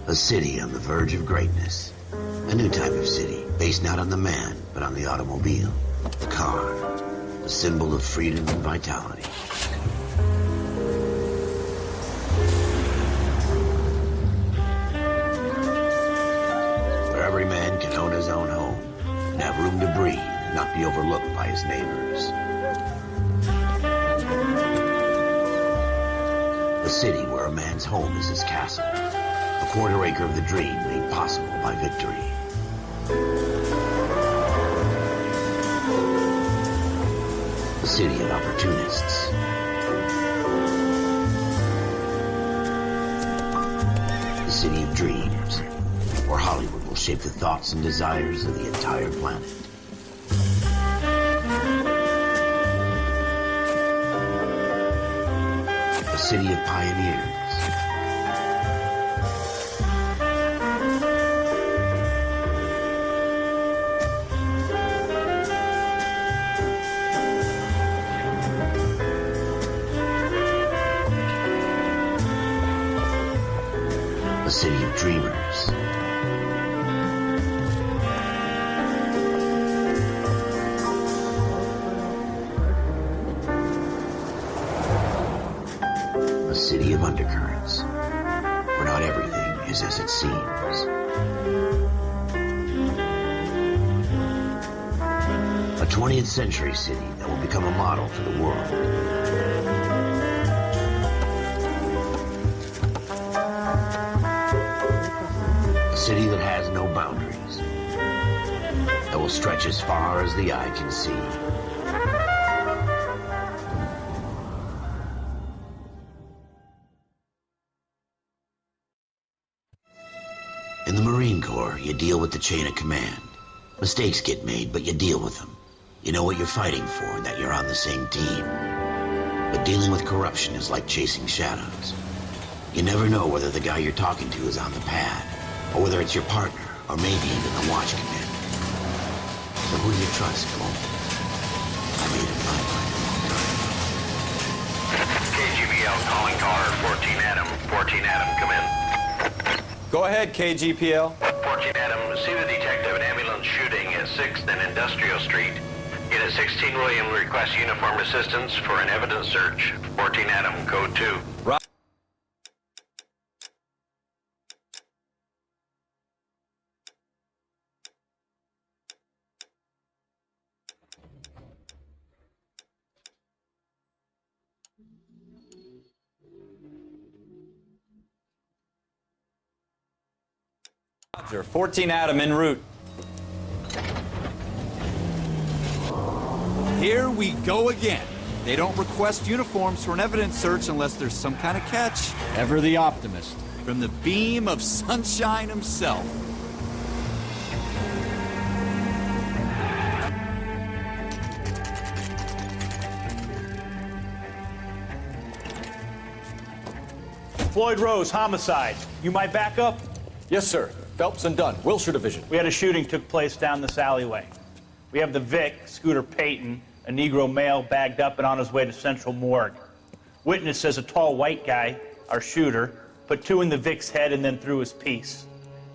A city on the verge of greatness. A new type of city, based not on the man, but on the automobile. The car. A symbol of freedom and vitality. Where every man can own his own home, and have room to breathe, and not be overlooked by his neighbors. A city where a man's home is his castle. A quarter acre of the dream made possible by victory. A city of opportunists. A city of dreams, where Hollywood will shape the thoughts and desires of the entire planet. A city of pioneers. A city of dreamers. A city of undercurrents, where not everything is as it seems. A 20th century city that will become a model for the world. A city that has no boundaries, that will stretch as far as the eye can see. In the Marine Corps, you deal with the chain of command. Mistakes get made, but you deal with them. You know what you're fighting for and that you're on the same team. But dealing with corruption is like chasing shadows. You never know whether the guy you're talking to is on the pad, or whether it's your partner, or maybe even the watch commander. So who do you trust, Cole? I made it my mind a long time ago. KGBL calling caller 14 Adam. 14 Adam, come in. Go ahead, KGPL. 14 Adam, see the detective, an ambulance shooting at 6th and Industrial Street. Unit 16 William requests uniformed assistance for an evidence search. 14 Adam, code 2. Right. Roger, 14 Adam en route. Here we go again. They don't request uniforms for an evidence search unless there's some kind of catch. Ever the optimist. From the beam of sunshine himself. Floyd Rose, homicide. You my backup? Yes, sir. Phelps and Dunn, Wilshire Division. We had a shooting took place down this alleyway. We have the Vic, Scooter Payton, a Negro male bagged up and on his way to Central Morgue. Witness says a tall white guy, our shooter, put 2 in the Vic's head and then threw his piece.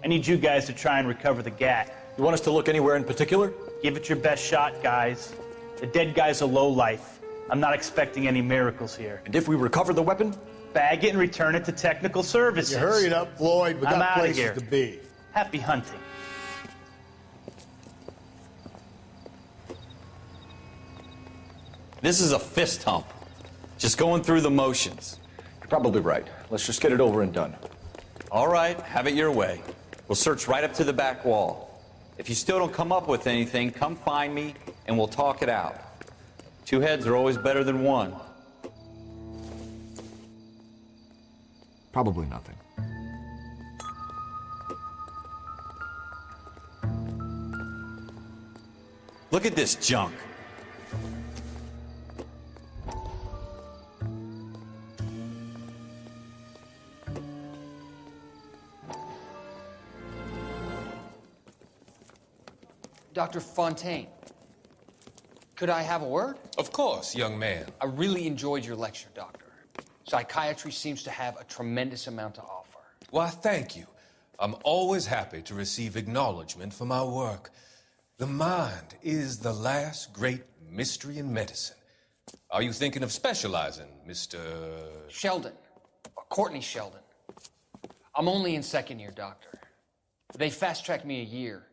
I need you guys to try and recover the gat. You want us to look anywhere in particular? Give it your best shot, guys. The dead guy's a lowlife. I'm not expecting any miracles here. And if we recover the weapon? Bag it and return it to technical services. You hurry it up, Floyd. We I'm got outta places here. to be. Happy hunting. This is a fist hump. Just going through the motions. You're probably right. Let's just get it over and done. All right, have it your way. We'll search right up to the back wall. If you still don't come up with anything, come find me and we'll talk it out. 2 heads are always better than 1. Probably nothing. Look at this junk. Dr. Fontaine, could I have a word? Of course, young man. I really enjoyed your lecture, Doctor. Psychiatry seems to have a tremendous amount to offer. Why, thank you. I'm always happy to receive acknowledgement for my work. The mind is the last great mystery in medicine. Are you thinking of specializing, Mr. Sheldon. Courtney Sheldon. I'm only in second year, Doctor. They fast-tracked me a year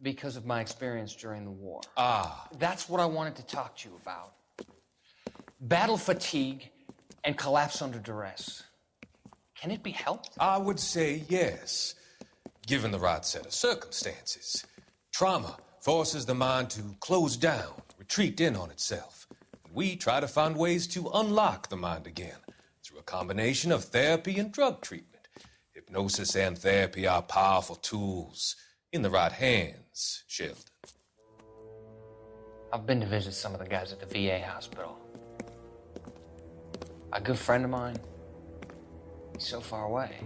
because of my experience during the war. Ah. That's what I wanted to talk to you about. Battle fatigue and collapse under duress. Can it be helped? I would say yes, given the right set of circumstances. Trauma forces the mind to close down, retreat in on itself. We try to find ways to unlock the mind again through a combination of therapy and drug treatment. Hypnosis and therapy are powerful tools in the right hands, Sheldon. I've been to visit some of the guys at the VA hospital. A good friend of mine, he's so far away.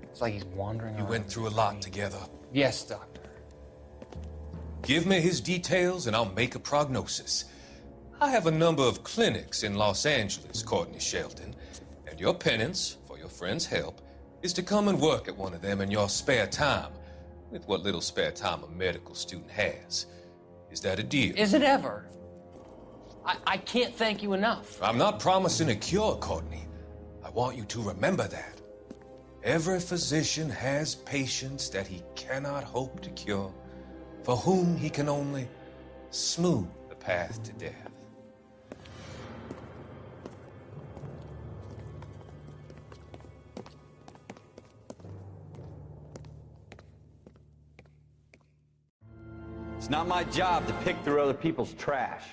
It's like he's wandering around. You went through a lot together. Yes, Doctor. Give me his details and I'll make a prognosis. I have a number of clinics in Los Angeles, Courtney Sheldon, and your penance for your friend's help is to come and work at one of them in your spare time, with what little spare time a medical student has. Is that a deal? Is it ever? I can't thank you enough. I'm not promising a cure, Courtney. I want you to remember that. Every physician has patients that he cannot hope to cure, for whom he can only smooth the path to death. It's not my job to pick through other people's trash.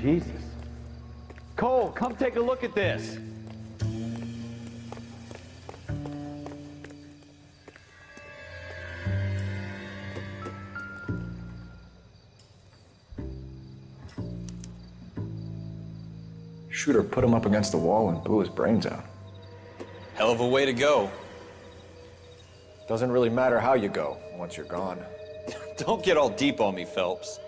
Jesus. Cole, come take a look at this. Shooter put him up against the wall and blew his brains out. Hell of a way to go. Doesn't really matter how you go once you're gone. Don't get all deep on me, Phelps.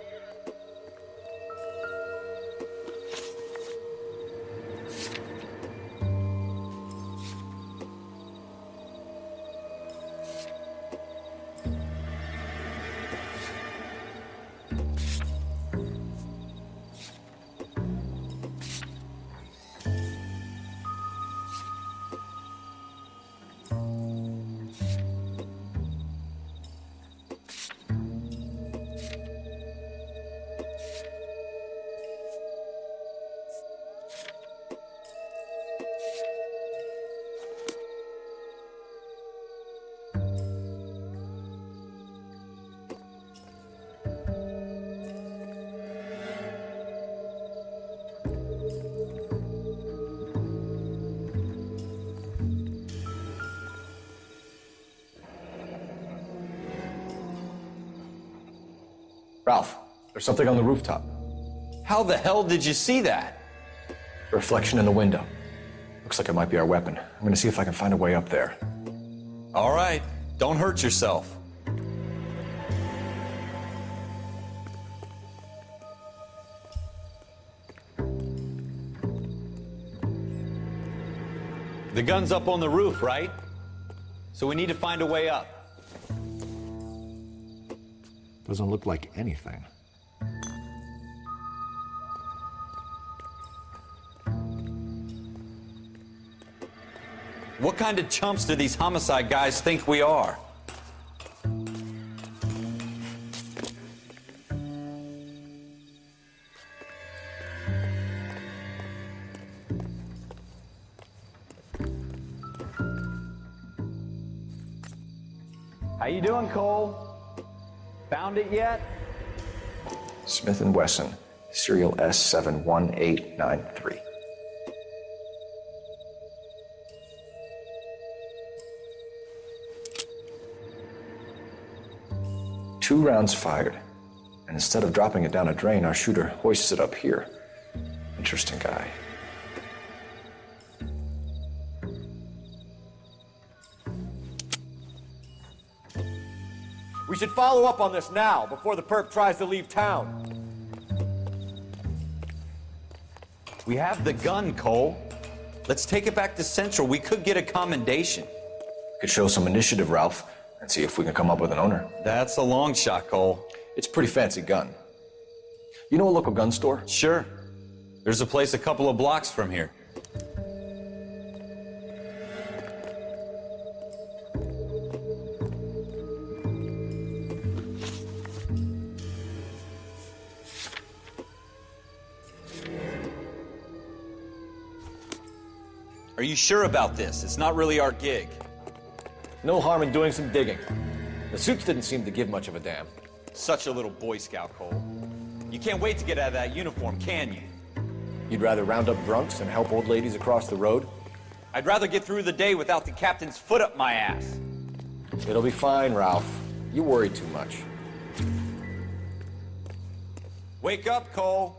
Ralph, there's something on the rooftop. How the hell did you see that? A reflection in the window. Looks like it might be our weapon. I'm gonna see if I can find a way up there. All right, don't hurt yourself. The gun's up on the roof, right? So we need to find a way up. Doesn't look like anything. What kind of chumps do these homicide guys think we are? How you doing, Cole? Found it yet? Smith & Wesson, serial S71893. Two rounds fired, and instead of dropping it down a drain, our shooter hoists it up here. Interesting guy. We should follow up on this now, before the perp tries to leave town. We have the gun, Cole. Let's take it back to Central. We could get a commendation. Could show some initiative, Ralph, and see if we can come up with an owner. That's a long shot, Cole. It's a pretty fancy gun. You know a local gun store? Sure. There's a place a couple of blocks from here. Are you sure about this? It's not really our gig. No harm in doing some digging. The suits didn't seem to give much of a damn. Such a little Boy Scout, Cole. You can't wait to get out of that uniform, can you? You'd rather round up drunks and help old ladies across the road? I'd rather get through the day without the captain's foot up my ass. It'll be fine, Ralph. You worry too much. Wake up, Cole.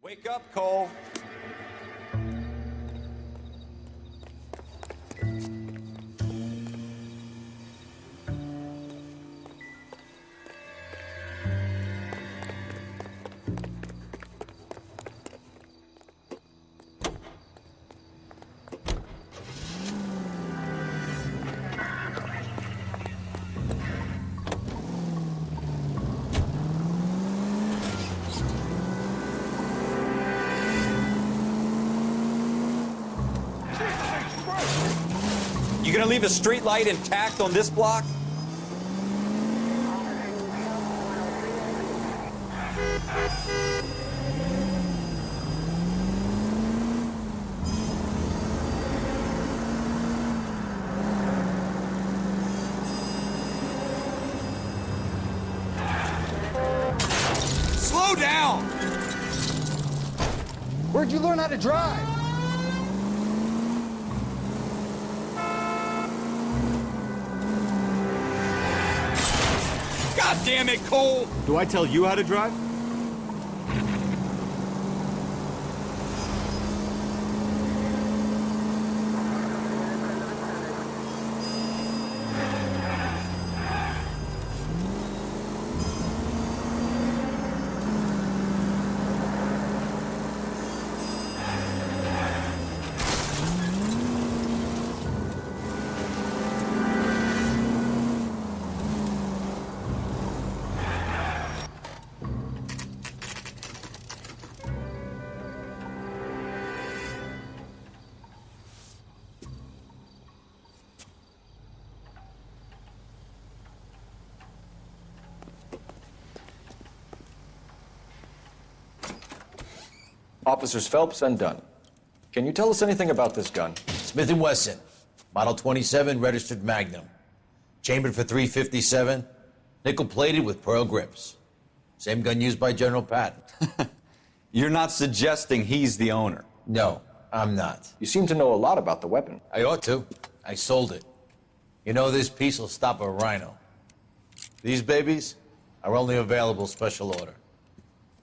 Wake up, Cole. You gonna leave a street light intact on this block? Slow down! Where'd you learn how to drive? God damn it, Cole! Do I tell you how to drive? Officers Phelps and Dunn. Can you tell us anything about this gun? Smith & Wesson, Model 27, registered Magnum. Chambered for .357, nickel-plated with pearl grips. Same gun used by General Patton. You're not suggesting he's the owner? No, I'm not. You seem to know a lot about the weapon. I ought to. I sold it. You know, this piece will stop a rhino. These babies are only available special order.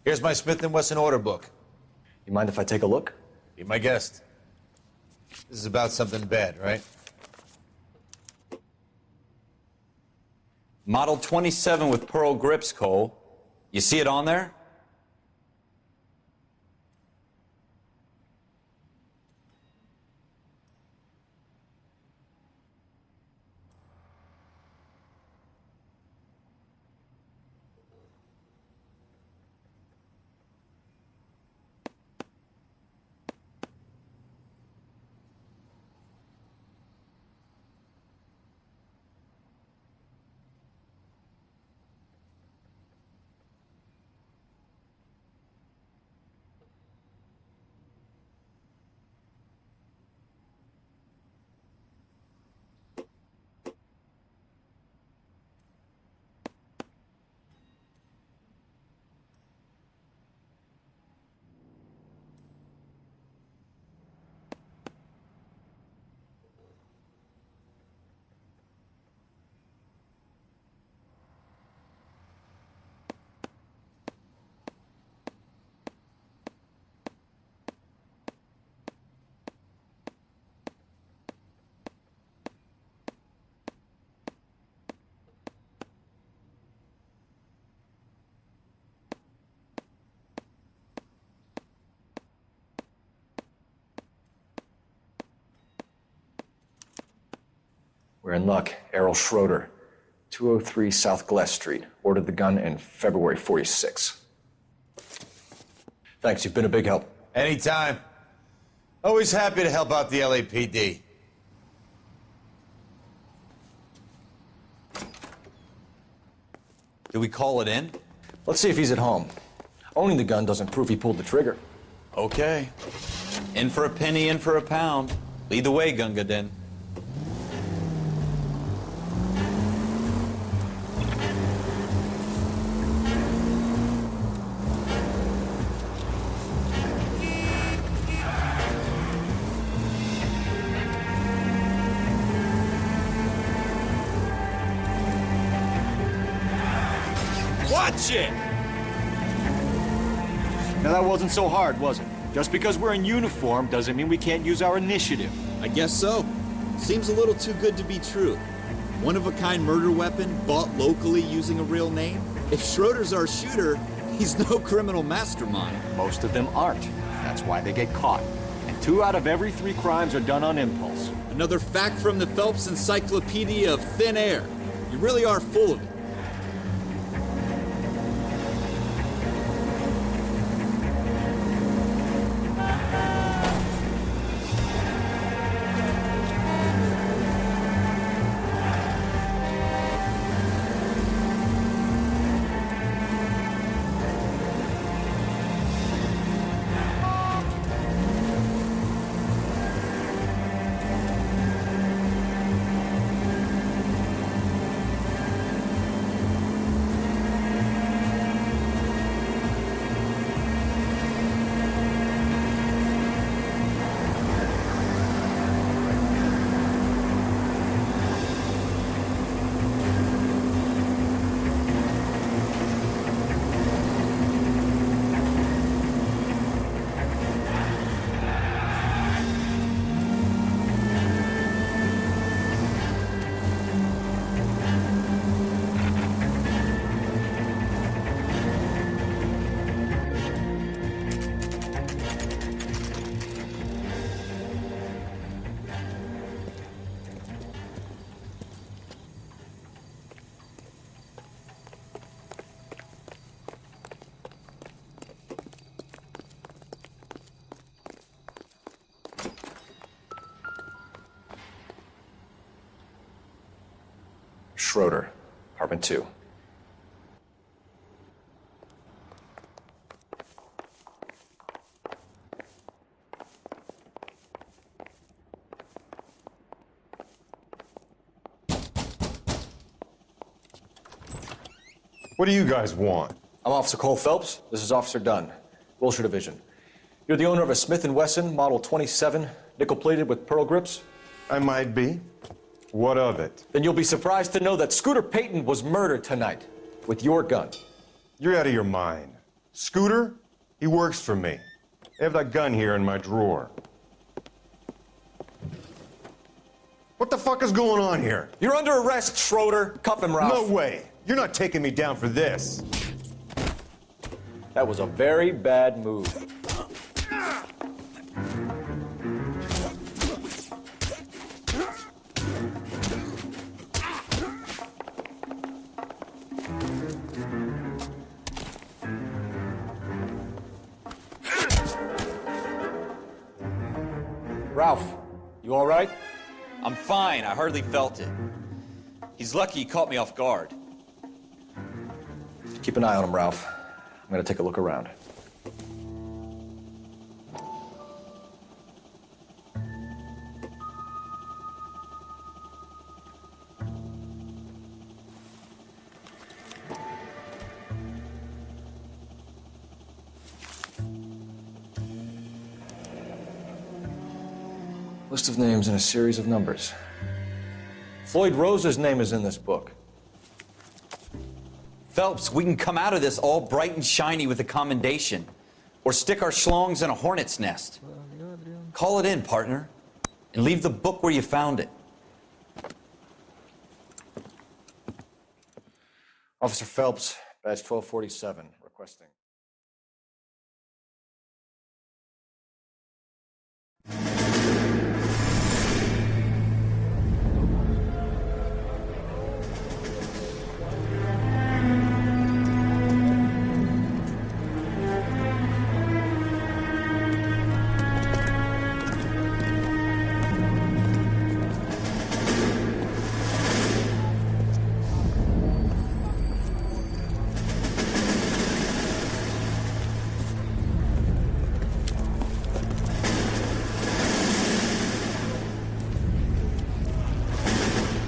Here's my Smith & Wesson order book. You mind if I take a look? Be my guest. This is about something bad, right? Model 27 with pearl grips, Cole. You see it on there? We're in luck. Errol Schroeder, 203 South Glass Street, ordered the gun in February '46. Thanks, you've been a big help. Anytime. Always happy to help out the LAPD. Do we call it in? Let's see if he's at home. Owning the gun doesn't prove he pulled the trigger. Okay. In for a penny, in for a pound. Lead the way, Gunga Din. Watch it! Now that wasn't so hard, was it? Just because we're in uniform doesn't mean we can't use our initiative. I guess so. Seems a little too good to be true. One-of-a-kind murder weapon bought locally using a real name? If Schroeder's our shooter, he's no criminal mastermind. Most of them aren't. That's why they get caught. And 2 out of every 3 crimes are done on impulse. Another fact from the Phelps Encyclopedia of Thin Air. You really are full of it. Schroeder, apartment 2. What do you guys want? I'm Officer Cole Phelps. This is Officer Dunn, Wilshire Division. You're the owner of a Smith & Wesson Model 27, nickel-plated with pearl grips? I might be. What of it? Then you'll be surprised to know that Scooter Payton was murdered tonight with your gun. You're out of your mind. Scooter? He works for me. I have that gun here in my drawer. What the fuck is going on here? You're under arrest, Schroeder. Cuff him, Ralph. No way. You're not taking me down for this. That was a very bad move. Ralph, you all right? I'm fine. I hardly felt it. He's lucky he caught me off guard. Keep an eye on him, Ralph. I'm gonna take a look around. List of names and a series of numbers. Floyd Rose's name is in this book. Phelps, we can come out of this all bright and shiny with a commendation. Or stick our schlongs in a hornet's nest. Call it in, partner. And leave the book where you found it. Officer Phelps, badge 1247, requesting.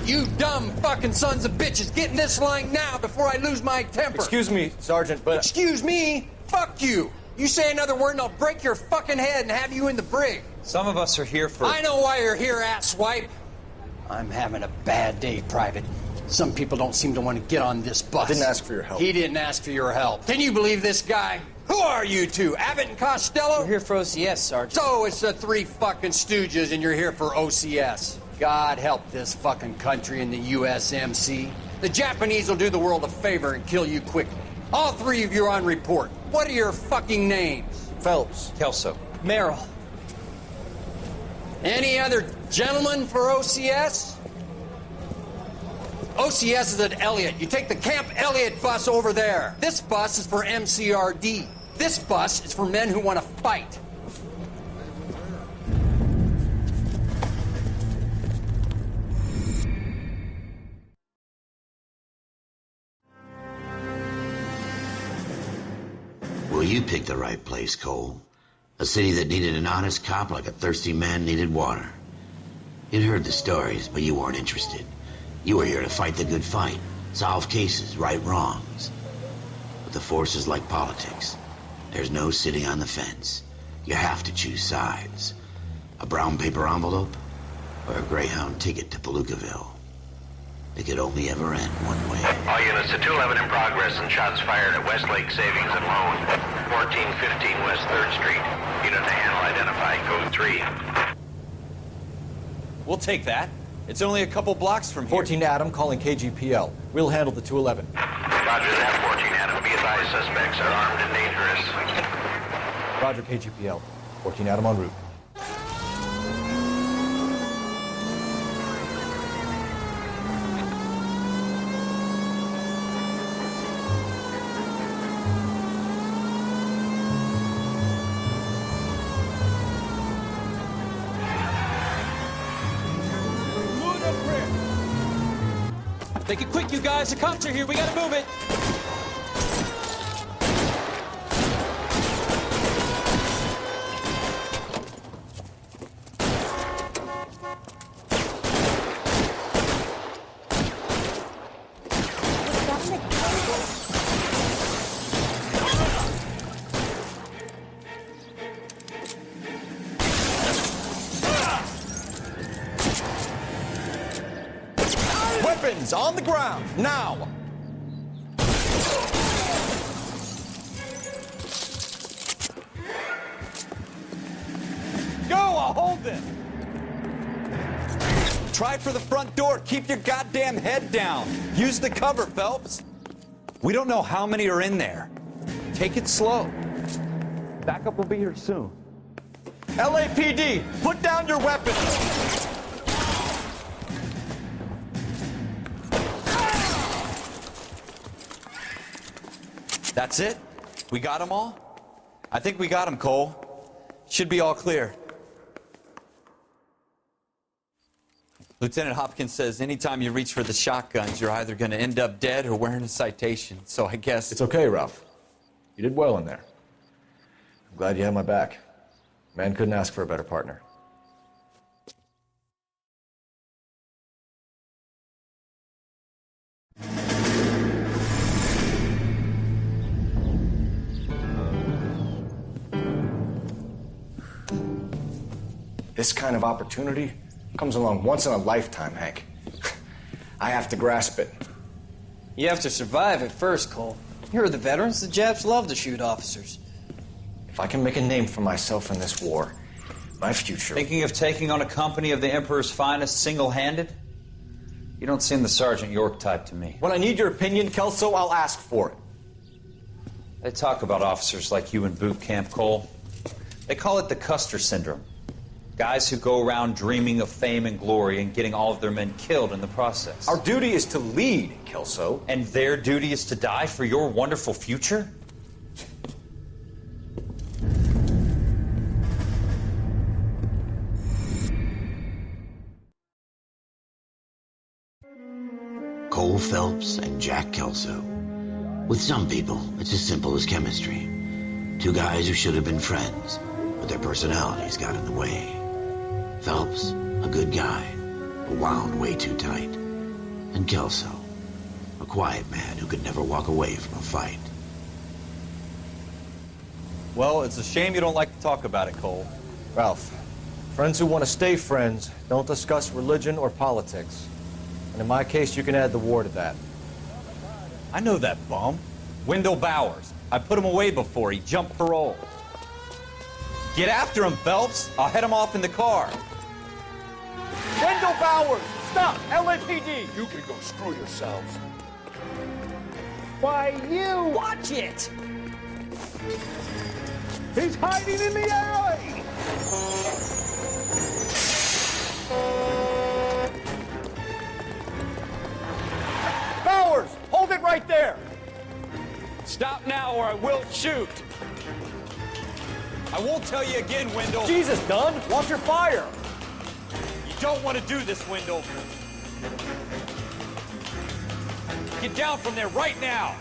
You dumb fucking sons of bitches, get in this line now before I lose my temper. Excuse me, Sergeant, but... Excuse me? Fuck you. You say another word and I'll break your fucking head and have you in the brig. Some of us are here for... I know why you're here, asswipe. I'm having a bad day, Private. Some people don't seem to want to get on this bus. I didn't ask for your help. He didn't ask for your help. Can you believe this guy? Who are you two? Abbott and Costello? We're here for OCS, Sergeant. So it's the three fucking stooges and you're here for OCS. God help this fucking country and the USMC. The Japanese will do the world a favor and kill you quickly. All three of you are on report. What are your fucking names? Phelps. Kelso. Merrill. Any other gentlemen for OCS? OCS is at Elliott. You take the Camp Elliott bus over there. This bus is for MCRD. This bus is for men who want to fight. Well, you picked the right place, Cole. A city that needed an honest cop like a thirsty man needed water. You'd heard the stories, but you weren't interested. You were here to fight the good fight, solve cases, right wrongs. But the force is like politics. There's no sitting on the fence. You have to choose sides. A brown paper envelope or a Greyhound ticket to Palookaville. It could only ever end one way. All units to 211 in progress and shots fired at Westlake Savings and Loan, 1415 West 3rd Street. Unit to handle identify, code 3. We'll take that. It's only a couple blocks from here. 14 Adam calling KGPL. We'll handle the 211. Roger that, 14 Adam. Be advised, suspects are armed and dangerous. Roger, KGPL. 14 Adam en route. Make it quick, you guys. The cops are here. We gotta move it. Weapons on the ground, now! Go, I'll hold them! Try for the front door. Keep your goddamn head down. Use the cover, Phelps. We don't know how many are in there. Take it slow. Backup will be here soon. LAPD, put down your weapons! That's it? We got them all? I think we got them, Cole. Should be all clear. Lieutenant Hopkins says anytime you reach for the shotguns, you're either going to end up dead or wearing a citation. So I guess... It's okay, Ralph. You did well in there. I'm glad you had my back. Man couldn't ask for a better partner. This kind of opportunity comes along once in a lifetime, Hank. I have to grasp it. You have to survive at first, Cole. Here are the veterans. The Japs love to shoot officers. If I can make a name for myself in this war, my future... Thinking of taking on a company of the Emperor's finest single-handed? You don't seem the Sergeant York type to me. When I need your opinion, Kelso, I'll ask for it. They talk about officers like you in boot camp, Cole. They call it the Custer Syndrome. Guys who go around dreaming of fame and glory and getting all of their men killed in the process. Our duty is to lead, Kelso. And their duty is to die for your wonderful future? Cole Phelps and Jack Kelso. With some people, it's as simple as chemistry. Two guys who should have been friends, but their personalities got in the way. Phelps, a good guy, but wound way too tight. and Kelso, a quiet man who could never walk away from a fight. Well, it's a shame you don't like to talk about it, Cole. Ralph, friends who want to stay friends don't discuss religion or politics. And in my case, you can add the war to that. I know that bum. Wendell Bowers. I put him away before he jumped parole. Get after him, Phelps. I'll head him off in the car. Wendell Bowers! Stop! LAPD! You can go screw yourselves. Why, you! Watch it! He's hiding in the alley! Bowers! Hold it right there! Stop now or I will shoot. I won't tell you again, Wendell. Jesus, Dunn! Watch your fire! You don't want to do this, Wendell. Get down from there right now.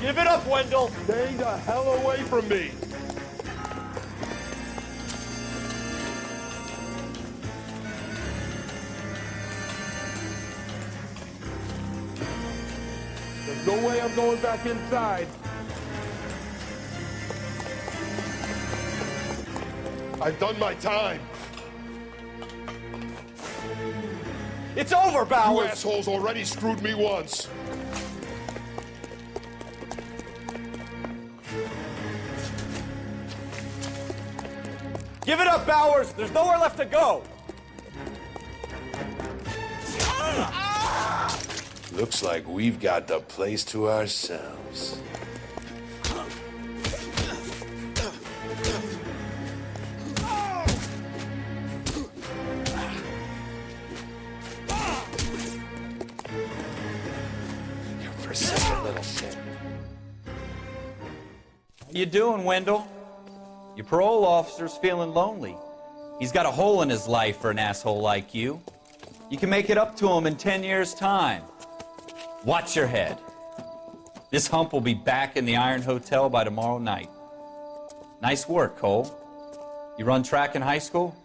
Give it up, Wendell! Stay the hell away from me. There's no way I'm going back inside. I've done my time. It's over, You Bowers! assholes already screwed me once. Give it up, Bowers! There's nowhere left to go! Looks like we've got the place to ourselves. You persistent little shit. How you doing, Wendell? Your parole officer's feeling lonely. He's got a hole in his life for an asshole like you. You can make it up to him in 10 years' time. Watch your head. This hump will be back in the Iron Hotel by tomorrow night. Nice work, Cole. You run track in high school?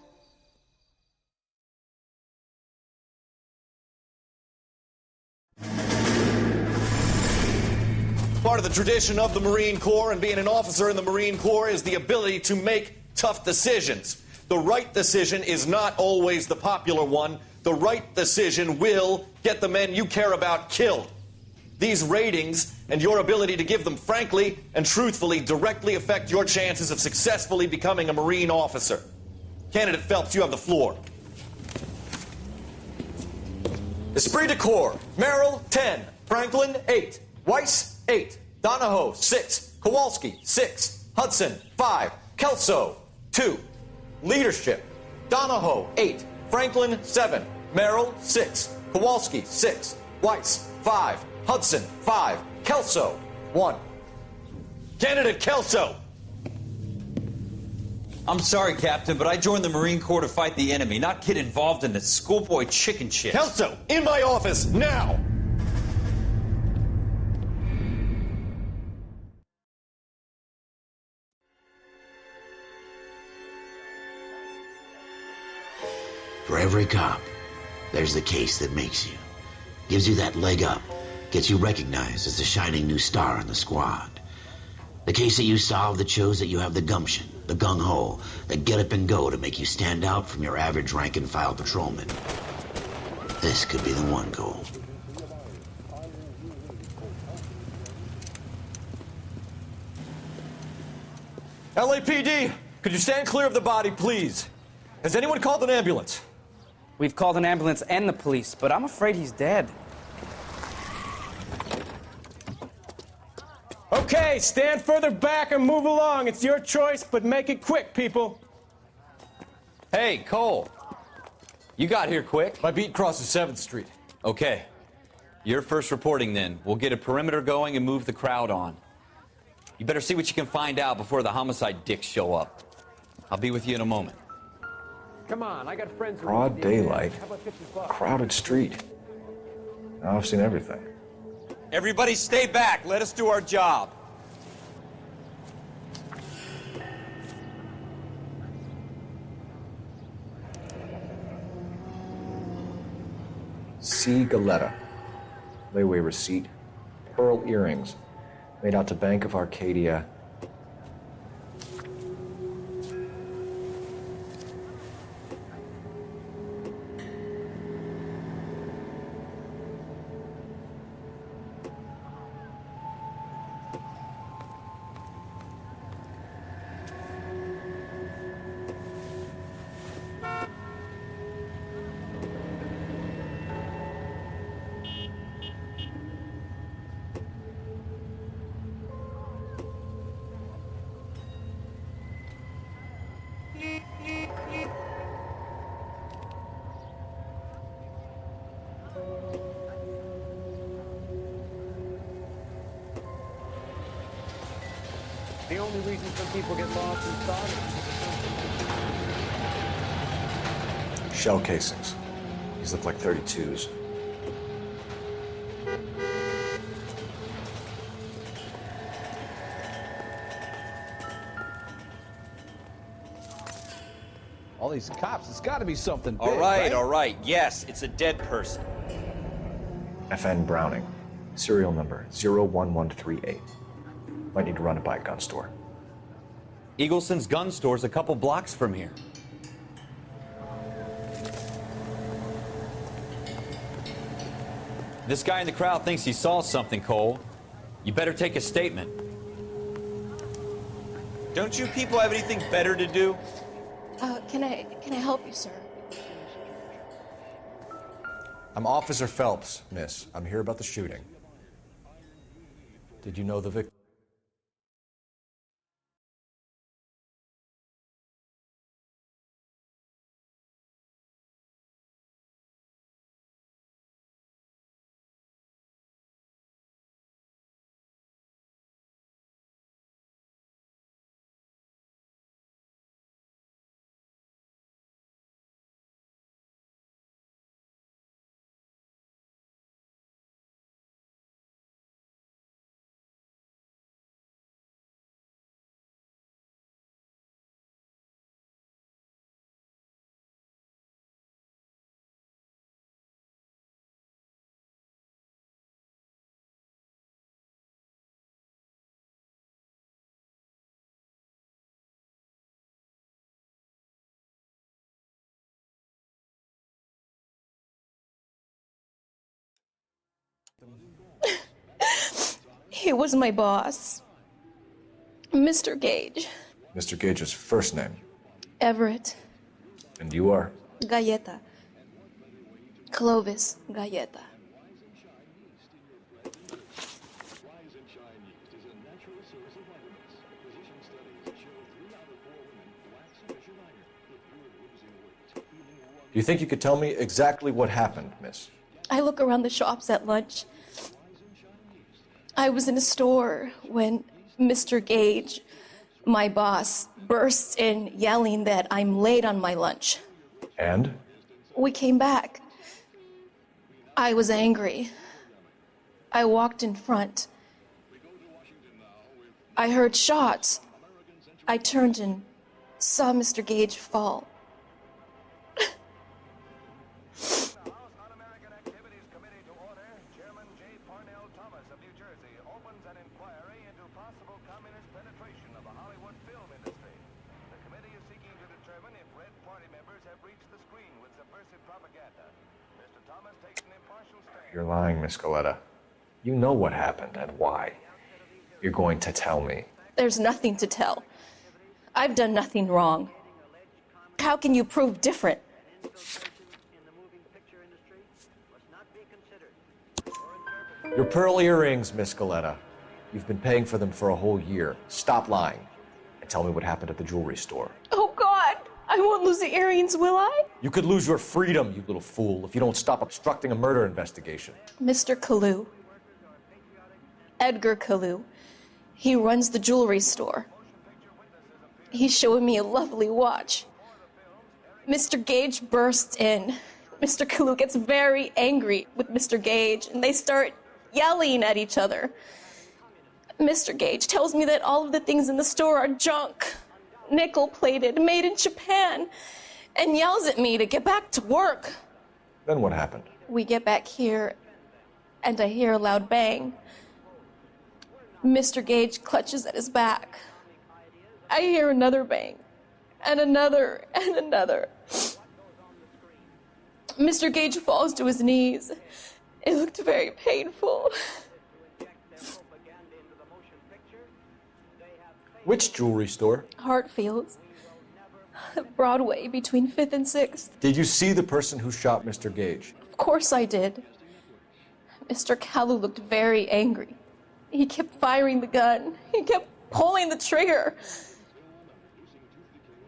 Part of the tradition of the Marine Corps and being an officer in the Marine Corps is the ability to make tough decisions. The right decision is not always the popular one. The right decision will get the men you care about killed. These ratings and your ability to give them frankly and truthfully directly affect your chances of successfully becoming a Marine officer. Candidate Phelps, you have the floor. Esprit de Corps, Merrill, 10. Franklin, 8. Weiss, 8. Donahoe, 6. Kowalski, 6. Hudson, 5. Kelso, 2. Leadership, Donahoe, 8. Franklin, 7. Merrill, 6. Kowalski, 6. Weiss, 5. Hudson, 5. Kelso, 1. Candidate Kelso! I'm sorry, Captain, but I joined the Marine Corps to fight the enemy, not get involved in this schoolboy chicken shit. Kelso, in my office, now! For every cop, there's the case that makes you. Gives you that leg up. Gets you recognized as the shining new star in the squad. The case that you solve that shows that you have the gumption, the gung-ho, the get up and go to make you stand out from your average rank-and-file patrolman. This could be the one goal. LAPD, could you stand clear of the body, please? Has anyone called an ambulance? We've called an ambulance and the police, but I'm afraid he's dead. Okay, stand further back and move along. It's your choice, but make it quick, people. Hey, Cole. You got here quick. My beat crosses 7th Street. Okay. You're first reporting then. We'll get a perimeter going and move the crowd on. You better see what you can find out before the homicide dicks show up. I'll be with you in a moment. Come on, I got friends. Broad daylight, crowded street. Now I've seen everything. Everybody stay back. Let us do our job. C. Galetta. Layaway receipt. Pearl earrings. Made out to Bank of Arcadia. The only reason some people get lost in thought is... Shell casings. These look like 32s. All these cops, it's got to be something big, All right? right. Yes, it's a dead person. FN Browning. Serial number 01138. Might need to run it by a gun store. Eagleson's gun store's a couple blocks from here. This guy in the crowd thinks he saw something, Cole. You better take a statement. Don't you people have anything better to do? Can I help you, sir? I'm Officer Phelps, miss. I'm here about the shooting. Did you know the victim? He was my boss, Mr. Gage. Mr. Gage's first name. Everett. And you are? Galleta. Clovis Galleta. Do you think you could tell me exactly what happened, miss? I look around the shops at lunch. I was in a store when Mr. Gage, my boss, bursts in yelling that I'm late on my lunch. And? We came back. I was angry. I walked in front. I heard shots. I turned and saw Mr. Gage fall. You're lying, Miss Galetta. You know what happened and why. You're going to tell me. There's nothing to tell. I've done nothing wrong. How can you prove different? Your pearl earrings, Miss Galetta. You've been paying for them for a whole year. Stop lying and tell me what happened at the jewelry store. Oh, God! I won't lose the earrings, will I? You could lose your freedom, you little fool, if you don't stop obstructing a murder investigation. Mr. Kalu. Edgar Kalu. He runs the jewelry store. He's showing me a lovely watch. Mr. Gage bursts in. Mr. Kalu gets very angry with Mr. Gage, and they start yelling at each other. Mr. Gage tells me that all of the things in the store are junk, nickel-plated, made in Japan, and yells at me to get back to work. Then what happened? We get back here, and I hear a loud bang. Mr. Gage clutches at his back. I hear another bang, and another, and another. Mr. Gage falls to his knees. It looked very painful. Which jewelry store? Hartfield's. Broadway, between 5th and 6th. Did you see the person who shot Mr. Gage? Of course I did. Mr. Kalu looked very angry. He kept firing the gun. He kept pulling the trigger.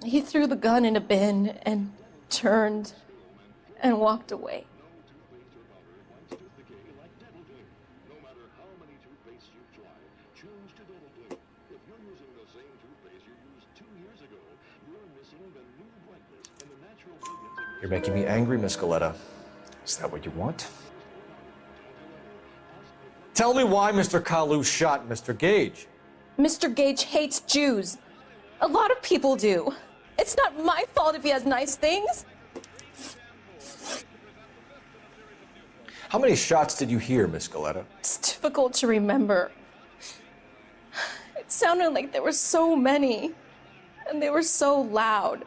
He threw the gun in a bin and turned and walked away. You're making me angry, Miss Galetta. Is that what you want? Tell me why Mr. Kalu shot Mr. Gage. Mr. Gage hates Jews. A lot of people do. It's not my fault if he has nice things. How many shots did you hear, Miss Galetta? It's difficult to remember. It sounded like there were so many, and they were so loud.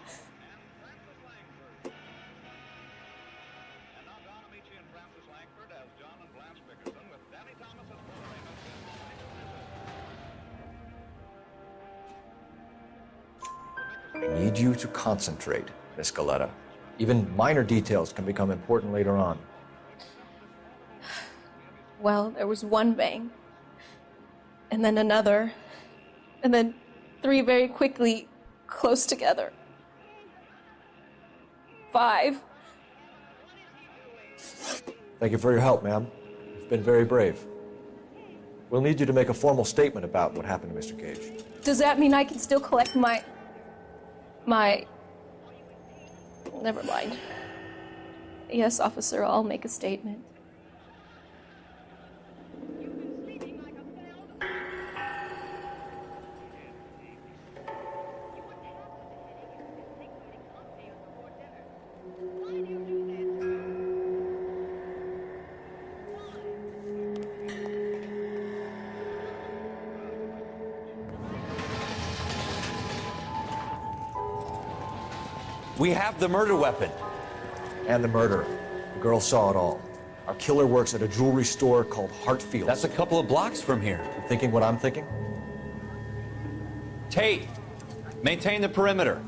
I need you to concentrate, Miss Galetta. Even minor details can become important later on. Well, there was one bang, and then another, and then 3 very quickly, close together. 5. Thank you for your help, ma'am. You've been very brave. We'll need you to make a formal statement about what happened to Mr. Gage. Does that mean I can still collect my... Never mind. Yes, officer, I'll make a statement. We have the murder weapon. And the murderer. The girl saw it all. Our killer works at a jewelry store called Hartfield's. That's a couple of blocks from here. You thinking what I'm thinking? Tate, maintain the perimeter.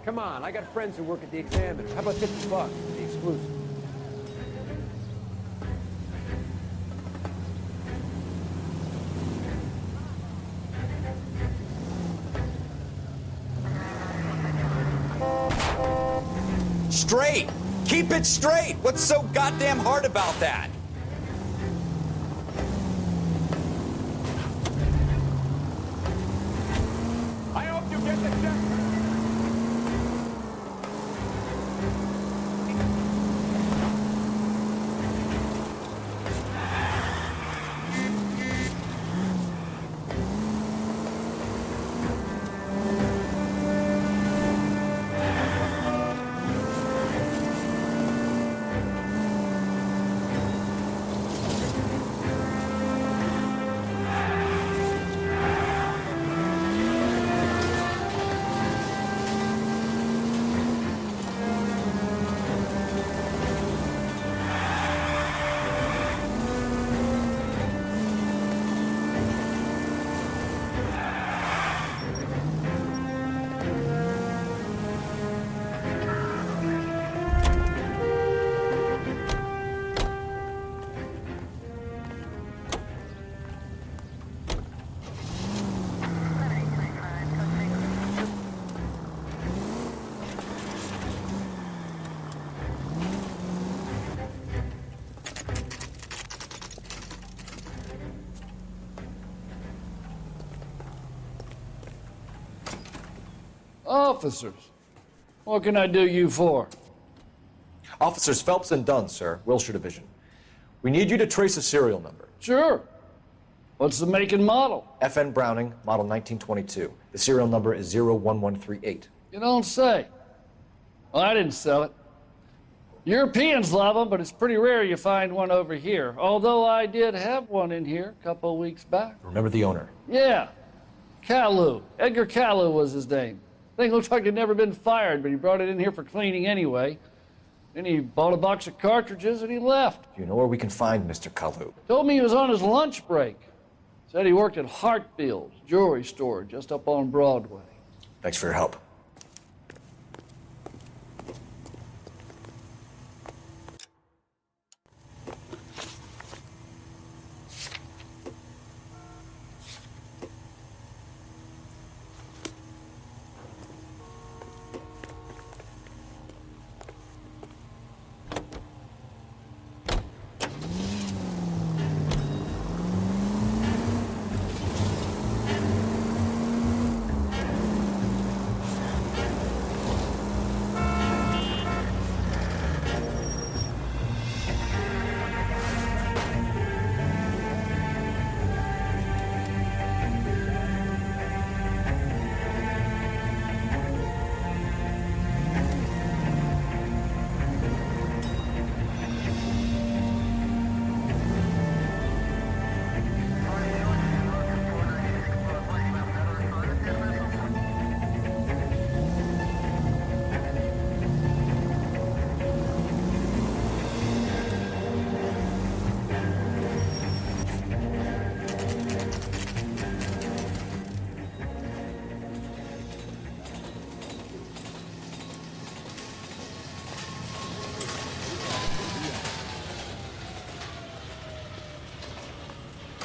Come on, I got friends who work at the Examiner. How about $50 for the exclusive? Straight! Keep it straight! What's so goddamn hard about that? I hope you get the check. officers. What can I do you for? Officers Phelps and Dunn, sir, Wilshire Division. We need you to trace a serial number. Sure. What's the make and model? FN Browning, model 1922. The serial number is 01138. You don't say. Well, I didn't sell it. Europeans love them, but it's pretty rare you find one over here. Although I did have one in here a couple of weeks back. Remember the owner? Yeah. Kalu. Edgar Kalu was his name. Thing looks like he'd never been fired, but he brought it in here for cleaning anyway. Then he bought a box of cartridges and he left. Do you know where we can find Mr. Kalu? Told me he was on his lunch break. Said he worked at Hartfield's jewelry store just up on Broadway. Thanks for your help.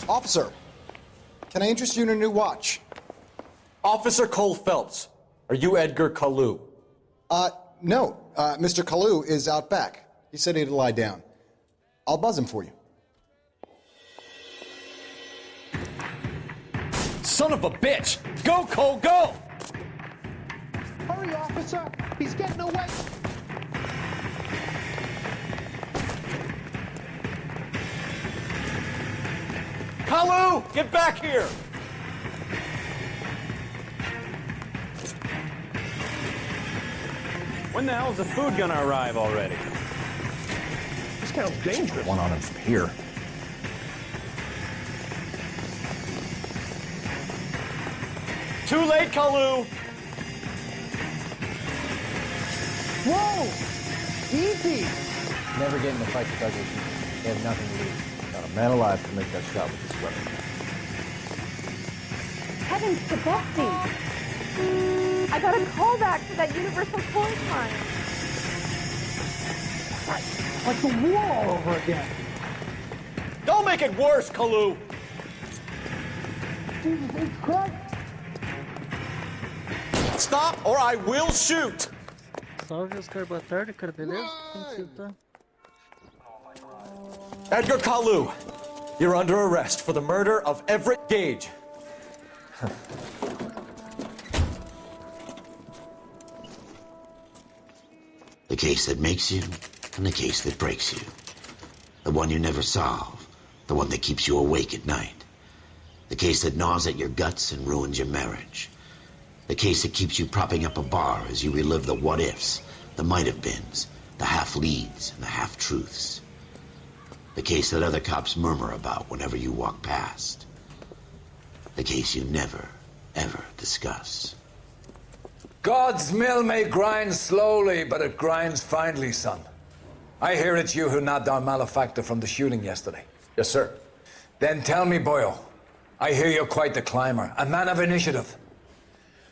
Officer, can I interest you in a new watch? Officer Cole Phelps, are you Edgar Kalu? No. Mr. Kalu is out back. He said he'd lie down. I'll buzz him for you. Son of a bitch! Go, Cole, go! Hurry, officer! He's getting away! Kalu, get back here! When the hell's the food gonna arrive already? This sounds dangerous. One on him from here. Too late, Kalu! Whoa! Easy! Never get in a fight with ugly people. They have nothing to lose. Not a man alive can make that shot with this weapon. Heavens to Betsy! I got a call back to that Universal Toy Time. Like the war all over again. Don't make it worse, Kalu! Jesus Christ! Stop or I will shoot! Salve, Oscar, boa tarde, cara, beleza? Como você tá? Edgar Kalu, you're under arrest for the murder of Everett Gage. The case that makes you, and the case that breaks you. The one you never solve, the one that keeps you awake at night. The case that gnaws at your guts and ruins your marriage. The case that keeps you propping up a bar as you relive the what-ifs, the might-have-beens, the half-leads, and the half-truths. The case that other cops murmur about whenever you walk past. The case you never, ever discuss. God's mill may grind slowly, but it grinds finely, son. I hear it's you who nabbed our malefactor from the shooting yesterday. Yes, sir. Then tell me, boyo, I hear you're quite the climber, a man of initiative.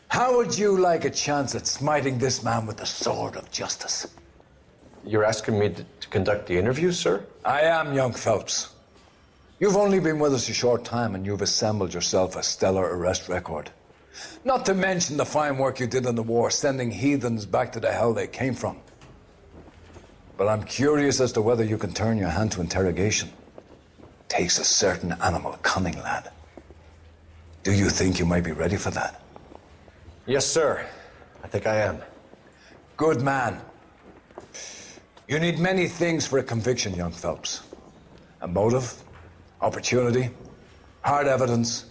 How would you like a chance at smiting this man with the sword of justice? You're asking me to conduct the interview, sir? I am, young Phelps. You've only been with us a short time and you've assembled yourself a stellar arrest record. Not to mention the fine work you did in the war, sending heathens back to the hell they came from. But I'm curious as to whether you can turn your hand to interrogation. Takes a certain animal cunning, lad. Do you think you might be ready for that? Yes, sir. I think I am. Good man. You need many things for a conviction, young Phelps. A motive, opportunity, hard evidence,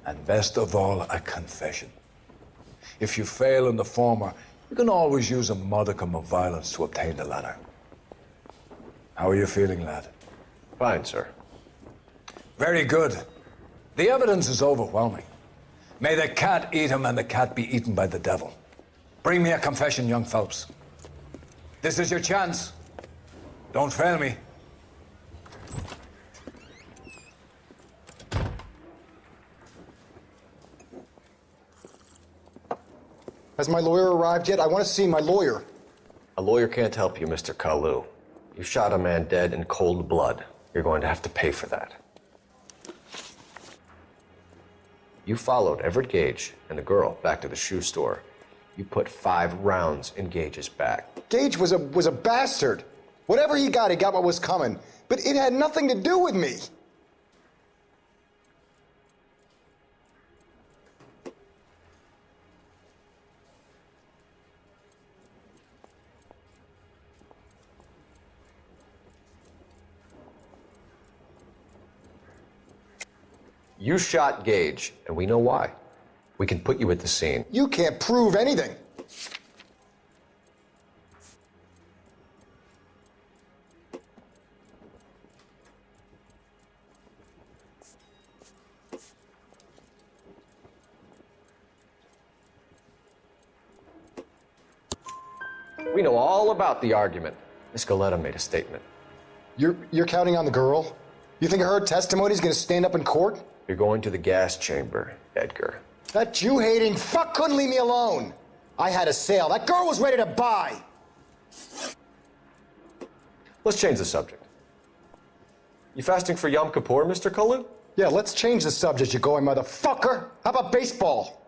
and best of all, a confession. If you fail in the former, you can always use a modicum of violence to obtain the latter. How are you feeling, lad? Fine, sir. Very good. The evidence is overwhelming. May the cat eat him and the cat be eaten by the devil. Bring me a confession, young Phelps. This is your chance. Don't fail me. Has my lawyer arrived yet? I want to see my lawyer. A lawyer can't help you, Mr. Kalu. You shot a man dead in cold blood. You're going to have to pay for that. You followed Everett Gage and the girl back to the shoe store. You put 5 rounds in Gage's back. Gage was a bastard. Whatever he got what was coming. But it had nothing to do with me. You shot Gage, and we know why. We can put you at the scene. You can't prove anything. We know all about the argument. Miss Goleta made a statement. You're counting on the girl? You think her testimony's gonna stand up in court? You're going to the gas chamber, Edgar. That Jew-hating fuck couldn't leave me alone. I had a sale. That girl was ready to buy. Let's change the subject. You fasting for Yom Kippur, Mr. Kalu? Yeah, let's change the subject, you going motherfucker. How about baseball?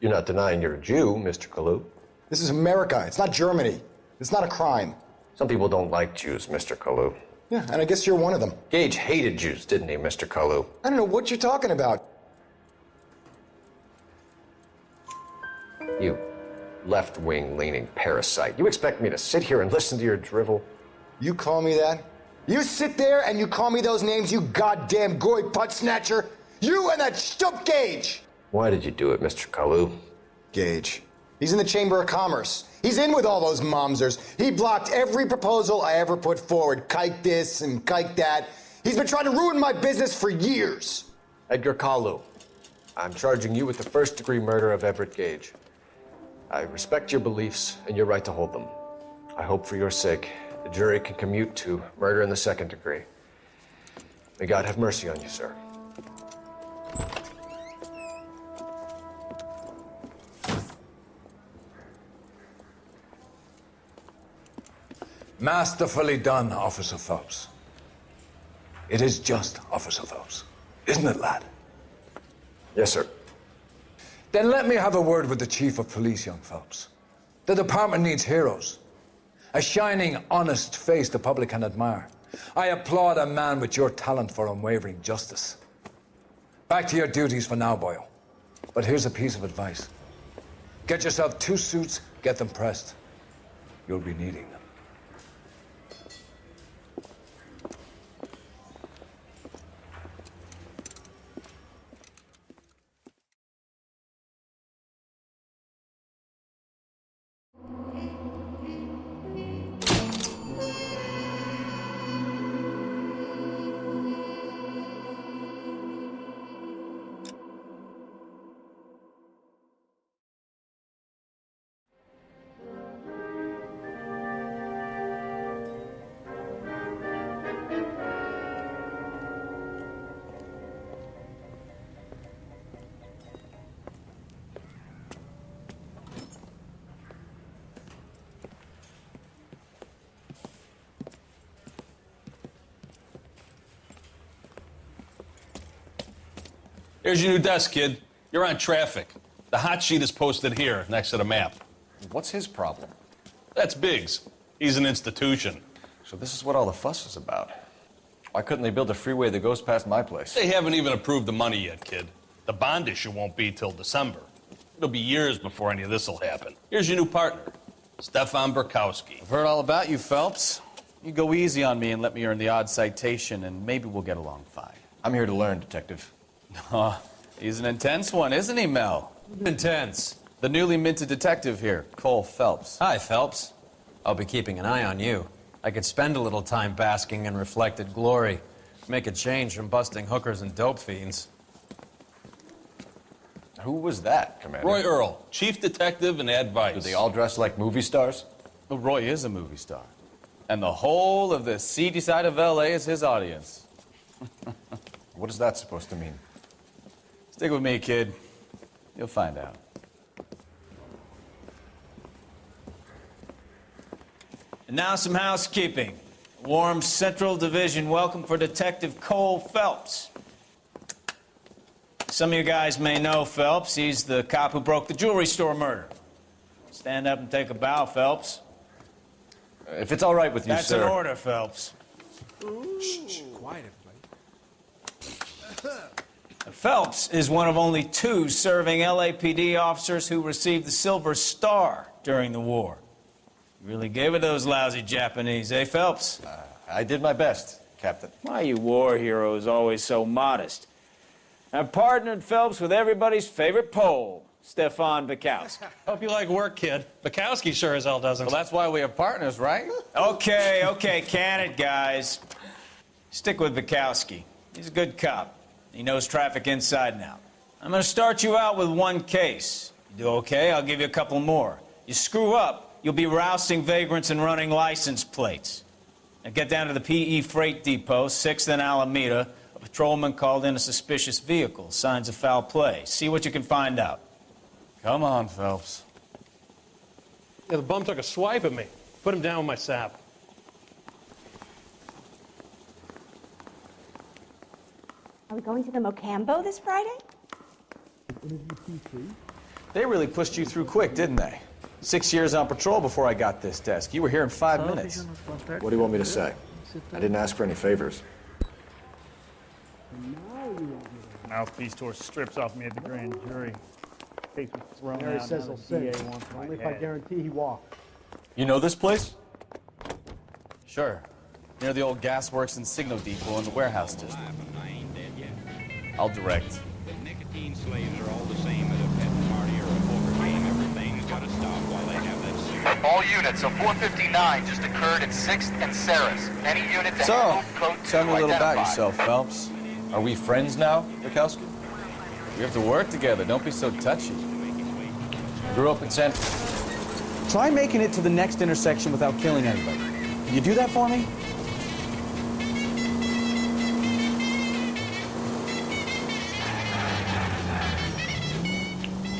You're not denying you're a Jew, Mr. Kalu. This is America. It's not Germany. It's not a crime. Some people don't like Jews, Mr. Kalu. Yeah, and I guess you're one of them. Gage hated Jews, didn't he, Mr. Kalu? I don't know what you're talking about. You left-wing leaning parasite. You expect me to sit here and listen to your drivel? You call me that? You sit there and you call me those names, you goddamn goy butt snatcher? You and that stump Gage! Why did you do it, Mr. Kalu? Gage. He's in the Chamber of Commerce. He's in with all those momsers. He blocked every proposal I ever put forward. Kike this and kike that. He's been trying to ruin my business for years. Edgar Kalu, I'm charging you with the first-degree murder of Everett Gage. I respect your beliefs and your right to hold them. I hope for your sake the jury can commute to murder in the second degree. May God have mercy on you, sir. Masterfully done, Officer Phelps. It is just, Officer Phelps. Isn't it, lad? Yes, sir. Then let me have a word with the Chief of Police, young Phelps. The department needs heroes. A shining, honest face the public can admire. I applaud a man with your talent for unwavering justice. Back to your duties for now, boyo. But here's a piece of advice. Get yourself 2 suits, get them pressed. You'll be needing them. Here's your new desk, kid. You're on traffic. The hot sheet is posted here, next to the map. What's his problem? That's Biggs. He's an institution. So this is what all the fuss is about. Why couldn't they build a freeway that goes past my place? They haven't even approved the money yet, kid. The bond issue won't be till December. It'll be years before any of this will happen. Here's your new partner, Stefan Burkowski. I've heard all about you, Phelps. You go easy on me and let me earn the odd citation, and maybe we'll get along fine. I'm here to learn, Detective. He's an intense one, isn't he, Mel? Intense. The newly minted detective here, Cole Phelps. Hi, Phelps. I'll be keeping an eye on you. I could spend a little time basking in reflected glory. Make a change from busting hookers and dope fiends. Who was that, Commander? Roy Earl, chief detective and advice. Do they all dress like movie stars? Well, Roy is a movie star. And the whole of the seedy side of L.A. is his audience. What is that supposed to mean? Stick with me, kid. You'll find out. And now some housekeeping. Warm Central Division welcome for Detective Cole Phelps. Some of you guys may know Phelps. He's the cop who broke the jewelry store murder. Stand up and take a bow, Phelps. If it's all right with you, That's sir. an order, Phelps. Shh, quiet, everybody. Phelps is one of only 2 serving LAPD officers who received the Silver Star during the war. You really gave it those lousy Japanese, eh, Phelps? I did my best, Captain. Why you war heroes always so modest? I've partnered Phelps with everybody's favorite Pole, Stefan Burkowski. Hope you like work, kid. Bukowski sure as hell doesn't. Well, that's why we have partners, right? Okay, can it, guys. Stick with Burkowski. He's a good cop. He knows traffic inside and out. I'm gonna start you out with 1 case. You do okay, I'll give you a couple more. You screw up, you'll be rousting vagrants and running license plates. Now get down to the PE Freight Depot, 6th and Alameda. A patrolman called in a suspicious vehicle, signs of foul play. See what you can find out. Come on, Phelps. Yeah, the bum took a swipe at me. Put him down with my sap. Are we going to the Mocambo this Friday? They really pushed you through quick, didn't they? 6 years on patrol before I got this desk. You were here in 5 minutes. What do you want me to say? I didn't ask for any favors. Mouthpiece tore strips off me at the grand jury. Case was thrown Mary out. says Now he'll the DA sing. wants my Only if I head. guarantee he walks. You know this place? Sure. Near the old gasworks and signal depot in the warehouse district. I'll direct. Nicotine slaves are all the same at a pet party or a poker game. Everything's got to stop while they have that cigarette. All units, a 459 just occurred at 6th and Ceres. Any unit to So, handle, code 2 tell me a little about identified. yourself, Phelps. Are we friends now, Bukowski? We have to work together. Don't be so touchy. Grew up in San... Try making it to the next intersection without killing anybody. Can you do that for me?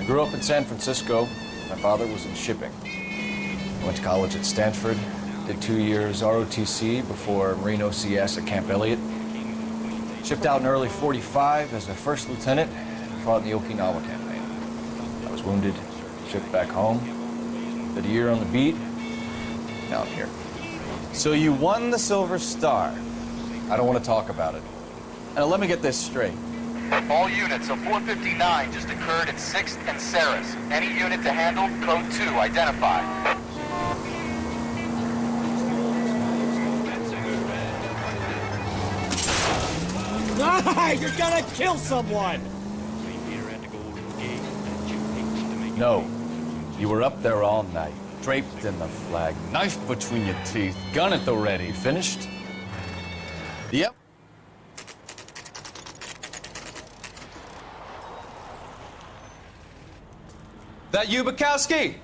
I grew up in San Francisco. My father was in shipping. I went to college at Stanford, did 2 years ROTC before Marine OCS at Camp Elliott. Shipped out in early '45 as a first lieutenant, fought in the Okinawa campaign. I was wounded, shipped back home, did a year on the beat, now I'm here. So you won the Silver Star. I don't want to talk about it. Now let me get this straight. All units, a 459 just occurred at 6th and Ceres. Any unit to handle, code 2 identified. You're gonna kill someone! No. You were up there all night, draped in the flag, knife between your teeth, gun at the ready. Finished? Yep. That you, Bukowski?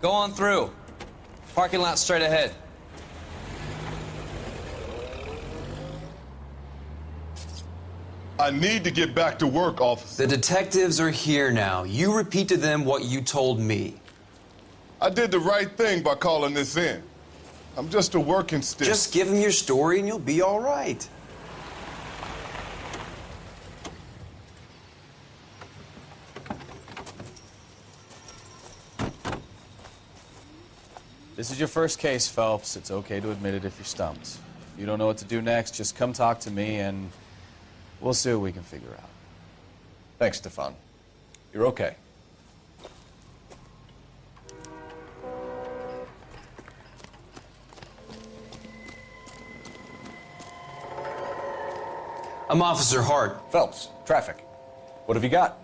Go on through. Parking lot straight ahead. I need to get back to work, officer. The detectives are here now. You repeat to them what you told me. I did the right thing by calling this in. I'm just a working stick. Just give them your story and you'll be all right. This is your first case, Phelps. It's okay to admit it if you're stumped. If you don't know what to do next, just come talk to me and we'll see what we can figure out. Thanks, Stefan. You're okay. I'm Officer Hart. Phelps, traffic. What have you got?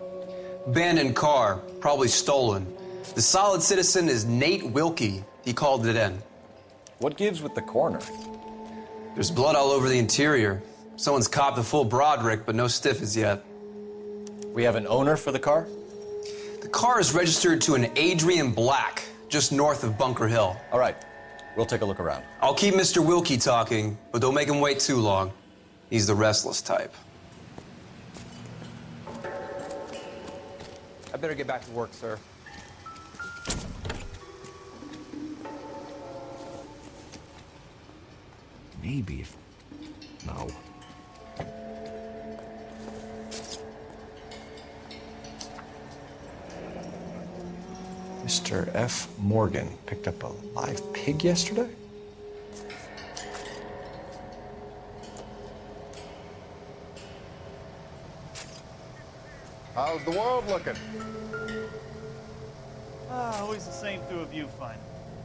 Abandoned car, probably stolen. The solid citizen is Nate Wilkie. He called it in. What gives with the coroner? There's blood all over the interior. Someone's copped the full Broderick, but no stiff as yet. We have an owner for the car? The car is registered to an Adrian Black, just north of Bunker Hill. All right, we'll take a look around. I'll keep Mr. Wilkie talking, but don't make him wait too long. He's the restless type. I better get back to work, sir. Maybe if... No. Mr. F. Morgan picked up a live pig yesterday? How's the world looking? Always the same through a viewfinder.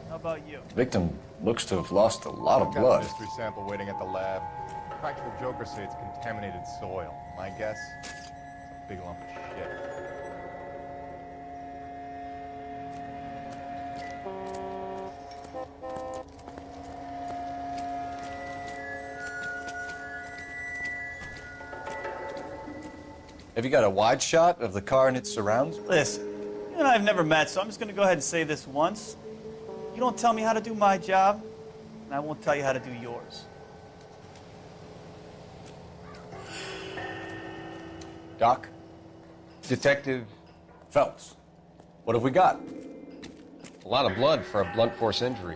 How about you? Victim looks to have lost a lot of I've got blood. a mystery sample waiting at the lab. Practical jokers say it's contaminated soil. My guess? It's a big lump of shit. Have you got a wide shot of the car and its surrounds? Listen, you and I have never met, so I'm just going to go ahead and say this once. You don't tell me how to do my job, and I won't tell you how to do yours. Doc? Detective Phelps, what have we got? a lot of blood for a blunt force injury.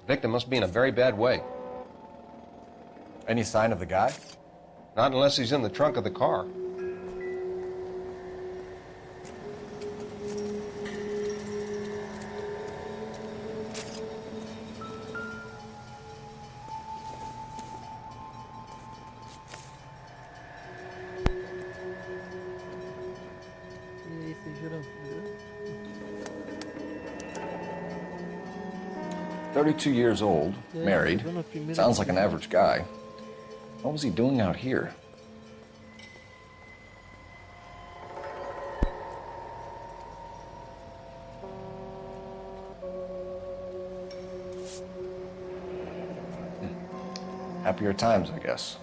The victim must be in a very bad way. Any sign of the guy? Not unless he's in the trunk of the car. E aí, vocês viram? 32 years old, married. Sounds like an average guy. What was he doing out here? Happier times, I guess.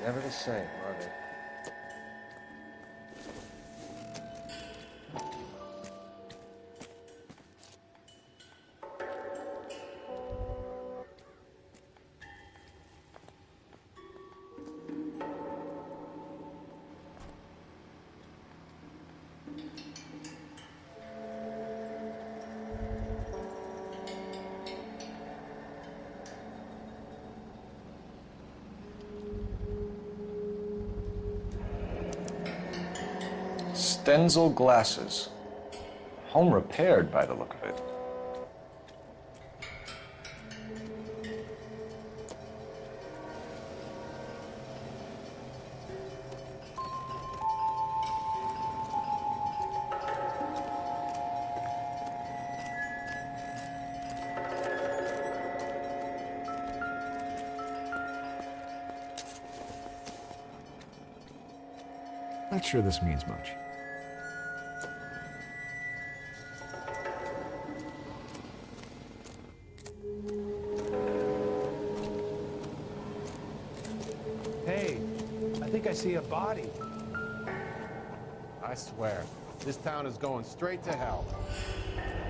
Never the same, are they? Stenzel glasses. Home repaired by the look of it. Not sure this means much. Hey, I think I see a body. I swear, this town is going straight to hell.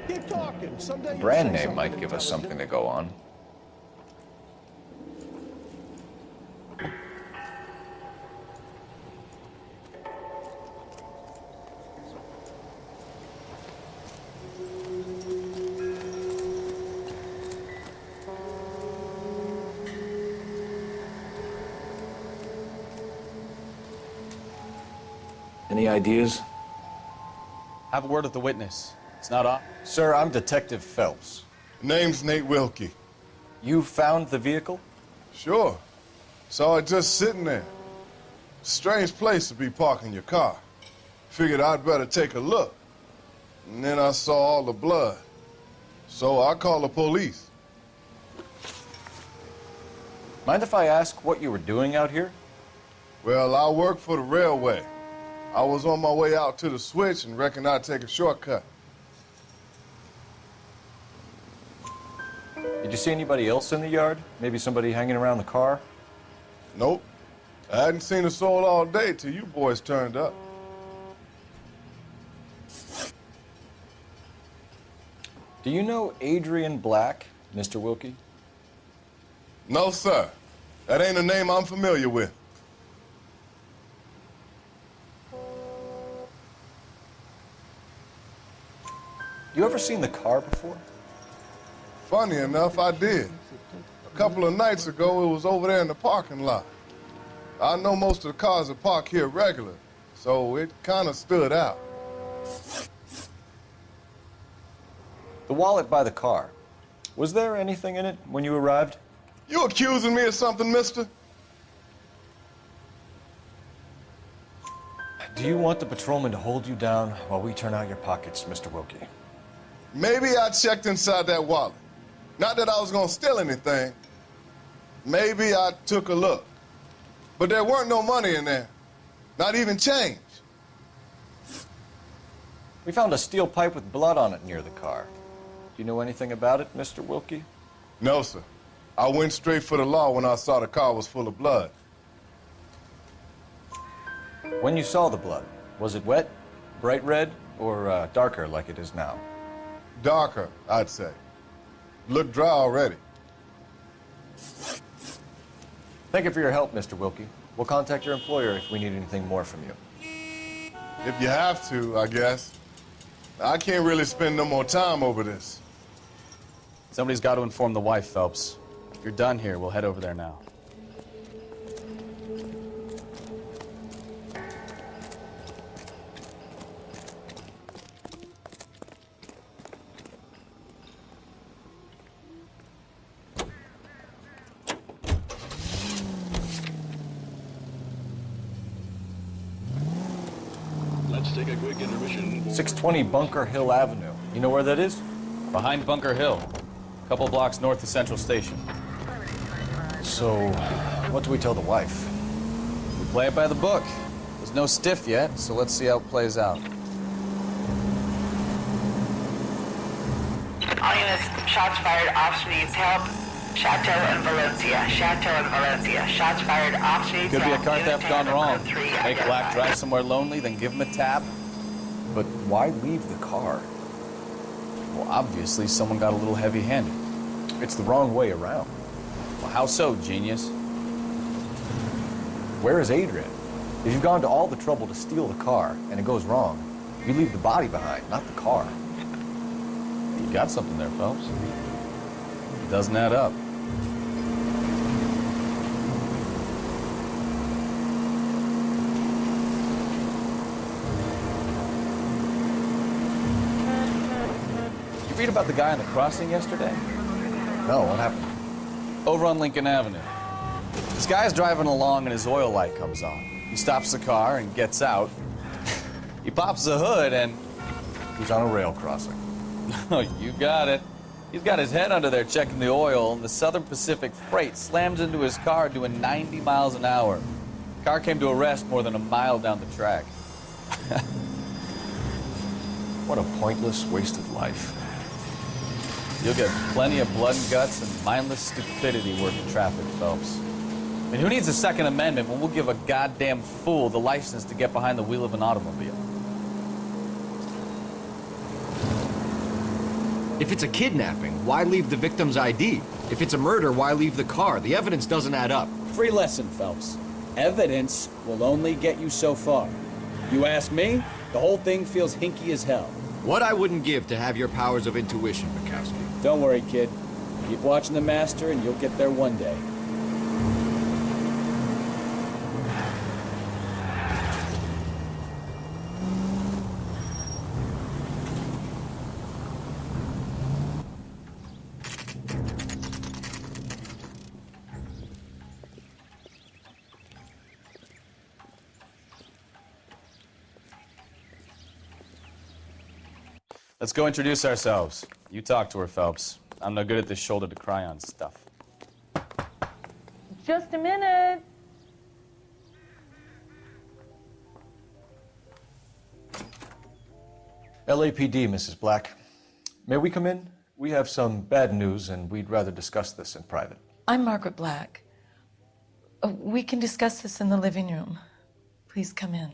Keep talking. Someday you'll Brand say name something might give us something to go on. Any ideas? Have a word with the witness. It's not on. Sir, I'm Detective Phelps. Name's Nate Wilkie. You found the vehicle? Sure. Saw it just sitting there. Strange place to be parking your car. Figured I'd better take a look. And then I saw all the blood. So I called the police. Mind if I ask what you were doing out here? Well, I work for the railway. I was on my way out to the switch and reckoned I'd take a shortcut. Did you see anybody else in the yard? Maybe somebody hanging around the car? Nope. I hadn't seen a soul all day till you boys turned up. Do you know Adrian Black, Mr. Wilkie? No, sir. That ain't a name I'm familiar with. You ever seen the car before? Funny enough, I did. A couple of nights ago, it was over there in the parking lot. I know most of the cars are parked here regular, so it kind of stood out. The wallet by the car. Was there anything in it when you arrived? You accusing me of something, mister? Do you want the patrolman to hold you down while we turn out your pockets, Mr. Wilkie? Maybe I checked inside that wallet. Not that I was gonna steal anything. Maybe I took a look. But there weren't no money in there. Not even change. We found a steel pipe with blood on it near the car. Do you know anything about it, Mr. Wilkie? No, sir. I went straight for the law when I saw the car was full of blood. When you saw the blood, was it wet, bright red, or darker like it is now? Darker, I'd say. Looked dry already. Thank you for your help, Mr. Wilkie. We'll contact your employer if we need anything more from you. If you have to, I guess. I can't really spend no more time over this. Somebody's got to inform the wife, Phelps. If you're done here, we'll head over there now. Let's take a quick intermission. 620 Bunker Hill Avenue. You know where that is? Behind Bunker Hill. A couple blocks north of Central Station. So, what do we tell the wife? We play it by the book. There's no stiff yet, so let's see how it plays out. All units, shots fired, officer needs help. Chateau and Valencia. Chateau and Valencia. Shots fired, officer needs Could be a help. car Unit theft gone 10, wrong. code 3 Make Black identified. drive somewhere lonely, then give him a tab. But why leave the car? Well, obviously, someone got a little heavy-handed. It's the wrong way around. Well, how so, genius? Where is Adrian? If you've gone to all the trouble to steal the car and it goes wrong, you leave the body behind, not the car. You got something there, Phelps. It doesn't add up. You read about the guy on the crossing yesterday? No, what happened? Over on Lincoln Avenue. This guy's driving along and his oil light comes on. He stops the car and gets out. He pops the hood and... He's on a rail crossing. Oh, you got it. He's got his head under there checking the oil, and the Southern Pacific Freight slams into his car doing 90 miles an hour. The car came to a rest more than a mile down the track. What a pointless waste of life. You'll get plenty of blood and guts and mindless stupidity working traffic, Phelps. I mean, who needs a Second Amendment when we'll give a goddamn fool the license to get behind the wheel of an automobile? If it's a kidnapping, why leave the victim's ID? If it's a murder, why leave the car? The evidence doesn't add up. Free lesson, Phelps. Evidence will only get you so far. You ask me, the whole thing feels hinky as hell. What I wouldn't give to have your powers of intuition, Bukowski. Don't worry, kid. Keep watching the master and you'll get there one day. Let's go introduce ourselves. You talk to her, Phelps. I'm no good at this shoulder to cry on stuff. Just a minute. LAPD, Mrs. Black. May we come in? We have some bad news, and we'd rather discuss this in private. I'm Margaret Black. We can discuss this in the living room. Please come in.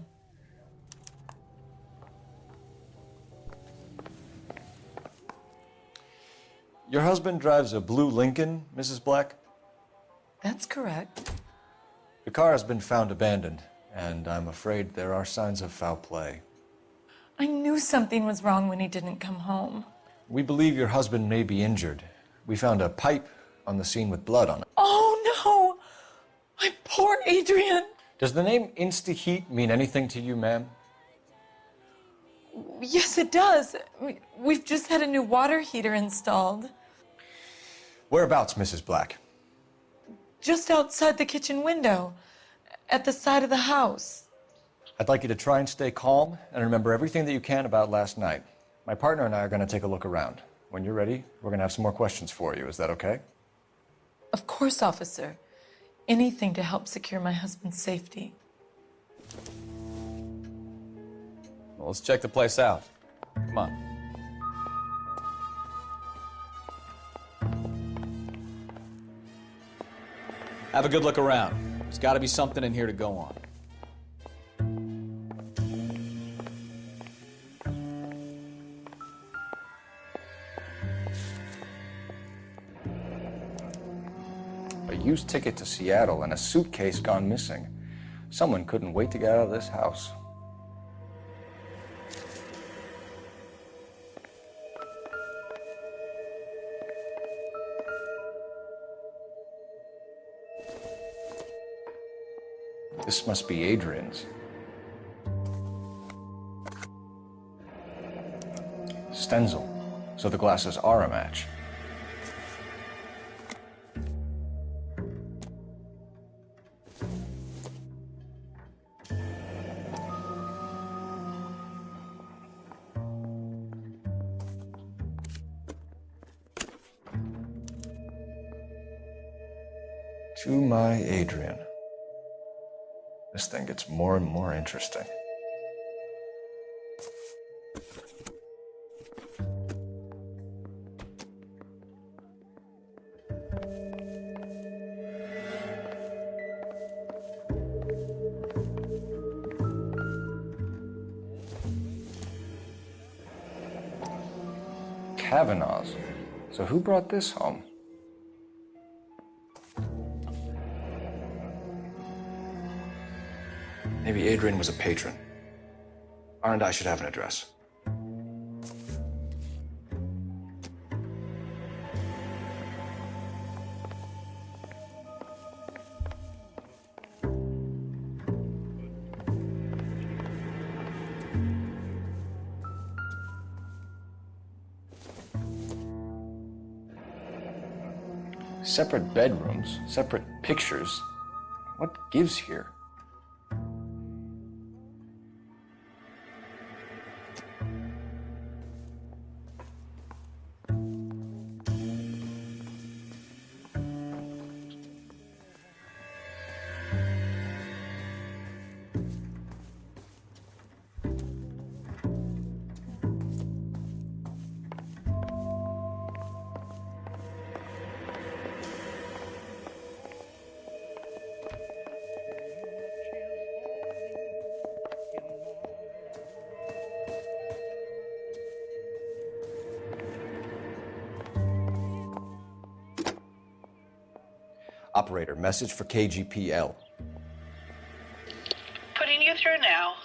Your husband drives a blue Lincoln, Mrs. Black? That's correct. The car has been found abandoned, and I'm afraid there are signs of foul play. I knew something was wrong when he didn't come home. We believe your husband may be injured. We found a pipe on the scene with blood on it. Oh no! My poor Adrian! Does the name Insta-Heat mean anything to you, ma'am? Yes, it does. We've just had a new water heater installed. Whereabouts, Mrs. Black? Just outside the kitchen window, at the side of the house. I'd like you to try and stay calm and remember everything that you can about last night. My partner and I are going to take a look around. When you're ready, we're going to have some more questions for you. Is that okay? Of course, officer. Anything to help secure my husband's safety. Well, let's check the place out. Come on. Have a good look around. There's got to be something in here to go on. A used ticket to Seattle and a suitcase gone missing. Someone couldn't wait to get out of this house. This must be Adrian's. Stenzel. So the glasses are a match. To my Adrian. This thing gets more and more interesting. Kavanaugh's. So who brought this home? Maybe Adrian was a patron. R&I should have an address. Separate bedrooms, separate pictures. What gives here? Operator, message for KGPL. Putting you through now.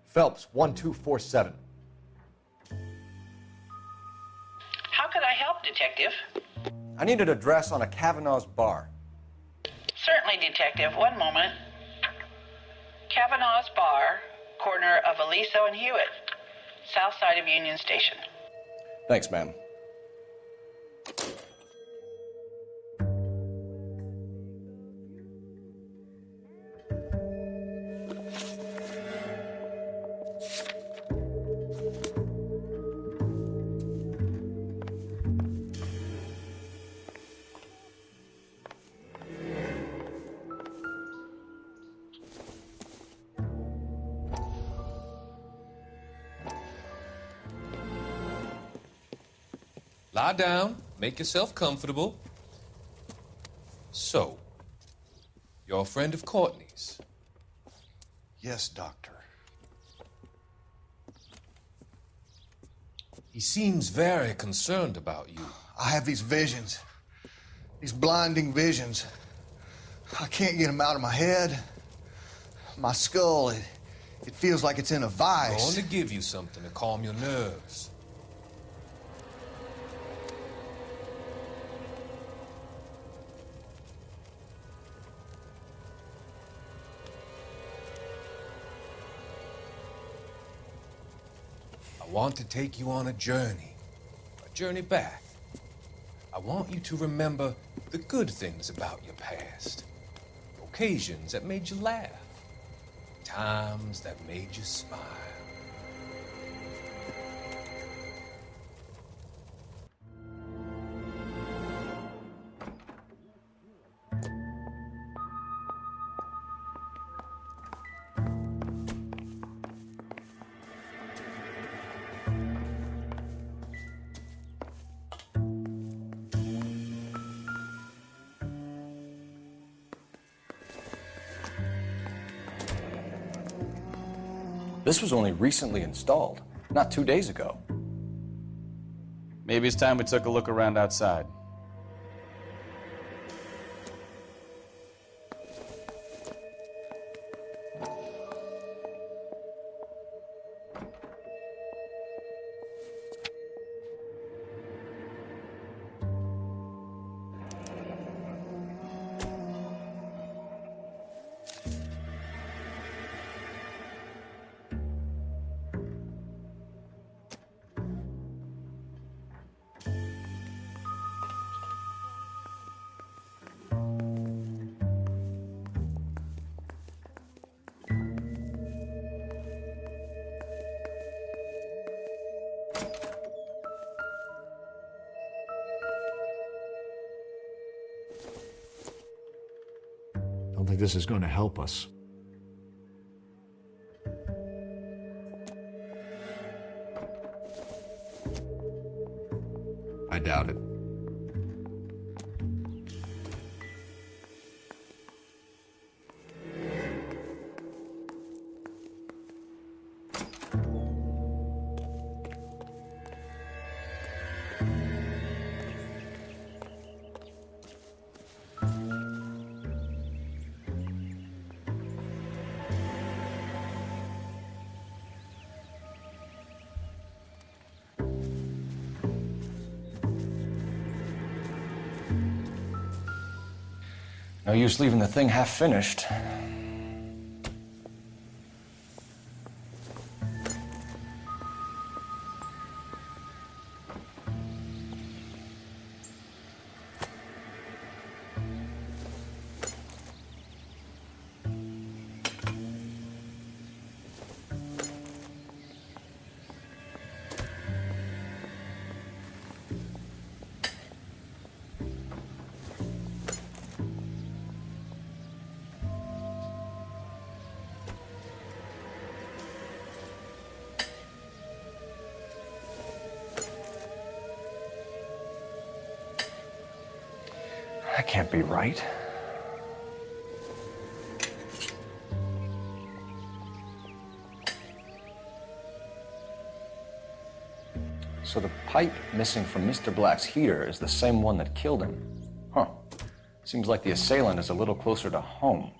Phelps, 1247. How could I help, Detective? I need an address on a Kavanaugh's bar. Certainly, Detective. One moment. Kavanaugh's Bar, corner of Aliso and Hewitt, south side of Union Station. Thanks, ma'am. Lie down, make yourself comfortable. So, you're a friend of Courtney's? Yes, Doctor. He seems very concerned about you. I have these visions, these blinding visions. I can't get them out of my head. My skull, it feels like it's in a vice. I'm going to give you something to calm your nerves. I want to take you on a journey back. I want you to remember the good things about your past, occasions that made you laugh, times that made you smile. This was only recently installed, not 2 days ago. Maybe it's time we took a look around outside. Don't think this is going to help us. I doubt it. No use leaving the thing half finished. That can't be right. So the pipe missing from Mr. Black's heater is the same one that killed him. Huh. Seems like the assailant is a little closer to home.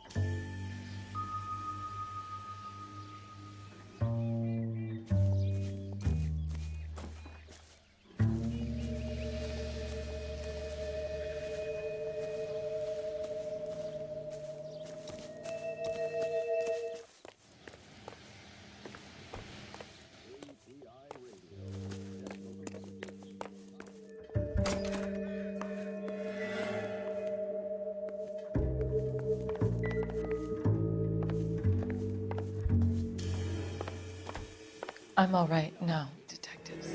I'm all right now, detectives.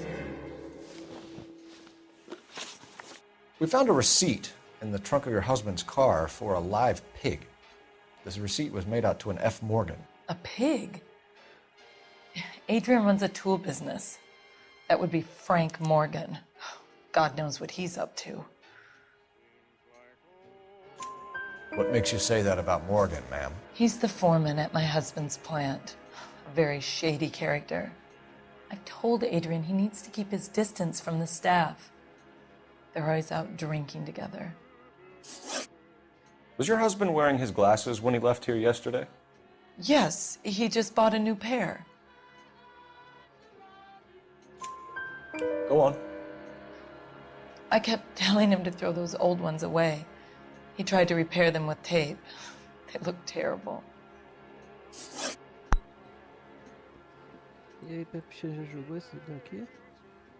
We found a receipt in the trunk of your husband's car for a live pig. This receipt was made out to an F. Morgan. A pig? Adrian runs a tool business. That would be Frank Morgan. God knows what he's up to. What makes you say that about Morgan, ma'am? He's the foreman at my husband's plant. A very shady character. I've told Adrian he needs to keep his distance from the staff. They're always out drinking together. Was your husband wearing his glasses when he left here yesterday? Yes, he just bought a new pair. Go on. I kept telling him to throw those old ones away. He tried to repair them with tape. They look terrible. E aí, Pepe, você já jogou esse daqui?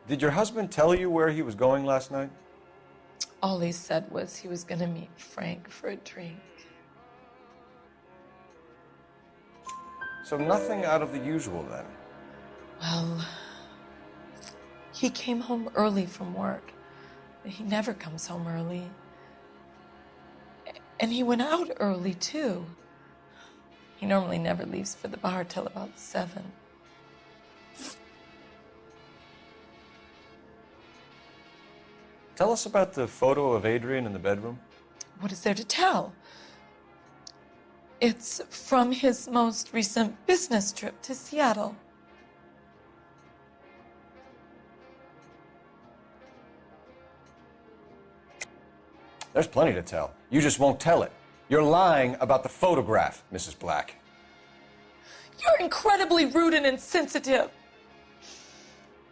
Did your husband tell you where he was going last night? All he said was he was gonna meet Frank for a drink. So nothing out of the usual then? Well, he came home early from work. He never comes home early. And he went out early, too. He normally never leaves for the bar till about 7. Tell us about the photo of Adrian in the bedroom. What is there to tell? It's from his most recent business trip to Seattle. There's plenty to tell. You just won't tell it. You're lying about the photograph, Mrs. Black. You're incredibly rude and insensitive.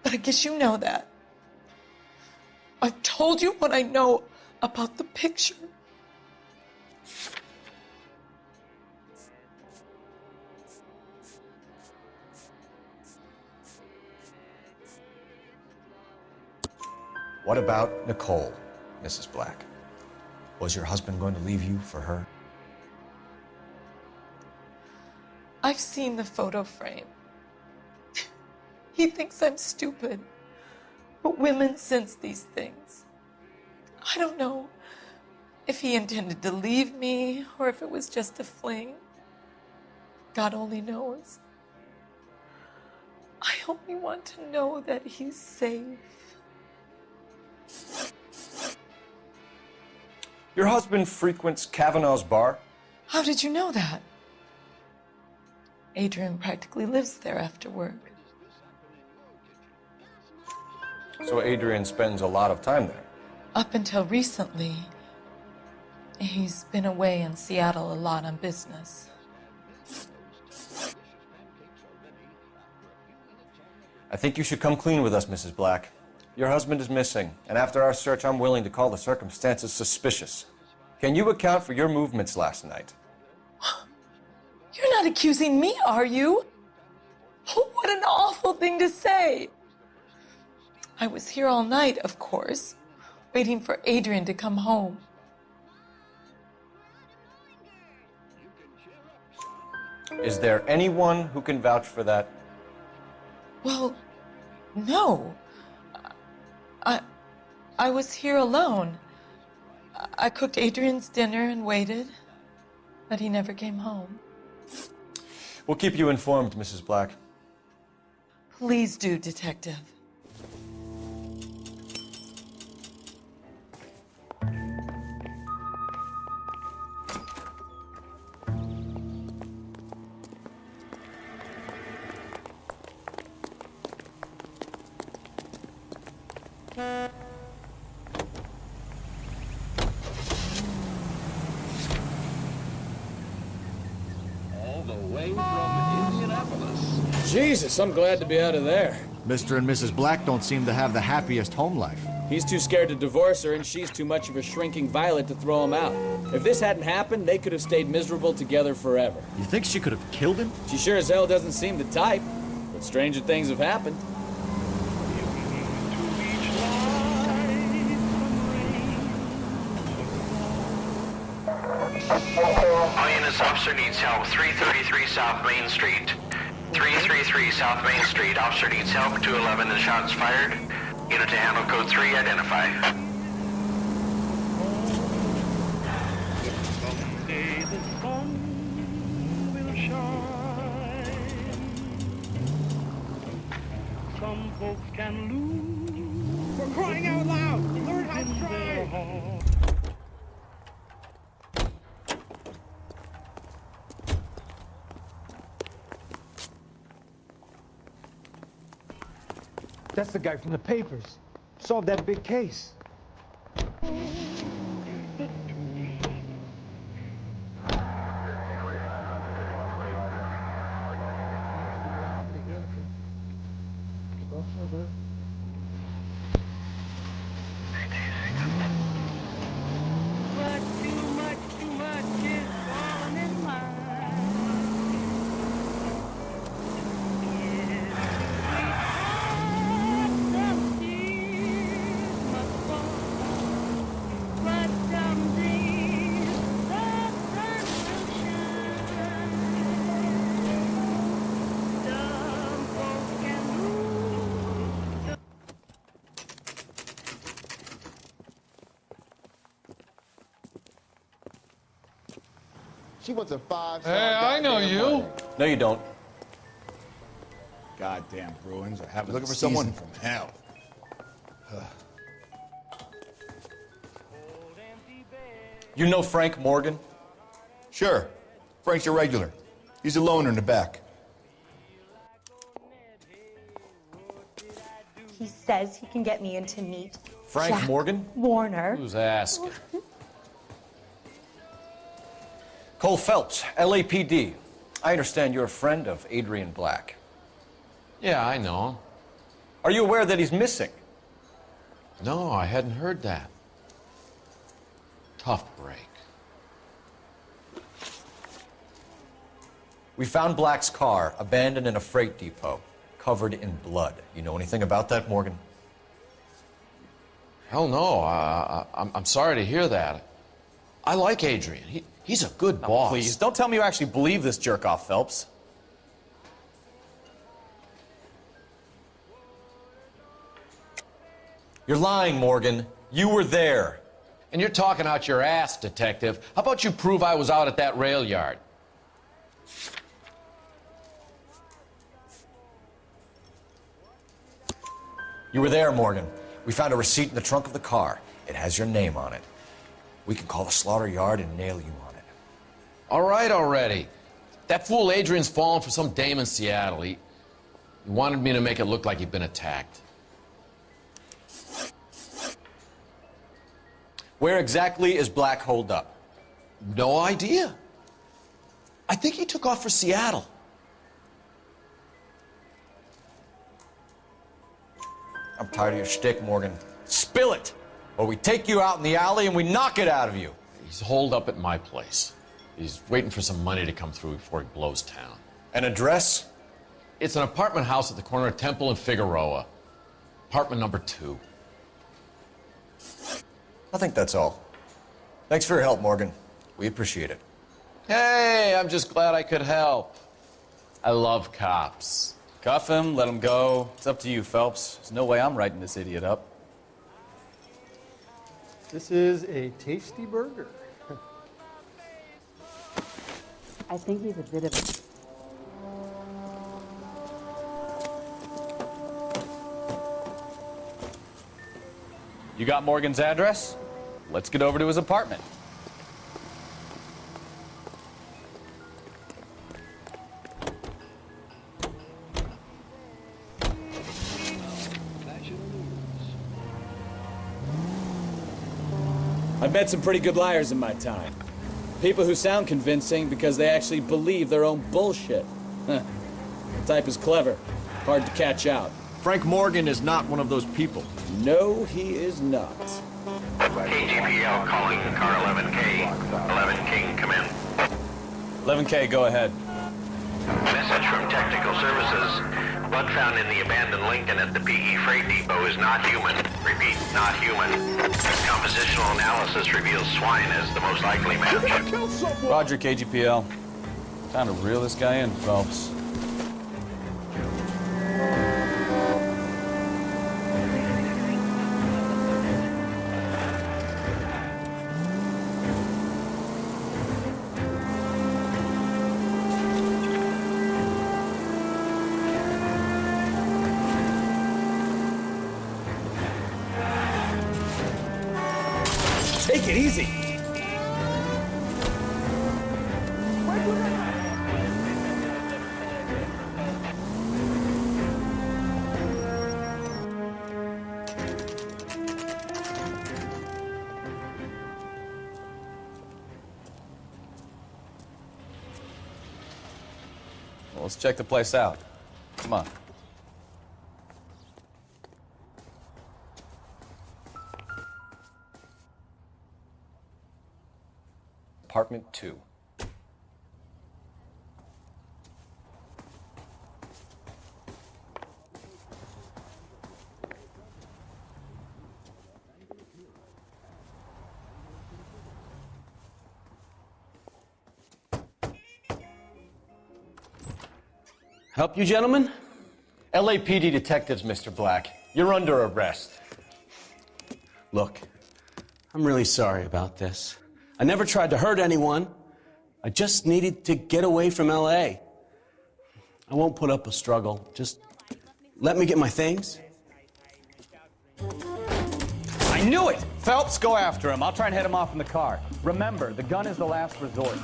But I guess you know that. I've told you what I know about the picture. What about Nicole, Mrs. Black? Was your husband going to leave you for her? I've seen the photo frame. He thinks I'm stupid. But women sense these things. I don't know if he intended to leave me or if it was just a fling. God only knows. I only want to know that he's safe. Your husband frequents Kavanaugh's bar? How did you know that? Adrian practically lives there after work. So Adrian spends a lot of time there? Up until recently, he's been away in Seattle a lot on business. I think you should come clean with us, Mrs. Black. Your husband is missing, and after our search, I'm willing to call the circumstances suspicious. Can you account for your movements last night? You're not accusing me, are you? What an awful thing to say. I was here all night, of course, waiting for Adrian to come home. Is there anyone who can vouch for that? Well, no. I was here alone. I cooked Adrian's dinner and waited, but he never came home. We'll keep you informed, Mrs. Black. Please do, Detective. All the way from Indianapolis. Jesus, I'm glad to be out of there. Mr. and Mrs. Black don't seem to have the happiest home life. He's too scared to divorce her, and she's too much of a shrinking violet to throw him out. If this hadn't happened, they could have stayed miserable together forever. You think she could have killed him? She sure as hell doesn't seem the type, but stranger things have happened. All units, officer needs help. 333 South Main Street. 333 South Main Street. Officer needs help. 211 and shots fired. Unit to handle code 3, identify. Someday the sun will shine. Some folks can lose For crying out loud! Learn how to drive! That's the guy from the papers. Solved that big case. But too much is falling in line. She wants a 5-star. Hey, I know you. No, you don't. Goddamn Bruins are having Looking a for season someone? from hell. You know Frank Morgan? Sure. Frank's a regular. He's a loner in the back. He says he can get me in to meet Frank Jack Morgan? Warner. Who's asking? Cole Phelps, LAPD. I understand you're a friend of Adrian Black. Yeah, I know. Are you aware that he's missing? No, I hadn't heard that. Tough break. We found Black's car abandoned in a freight depot, covered in blood. You know anything about that, Morgan? Hell no. I'm sorry to hear that. I like Adrian. He's a good boss. Please, don't tell me you actually believe this jerk-off, Phelps. You're lying, Morgan. You were there. And you're talking out your ass, detective. How about you prove I was out at that rail yard? You were there, Morgan. We found a receipt in the trunk of the car. It has your name on it. We can call the slaughter yard and nail you on it. All right already. That fool Adrian's fallen for some dame in Seattle. He wanted me to make it look like he'd been attacked. Where exactly is Black holed up? No idea. I think he took off for Seattle. I'm tired of your shtick, Morgan. Spill it, or we take you out in the alley and we knock it out of you. He's holed up at my place. He's waiting for some money to come through before he blows town. An address? It's an apartment house at the corner of Temple and Figueroa. Apartment number 2. I think that's all. Thanks for your help, Morgan. We appreciate it. Hey, I'm just glad I could help. I love cops. Cuff him, let him go. It's up to you, Phelps. There's no way I'm writing this idiot up. This is a tasty burger. I think he's a bit of a... You got Morgan's address? Let's get over to his apartment. I've met some pretty good liars in my time. People who sound convincing because they actually believe their own bullshit. The type is clever, hard to catch out. Frank Morgan is not one of those people. No, he is not. KGPL calling car 11K. 11K, come in. 11K, go ahead. Message from Technical Services. Blood found in the abandoned Lincoln at the PE Freight Depot is not human. Repeat, not human. Compositional analysis reveals swine as the most likely match. Roger, KGPL. Time to reel this guy in, Phelps. Take it easy. Well, let's check the place out. Come on. Apartment 2. Help you, gentlemen? LAPD detectives, Mr. Black. You're under arrest. Look, I'm really sorry about this. I never tried to hurt anyone. I just needed to get away from LA. I won't put up a struggle. Just let me get my things. I knew it! Phelps, go after him. I'll try and head him off in the car. Remember, the gun is the last resort.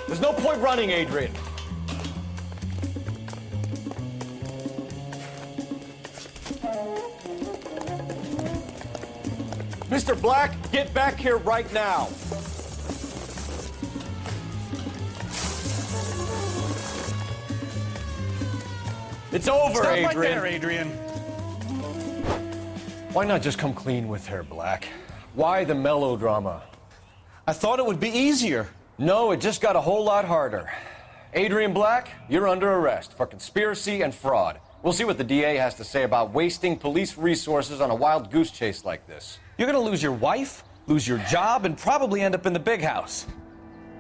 There's no point running, Adrian. Mr. Black, get back here right now. It's over, Stop Adrian. right there, Adrian. Why not just come clean with her, Black? Why the melodrama? I thought it would be easier. No, it just got a whole lot harder. Adrian Black, you're under arrest for conspiracy and fraud. We'll see what the DA has to say about wasting police resources on a wild goose chase like this. You're gonna lose your wife, lose your job, and probably end up in the big house.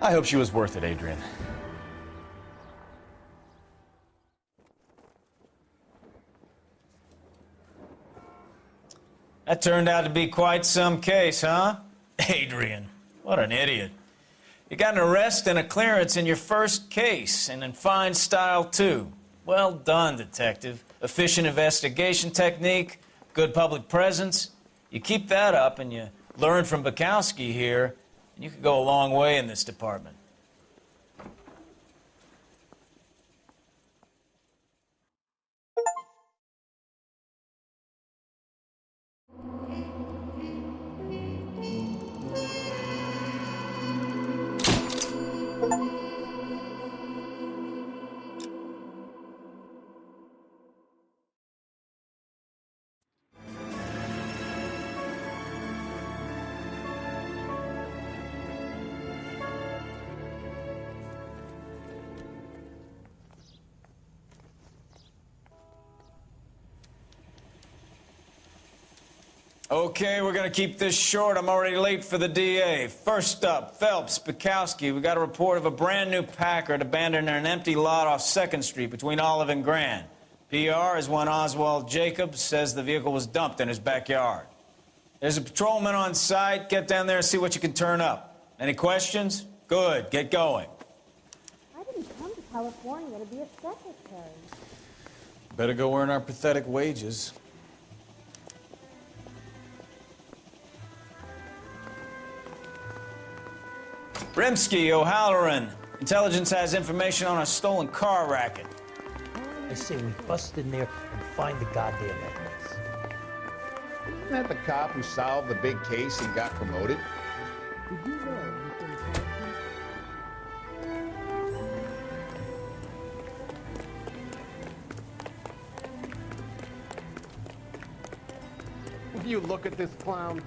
I hope she was worth it, Adrian. That turned out to be quite some case, huh? Adrian, what an idiot. You got an arrest and a clearance in your first case, and in fine style, too. Well done, detective. Efficient investigation technique, good public presence. You keep that up and you learn from Bukowski here, and you could go a long way in this department. Okay, we're gonna keep this short. I'm already late for the DA. First up, Phelps, Bukowski. We got a report of a brand new Packard abandoned in an empty lot off 2nd Street between Olive and Grand. PR is one Oswald Jacobs says the vehicle was dumped in his backyard. There's a patrolman on site. Get down there and see what you can turn up. Any questions? Good, get going. I didn't come to California to be a secretary. Better go earn our pathetic wages. Rimsky, O'Halloran. Intelligence has information on a stolen car racket. I say we bust in there and find the goddamn evidence. Isn't that the cop who solved the big case and got promoted? Did you know Will you look at this clown?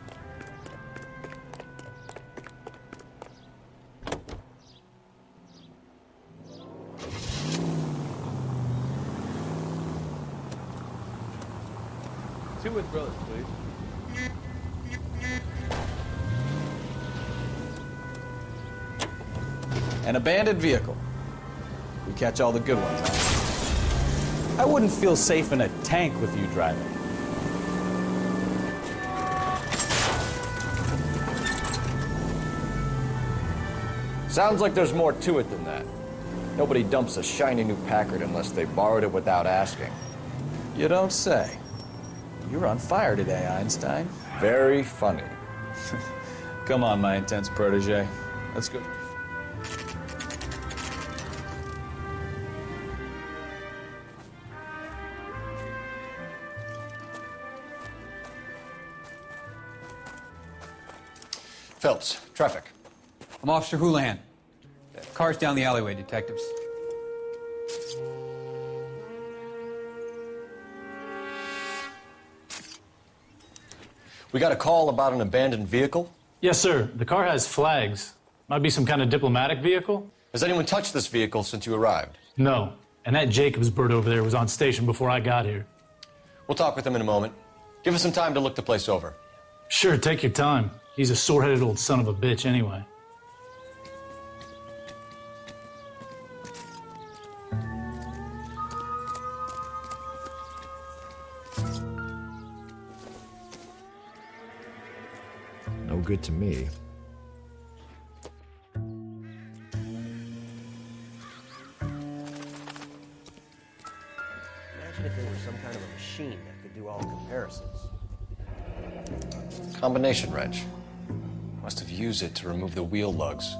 Two with brothers, please. An abandoned vehicle. We catch all the good ones, huh? I wouldn't feel safe in a tank with you driving. Sounds like there's more to it than that. Nobody dumps a shiny new Packard unless they borrowed it without asking. You don't say. You're on fire today, Einstein. Very funny. Come on, my intense protege. Let's go. Phelps, traffic. I'm Officer Houlihan. Car's down the alleyway, detectives. We got a call about an abandoned vehicle. Yes, sir. The car has flags. Might be some kind of diplomatic vehicle. Has anyone touched this vehicle since you arrived? No. And that Jacobs bird over there was on station before I got here. We'll talk with him in a moment. Give us some time to look the place over. Sure, take your time. He's a sore-headed old son of a bitch anyway. No good to me. Imagine if there was some kind of a machine that could do all comparisons. Combination wrench. Must have used it to remove the wheel lugs.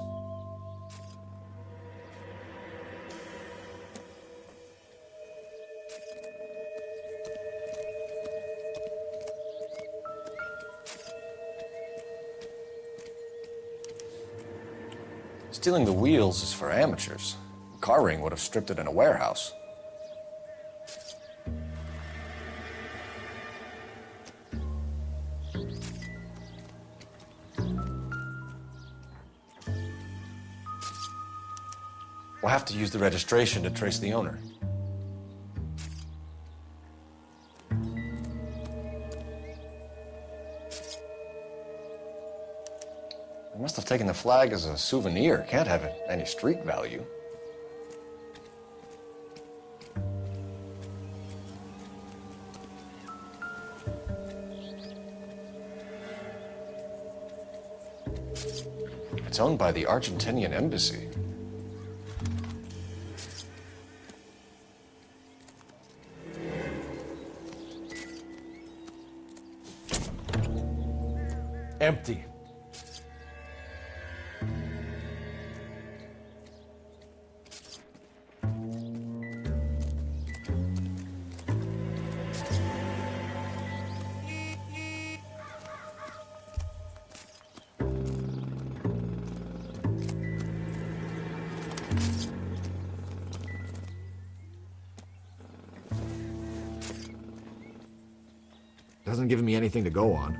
Stealing the wheels is for amateurs. Car ring would have stripped it in a warehouse. We'll have to use the registration to trace the owner. They must have taken the flag as a souvenir. Can't have any street value. It's owned by the Argentinian embassy. Empty. Doesn't give me anything to go on.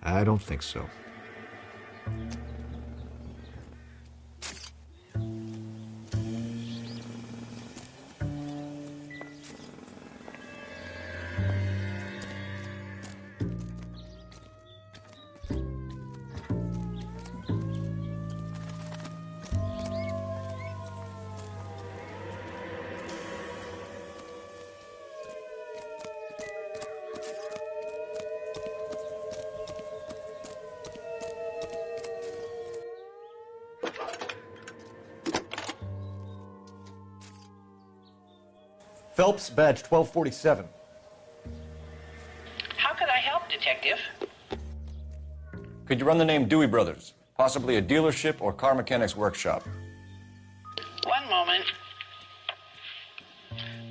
I don't think so. Phelps, badge 1247. How could I help, Detective? Could you run the name Dewey Brothers? Possibly a dealership or car mechanics workshop. One moment.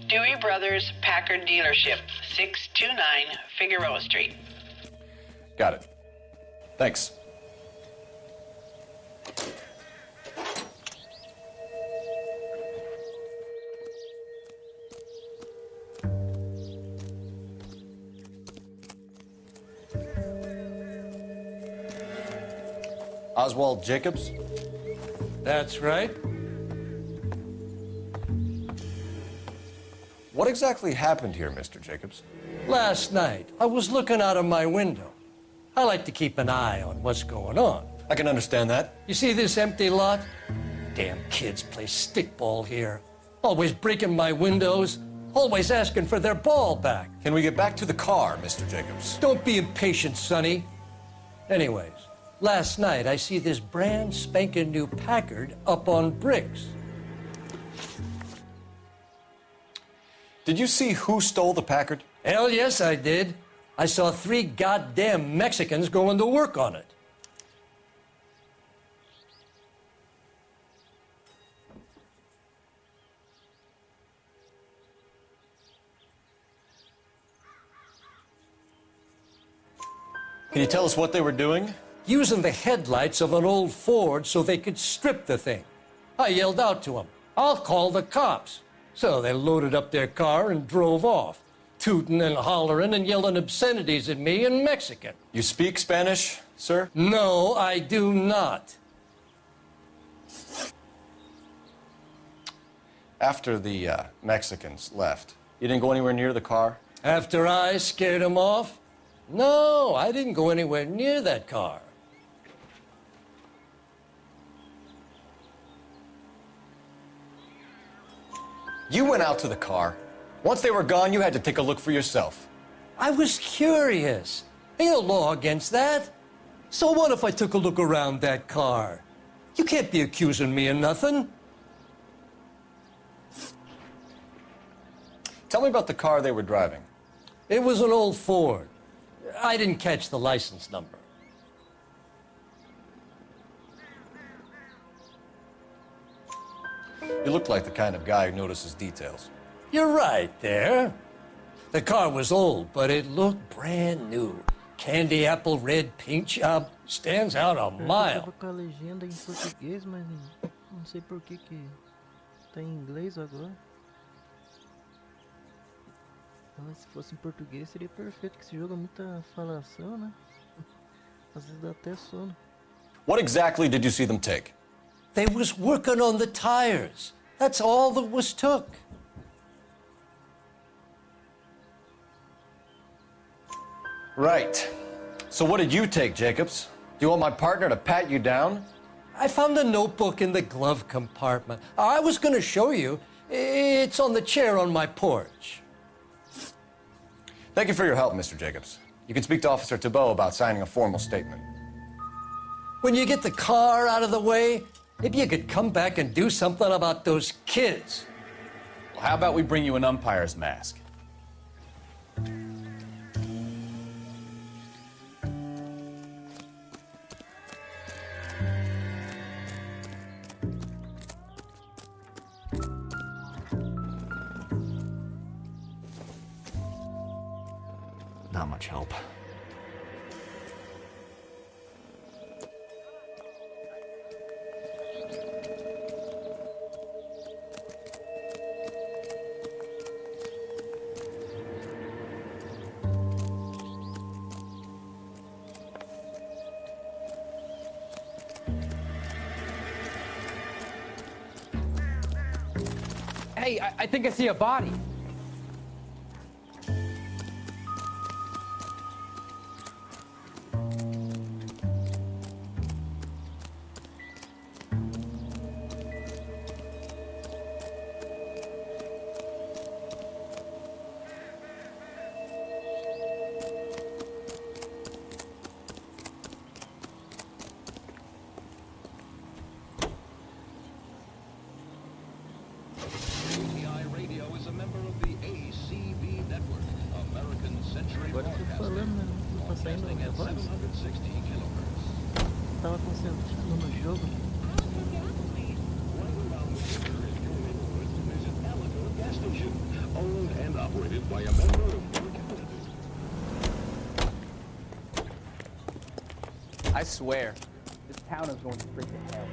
Dewey Brothers Packard Dealership, 629 Figueroa Street. Got it. Thanks. Oswald Jacobs? That's right. What exactly happened here, Mr. Jacobs? Last night, I was looking out of my window. I like to keep an eye on what's going on. I can understand that. You see this empty lot? Damn kids play stickball here. Always breaking my windows, always asking for their ball back. Can we get back to the car, Mr. Jacobs? Don't be impatient, Sonny. Anyways, last night I see this brand spanking new Packard up on bricks. Did you see who stole the Packard? Hell yes, I did. I saw 3 goddamn Mexicans going to work on it. Can you tell us what they were doing? Using the headlights of an old Ford so they could strip the thing. I yelled out to them, "I'll call the cops." So they loaded up their car and drove off, tooting and hollering and yelling obscenities at me in Mexican. You speak Spanish, sir? No, I do not. After the Mexicans left, you didn't go anywhere near the car? After I scared them off? No, I didn't go anywhere near that car. You went out to the car. Once they were gone, you had to take a look for yourself. I was curious. Ain't no law against that. So what if I took a look around that car? You can't be accusing me of nothing. Tell me about the car they were driving. It was an old Ford. I didn't catch the license number. You look like the kind of guy who notices details. You're right there. The car was old, but it looked brand new. Candy apple red paint job stands out a Eu mile. tava com a legenda em português, mas não sei por que tá em inglês agora. Mas se fosse em português seria perfeito, que esse jogo é muita falação, né? Às vezes dá até sono. What exactly did you see them take? They was working on the tires. That's all that was took. Right. So what did you take, Jacobs? Do you want my partner to pat you down? I found a notebook in the glove compartment. I was going to show you. It's on the chair on my porch. Thank you for your help, Mr. Jacobs. You can speak to Officer Thibault about signing a formal statement. When you get the car out of the way, maybe you could come back and do something about those kids. Well, how about we bring you an umpire's mask? Not much help. Hey, I think I see a body. Agora eu tô falando, né? Não tá saindo a voz. Tava concentrado no jogo. Owned and operated by a member of I swear, this town is going straight to hell.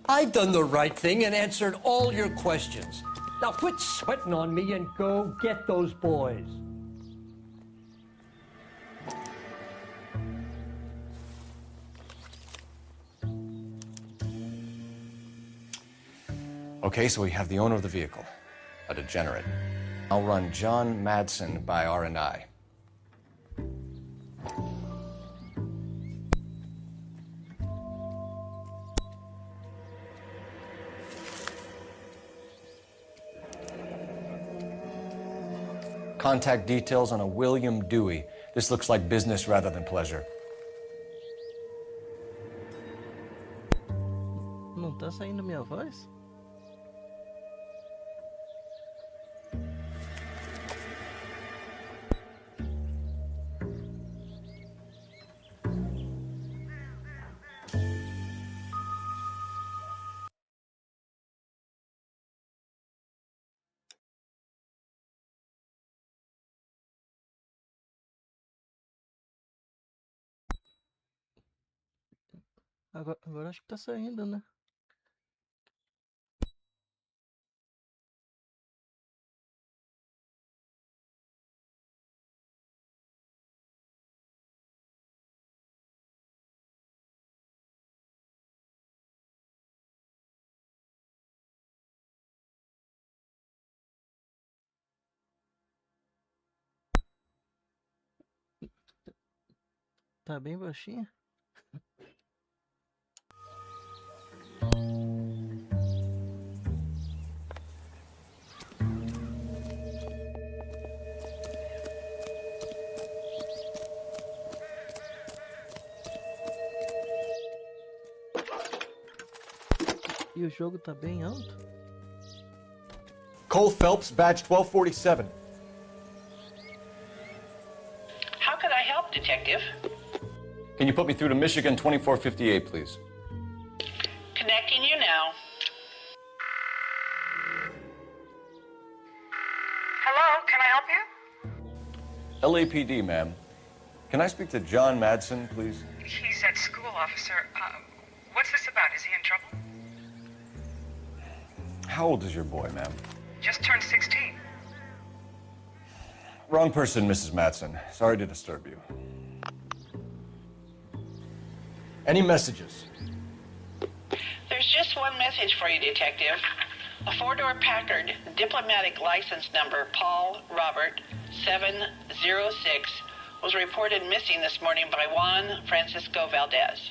I done the right thing and answered all your questions. Now quit sweating on me and go get those boys. Okay, so we have the owner of the vehicle, a degenerate. I'll run John Madsen by R&I. Contact details on a William Dewey. This looks like business rather than pleasure. Não tá saindo minha voz? Agora acho que tá saindo, né? Tá bem baixinho? E o jogo tá bem alto? Cole Phelps, badge 1247. How could I help, Detective? Can you put me through to Michigan 2458, please? Connecting you now. Hello, can I help you? LAPD, ma'am. Can I speak to John Madsen, please? He's at school, officer. What's this about? Is he in trouble? How old is your boy, ma'am? Just turned 16. Wrong person, Mrs. Madsen. Sorry to disturb you. Any messages? There's just one message for you, Detective. A four-door Packard, diplomatic license number Paul Robert 706, was reported missing this morning by Juan Francisco Valdez.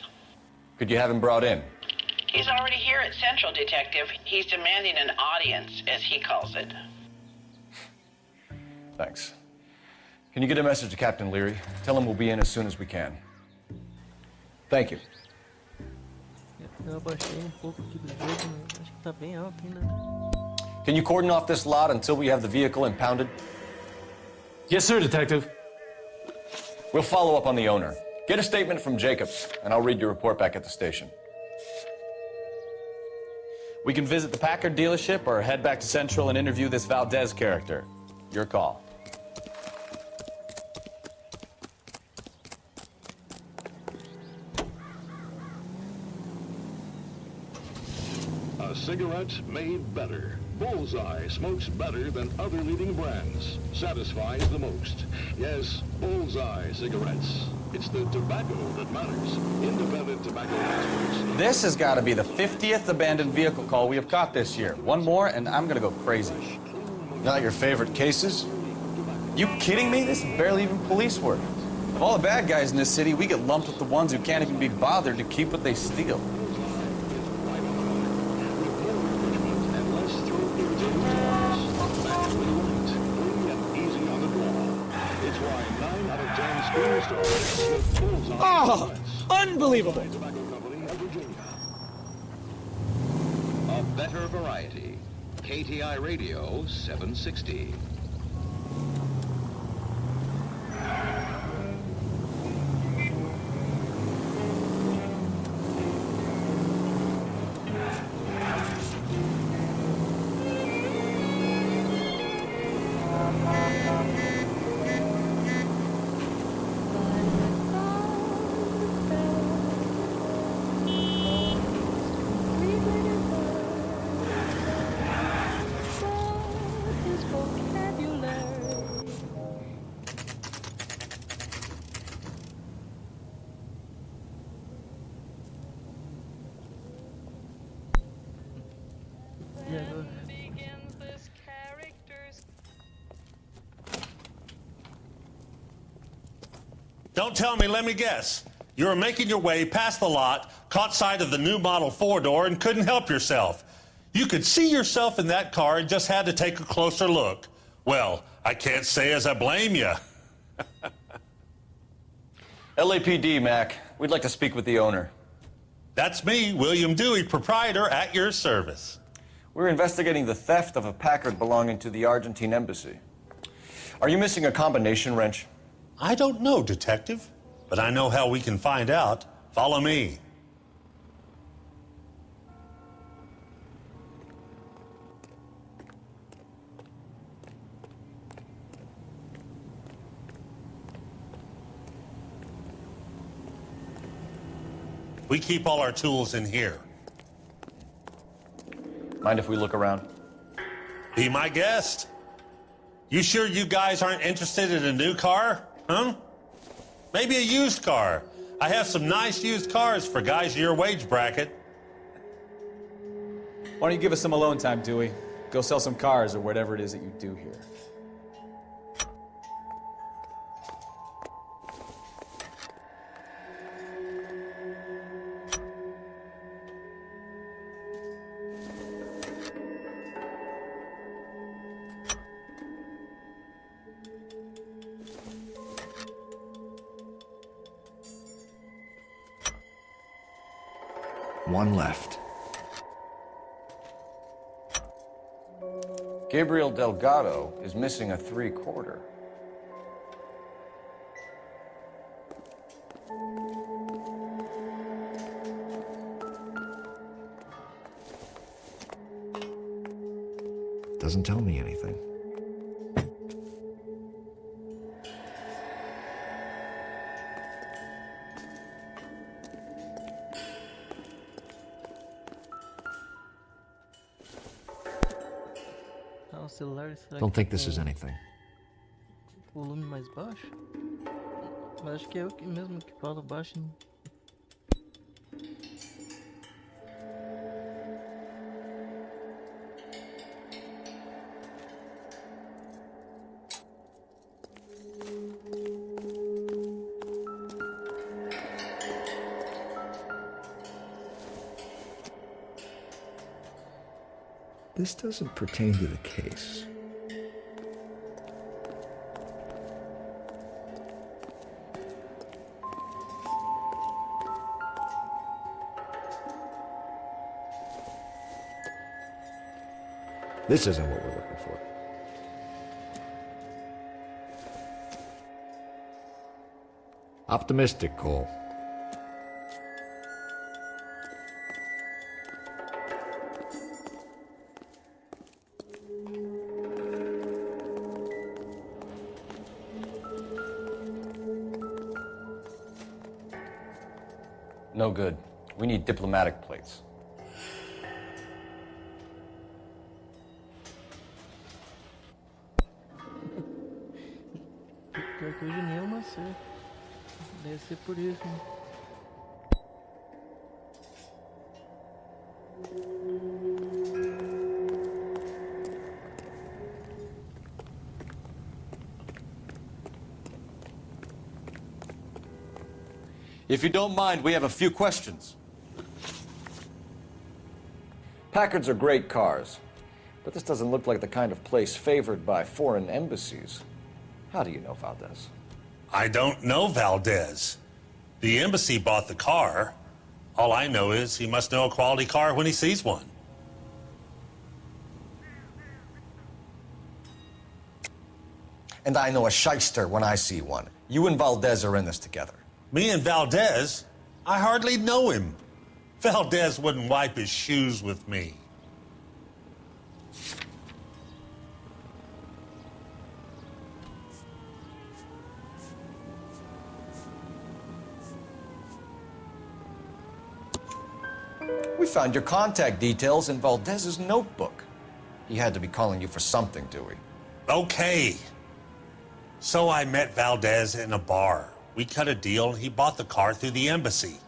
Could you have him brought in? He's already here at Central, Detective. He's demanding an audience, as he calls it. Thanks. Can you get a message to Captain Leary? Tell him we'll be in as soon as we can. Thank you. Eu abaixei pouco aqui do jogo, mas acho que tá bem alto ainda. Can you cordon off this lot until we have the vehicle impounded? Yes, sir, Detective. We'll follow up on the owner. Get a statement from Jacobs, and I'll read your report back at the station. We can visit the Packard dealership or head back to Central and interview this Valdez character. Your call. A cigarette made better. Bullseye smokes better than other leading brands. Satisfies the most. Yes, Bullseye cigarettes. It's the tobacco that matters. Independent tobacco experts. This has got to be the 50th abandoned vehicle call we have caught this year. One more, and I'm going to go crazy. Not your favorite cases? You kidding me? This is barely even police work. Of all the bad guys in this city, we get lumped with the ones who can't even be bothered to keep what they steal. Oh, unbelievable! A better variety. KTI Radio 760. Don't tell me, let me guess. You were making your way past the lot, caught sight of the new model four-door, and couldn't help yourself. You could see yourself in that car and just had to take a closer look. Well, I can't say as I blame you. LAPD, Mac. We'd like to speak with the owner. That's me, William Dewey, proprietor, at your service. We're investigating the theft of a Packard belonging to the Argentine embassy. Are you missing a combination wrench? I don't know, Detective, but I know how we can find out. Follow me. We keep all our tools in here. Mind if we look around? Be my guest. You sure you guys aren't interested in a new car? Huh? Maybe a used car. I have some nice used cars for guys in your wage bracket. Why don't you give us some alone time, Dewey? Go sell some cars or whatever it is that you do here. One left. Gabriel Delgado is missing a 3/4. Doesn't tell me anything. Ah, o celular, será Don't que think tá this is anything. com o volume mais baixo? Mas acho que é eu que mesmo que falo baixo. Hein? This doesn't pertain to the case. This isn't what we're looking for. Optimistic, Cole. No good. We need diplomatic plates. Pior que hoje nem eu macei. Deve ser por isso, né? If you don't mind, we have a few questions. Packards are great cars, but this doesn't look like the kind of place favored by foreign embassies. How do you know Valdez? I don't know Valdez. The embassy bought the car. All I know is he must know a quality car when he sees one. And I know a shyster when I see one. You and Valdez are in this together. Me and Valdez? I hardly know him. Valdez wouldn't wipe his shoes with me. We found your contact details in Valdez's notebook. He had to be calling you for something, Dewey. Okay. So I met Valdez in a bar. We cut a deal and he bought the car through the embassy.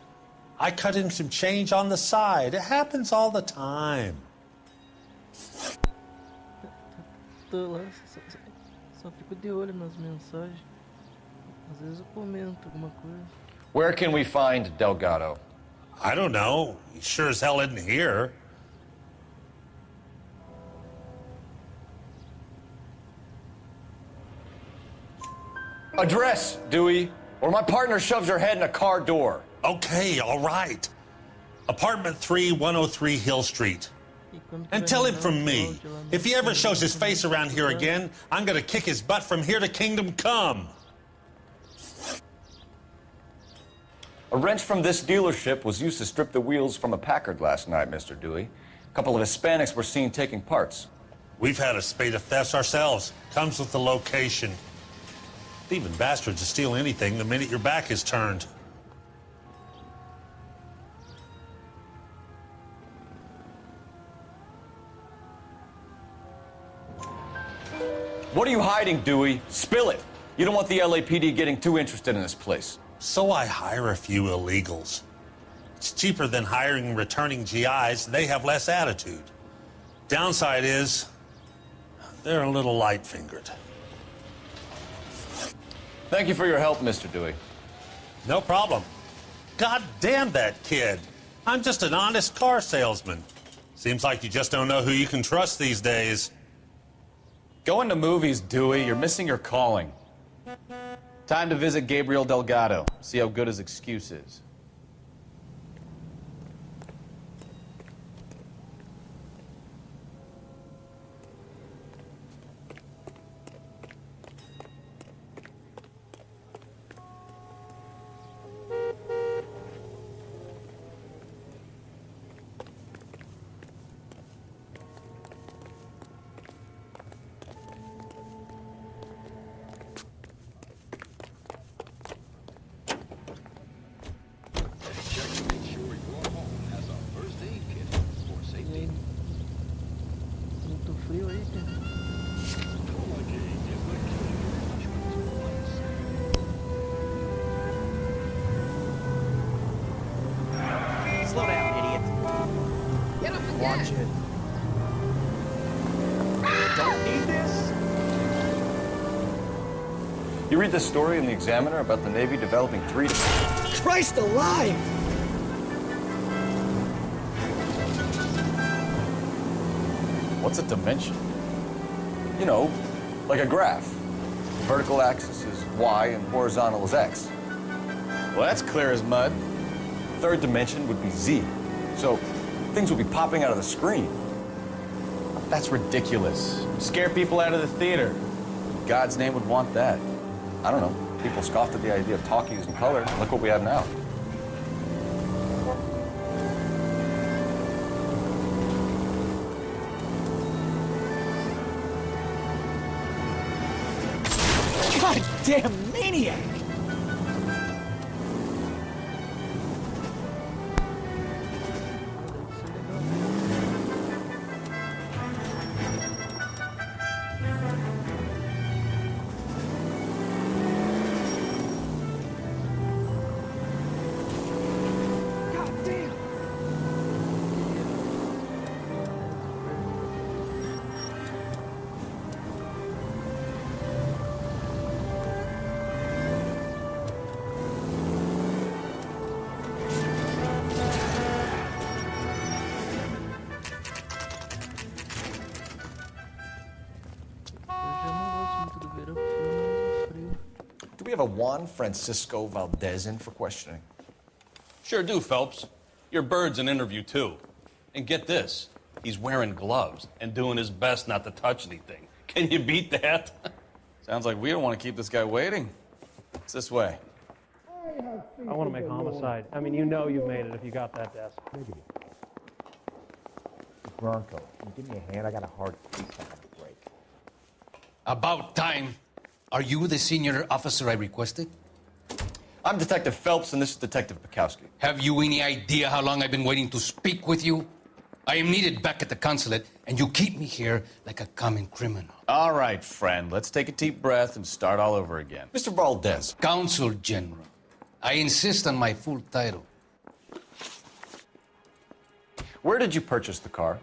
I cut him some change on the side. It happens all the time. Tô lá, só fico de olho nas mensagens. Às vezes eu comento alguma coisa. Where can we find Delgado? I don't know. He sure as hell isn't here. Address, Dewey, or my partner shoves her head in a car door. Okay, all right. Apartment 3, 103 Hill Street. And tell him from me, if he ever shows his face around here again, I'm gonna kick his butt from here to kingdom come. A wrench from this dealership was used to strip the wheels from a Packard last night, Mr. Dewey. A couple of Hispanics were seen taking parts. We've had a spate of thefts ourselves. Comes with the location. Thieving bastards to steal anything the minute your back is turned. What are you hiding, Dewey? Spill it. You don't want the LAPD getting too interested in this place. So I hire a few illegals. It's cheaper than hiring returning GIs. They have less attitude. Downside is, they're a little light-fingered. Thank you for your help, Mr. Dewey. No problem. God damn that kid. I'm just an honest car salesman. Seems like you just don't know who you can trust these days. Going to movies, Dewey. You're missing your calling. Time to visit Gabriel Delgado. See how good his excuse is. Muito frio aí, cara. Slow down, idiot. Get up again. Watch it. Don't need this. You read this story in the Examiner about the Navy developing 3... Christ alive! What's a dimension? You know, like a graph. The vertical axis is Y and horizontal is X. Well, that's clear as mud. Third dimension would be Z. So things would be popping out of the screen. That's ridiculous. Scare people out of the theater. In God's name would want that. I don't know. People scoffed at the idea of talkies in color. Look what we have now. Goddamn maniac! Do we have a Juan Francisco Valdez in for questioning? Sure do, Phelps. Your bird's an interview, too. And get this, he's wearing gloves and doing his best not to touch anything. Can you beat that? Sounds like we don't want to keep this guy waiting. It's this way. I want to make homicide. I mean, you know you've made it if you got that desk. Bronco, can you give me a hand? I got a hard case I have to break. About time. Are you the senior officer I requested? I'm Detective Phelps, and this is Detective Bukowski. Have you any idea how long I've been waiting to speak with you? I am needed back at the consulate, and you keep me here like a common criminal. All right, friend. Let's take a deep breath and start all over again. Mr. Valdez. Consul General. I insist on my full title. Where did you purchase the car?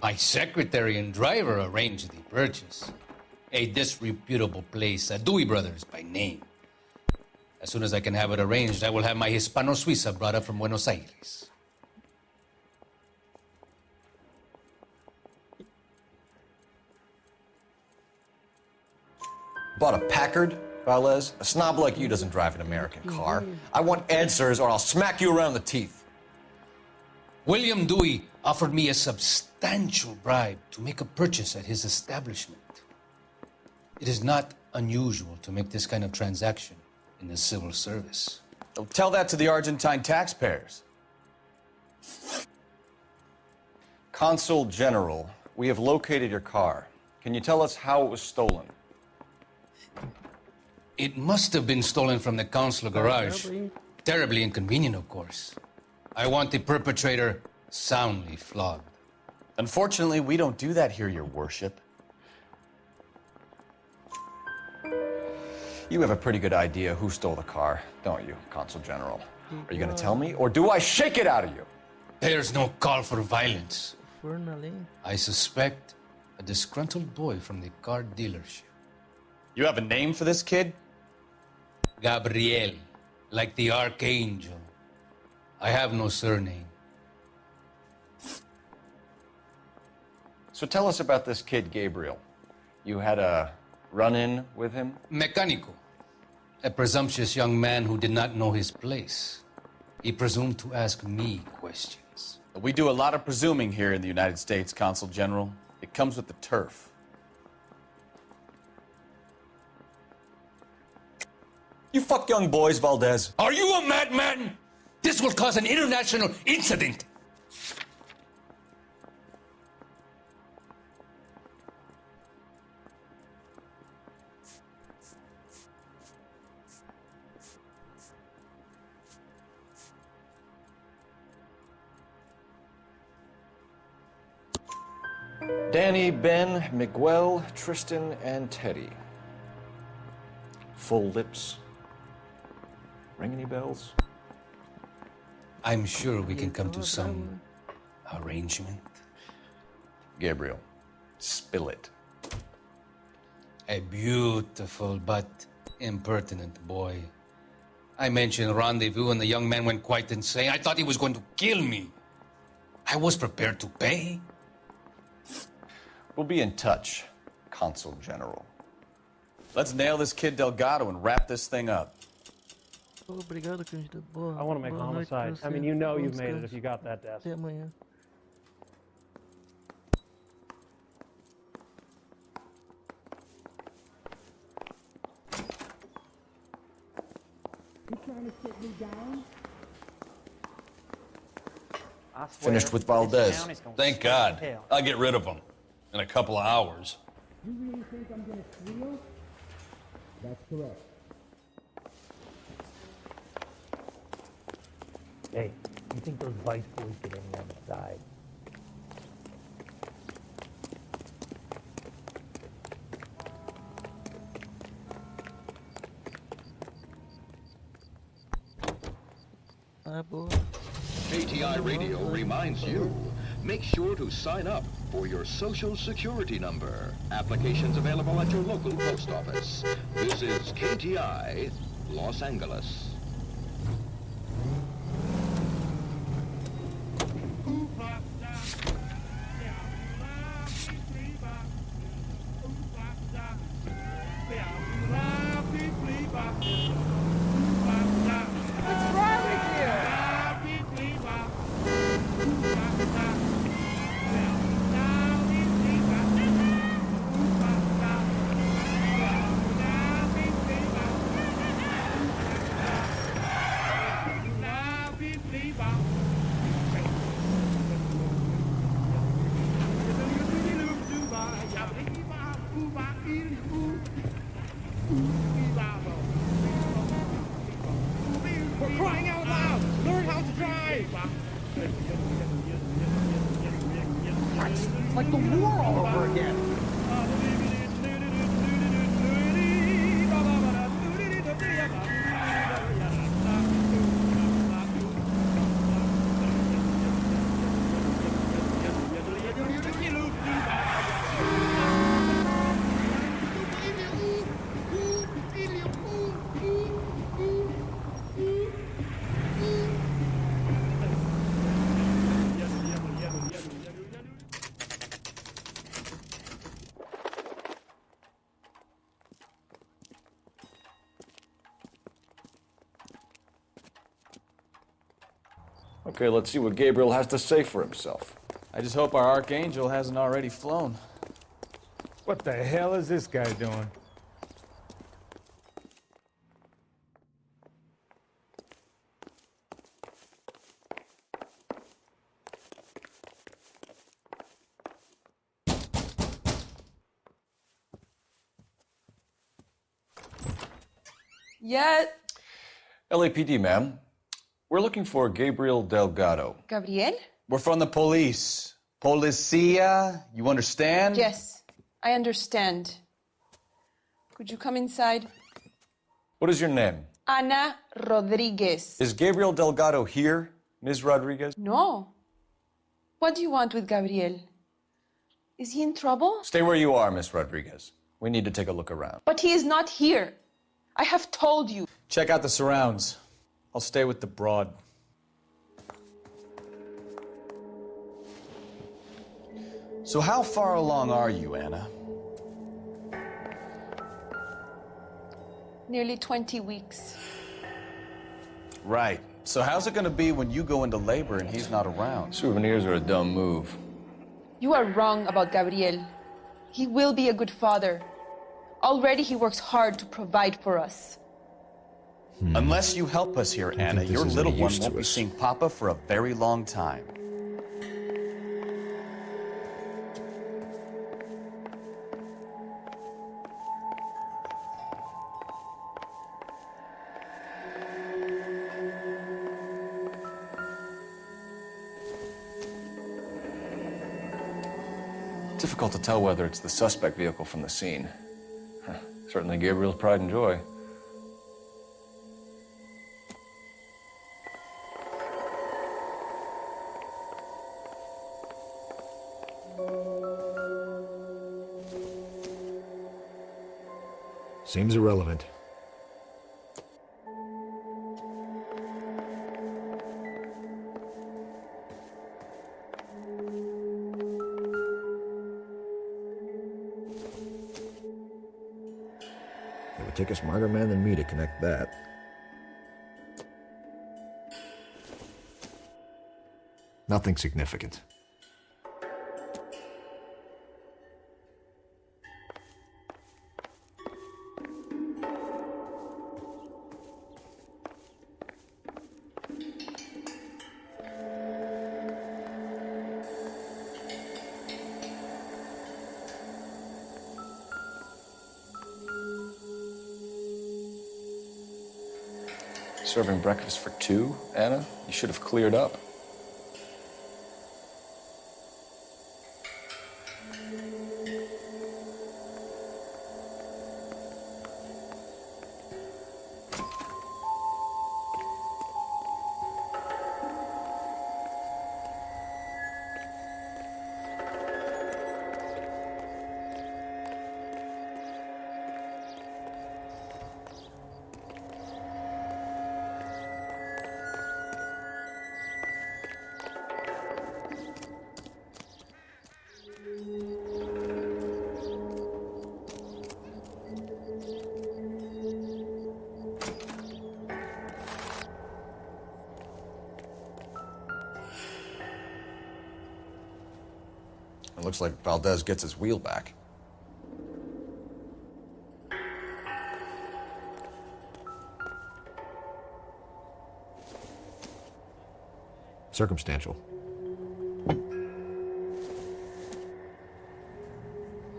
My secretary and driver arranged the purchase. A disreputable place, Dewey Brothers by name. As soon as I can have it arranged, I will have my Hispano Suiza brought up from Buenos Aires. bought a Packard, Valdez? A snob like you doesn't drive an American car. I want answers or I'll smack you around the teeth. William Dewey offered me a substantial bribe to make a purchase at his establishment. It is not unusual to make this kind of transaction in the civil service. Well, tell that to the Argentine taxpayers. Consul General, we have located your car. Can you tell us how it was stolen? It must have been stolen from the consular garage. Terribly inconvenient, of course. I want the perpetrator soundly flogged. Unfortunately, we don't do that here, your worship. You have a pretty good idea who stole the car, don't you, Consul General? Are you gonna tell me, or do I shake it out of you? There's no call for violence. I suspect a disgruntled boy from the car dealership. You have a name for this kid? Gabriel, like the archangel. I have no surname. So tell us about this kid, Gabriel. You had a run-in with him? Mecánico. A presumptuous young man who did not know his place. He presumed to ask me questions. We do a lot of presuming here in the United States, Consul General. It comes with the turf. You fuck young boys, Valdez. Are you a madman? This will cause an international incident. Danny, Ben, Miguel, Tristan, and Teddy. Full lips. Ring any bells? I'm sure we can come to some arrangement. Gabriel, spill it. A beautiful but impertinent boy. I mentioned rendezvous and the young man went quite insane. I thought he was going to kill me. I was prepared to pay. We'll be in touch, Consul General. Let's nail this kid Delgado and wrap this thing up. Obrigado, candidato. Boa. I want to make homicide. I mean, you know you've made it if you got that desk. Até amanhã. Finished with Valdez. Thank God. I'll get rid of him in a couple of hours. You really think I'm gonna squeal? That's correct. Hey, you think those vice boys get any on the side? KTI Radio reminds you, make sure to sign up for your Social Security number. Applications available at your local post office. This is KTI, Los Angeles. For crying out loud! Learn how to drive! Christ, it's like the war all over again. Okay, let's see what Gabriel has to say for himself. I just hope our archangel hasn't already flown. What the hell is this guy doing? Yeah. LAPD, ma'am. We're looking for Gabriel Delgado. Gabriel? We're from the police. Policia, you understand? Yes, I understand. Could you come inside? What is your name? Ana Rodriguez. Is Gabriel Delgado here, Ms. Rodriguez? No. What do you want with Gabriel? Is he in trouble? Stay where you are, Ms. Rodriguez. We need to take a look around. But he is not here. I have told you. Check out the surrounds. I'll stay with the broad. So how far along are you, Anna? Nearly 20 weeks. Right. So how's it gonna be when you go into labor and he's not around? Souvenirs are a dumb move. You are wrong about Gabriel. He will be a good father. Already he works hard to provide for us. Unless you help us here, Anna, your little one won't be seeing Papa for a very long time. Difficult to tell whether it's the suspect vehicle from the scene. Certainly Gabriel's pride and joy. Seems irrelevant. It would take a smarter man than me to connect that. Nothing significant. Serving breakfast for two, Anna? You should have cleared up. It looks like Valdez gets his wheel back. Circumstantial.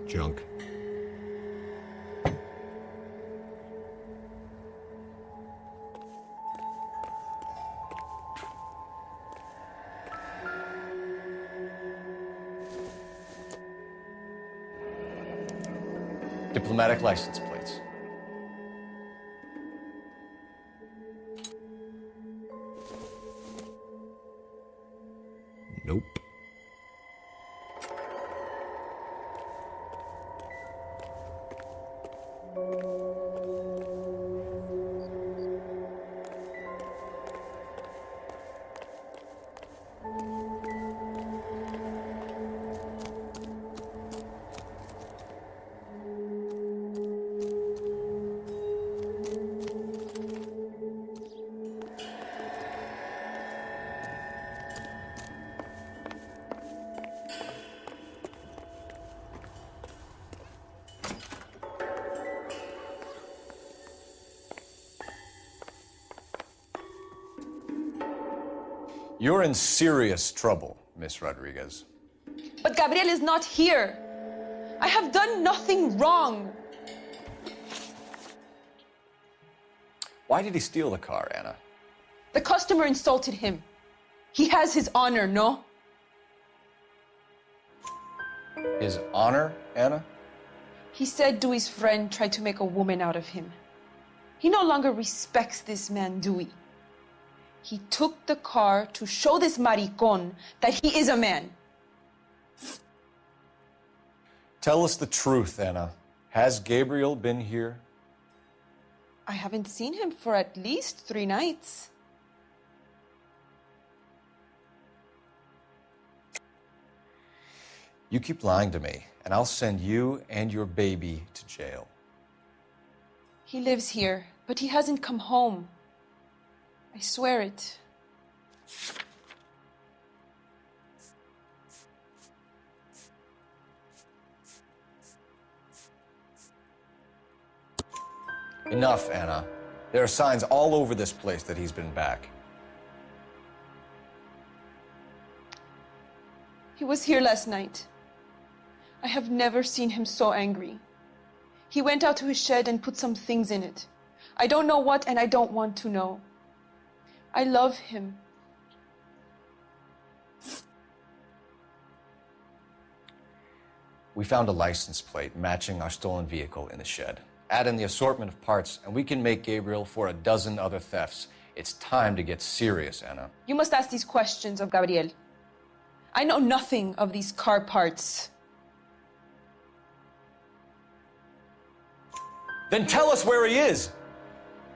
Junk. Diplomatic license plates. Nope. You're in serious trouble, Miss Rodriguez. But Gabriel is not here. I have done nothing wrong. Why did he steal the car, Anna? The customer insulted him. He has his honor, no? His honor, Anna? He said Dewey's friend tried to make a woman out of him. He no longer respects this man, Dewey. He took the car to show this maricón that he is a man. Tell us the truth, Anna. Has Gabriel been here? I haven't seen him for at least 3 nights. You keep lying to me, and I'll send you and your baby to jail. He lives here, but he hasn't come home. I swear it. Enough, Anna. There are signs all over this place that he's been back. He was here last night. I have never seen him so angry. He went out to his shed and put some things in it. I don't know what, and I don't want to know. I love him. We found a license plate matching our stolen vehicle in the shed. Add in the assortment of parts, and we can make Gabriel for 12 other thefts. It's time to get serious, Anna. You must ask these questions of Gabriel. I know nothing of these car parts. Then tell us where he is!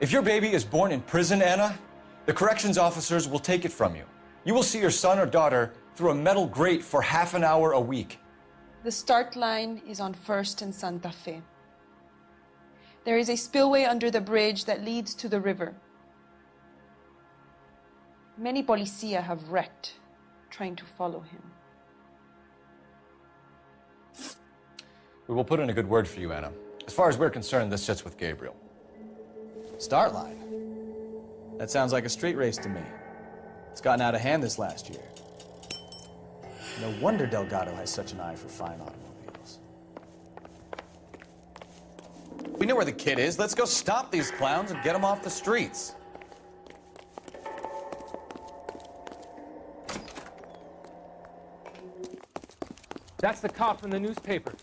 If your baby is born in prison, Anna, the corrections officers will take it from you. You will see your son or daughter through a metal grate for half an hour a week. The start line is on 1st and Santa Fe. There is a spillway under the bridge that leads to the river. Many policia have wrecked trying to follow him. We will put in a good word for you, Anna. As far as we're concerned, this sits with Gabriel. Start line? That sounds like a street race to me. It's gotten out of hand this last year. No wonder Delgado has such an eye for fine automobiles. We know where the kid is. Let's go stop these clowns and get them off the streets. That's the cop from the newspaper.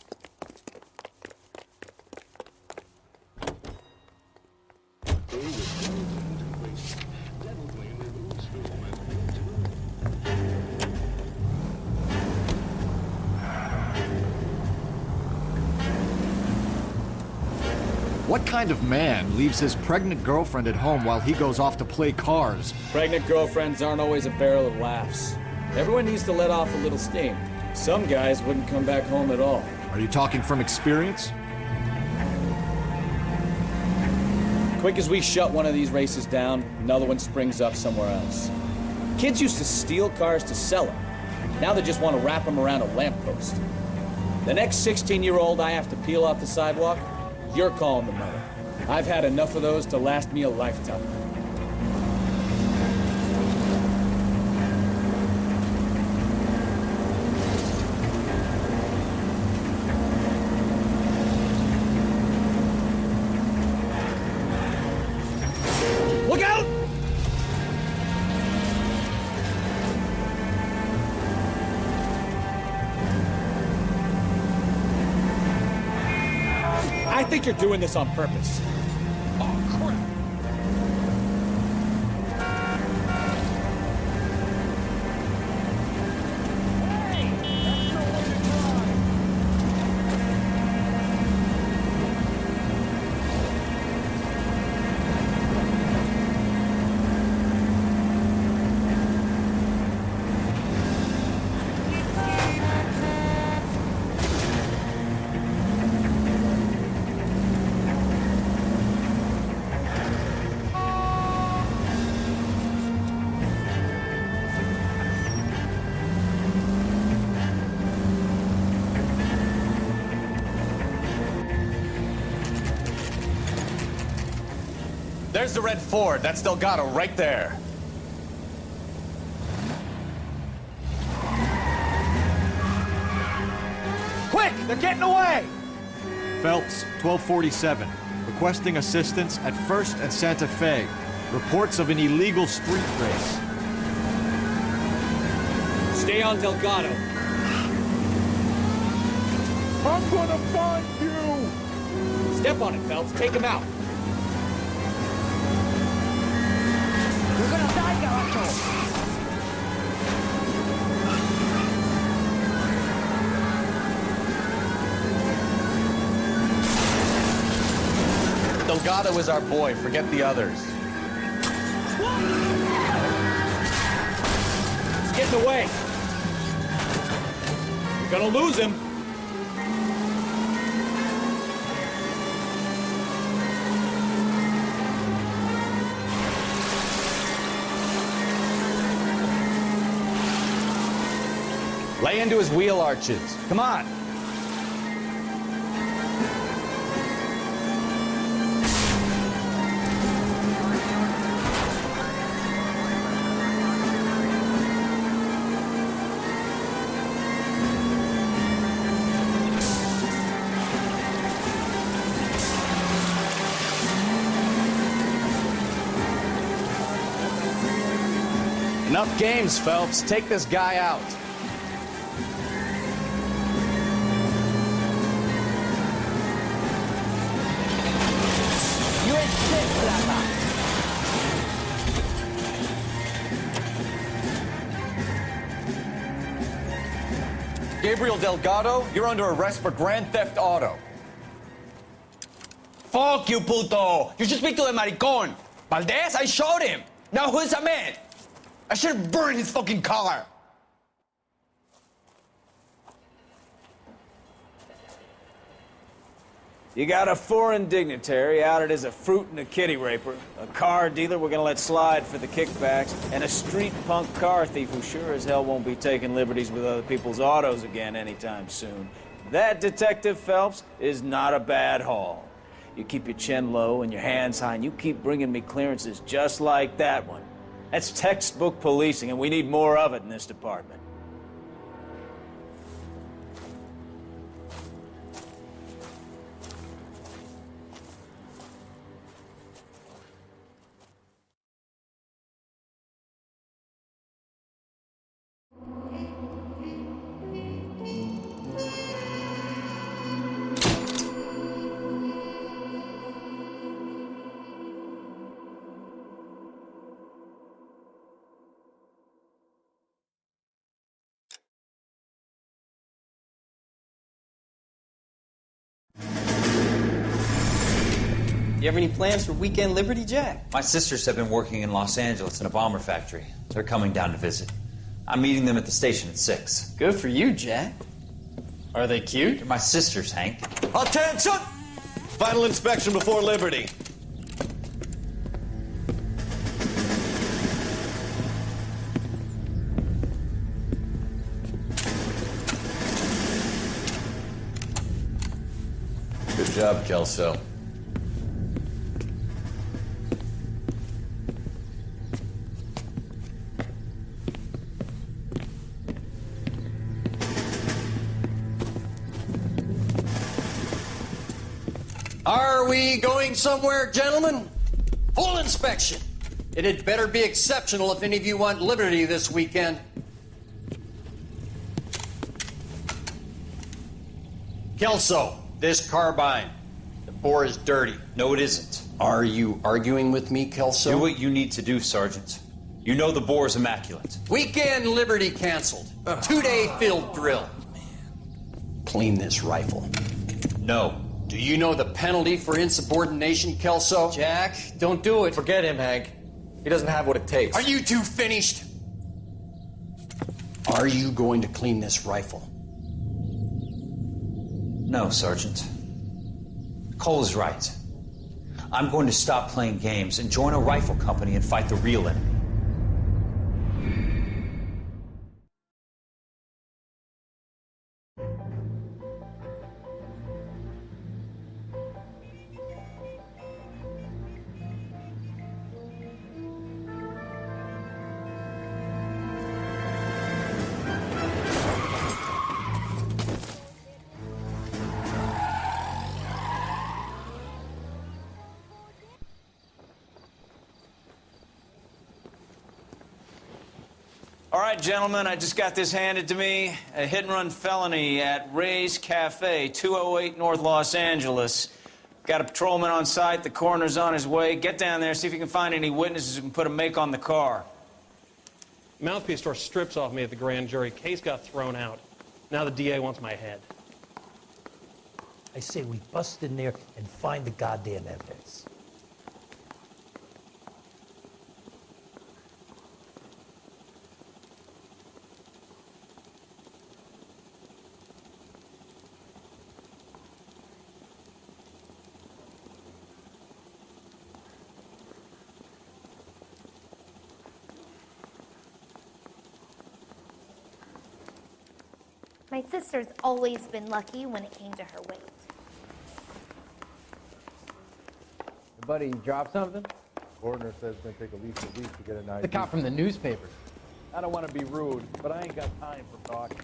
What kind of man leaves his pregnant girlfriend at home while he goes off to play cars? Pregnant girlfriends aren't always a barrel of laughs. Everyone needs to let off a little steam. Some guys wouldn't come back home at all. Are you talking from experience? Quick as we shut one of these races down, another one springs up somewhere else. Kids used to steal cars to sell them. Now they just want to wrap them around a lamppost. The next 16-year-old I have to peel off the sidewalk, you're calling the mother. I've had enough of those to last me a lifetime. Look out! I think you're doing this on purpose. Oh, crap. There's the red Ford. That's Delgado right there. Quick! They're getting away! Phelps, 1247. Requesting assistance at 1st and Santa Fe. Reports of an illegal street race. Stay on Delgado. I'm gonna find you! Step on it, Phelps. Take him out. You're gonna die, Garacho! Delgado is our boy. Forget the others. He's getting away. You're gonna lose him. Lay into his wheel arches. Come on. Enough games, Phelps. Take this guy out. You ain't shit, Plata. Gabriel Delgado, you're under arrest for grand theft auto. Fuck you, puto! You should speak to the maricon. Valdez, I showed him. Now who's a man? I should have burned his fucking car. You got a foreign dignitary outed as a fruit and a kitty raper, a car dealer we're gonna let slide for the kickbacks, and a street punk car thief who sure as hell won't be taking liberties with other people's autos again anytime soon. That, Detective Phelps, is not a bad haul. You keep your chin low and your hands high, and you keep bringing me clearances just like that one. That's textbook policing, and we need more of it in this department. You have any plans for Weekend Liberty, Jack? My sisters have been working in Los Angeles in a bomber factory. They're coming down to visit. I'm meeting them at the station at 6. Good for you, Jack. Are they cute? They're my sisters, Hank. Attention! Final inspection before liberty. Good job, Kelso. Are we going somewhere, gentlemen? Full inspection. It had better be exceptional if any of you want liberty this weekend. Kelso, this carbine. The bore is dirty. No, it isn't. Are you arguing with me, Kelso? Do what you need to do, Sergeant. You know the bore is immaculate. Weekend liberty canceled. 2-day field drill. Clean this rifle. No. Do you know the penalty for insubordination, Kelso? Jack, don't do it. Forget him, Hank. He doesn't have what it takes. Are you two finished? Are you going to clean this rifle? No, Sergeant. Cole is right. I'm going to stop playing games and join a rifle company and fight the real enemy. All right, gentlemen, I just got this handed to me. A hit-and-run felony at Ray's Cafe, 208 North Los Angeles. Got a patrolman on site. The coroner's on his way. Get down there, see if you can find any witnesses who can put a make on the car. Mouthpiece tore strips off me at the grand jury. Case got thrown out. Now the DA wants my head. I say we bust in there and find the goddamn evidence. My sister's always been lucky when it came to her weight. Buddy, you dropped something? Coroner says it's going to take at least a week to get an ID. The cop from the newspaper. I don't want to be rude, but I ain't got time for talking.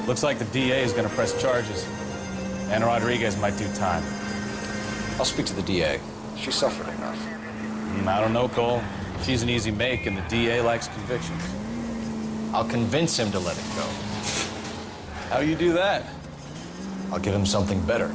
Looks like the DA is going to press charges. And Rodriguez might do time. I'll speak to the DA. She suffered enough. I don't know, Cole. She's an easy make, and the DA likes convictions. I'll convince him to let it go. How you do that? I'll give him something better.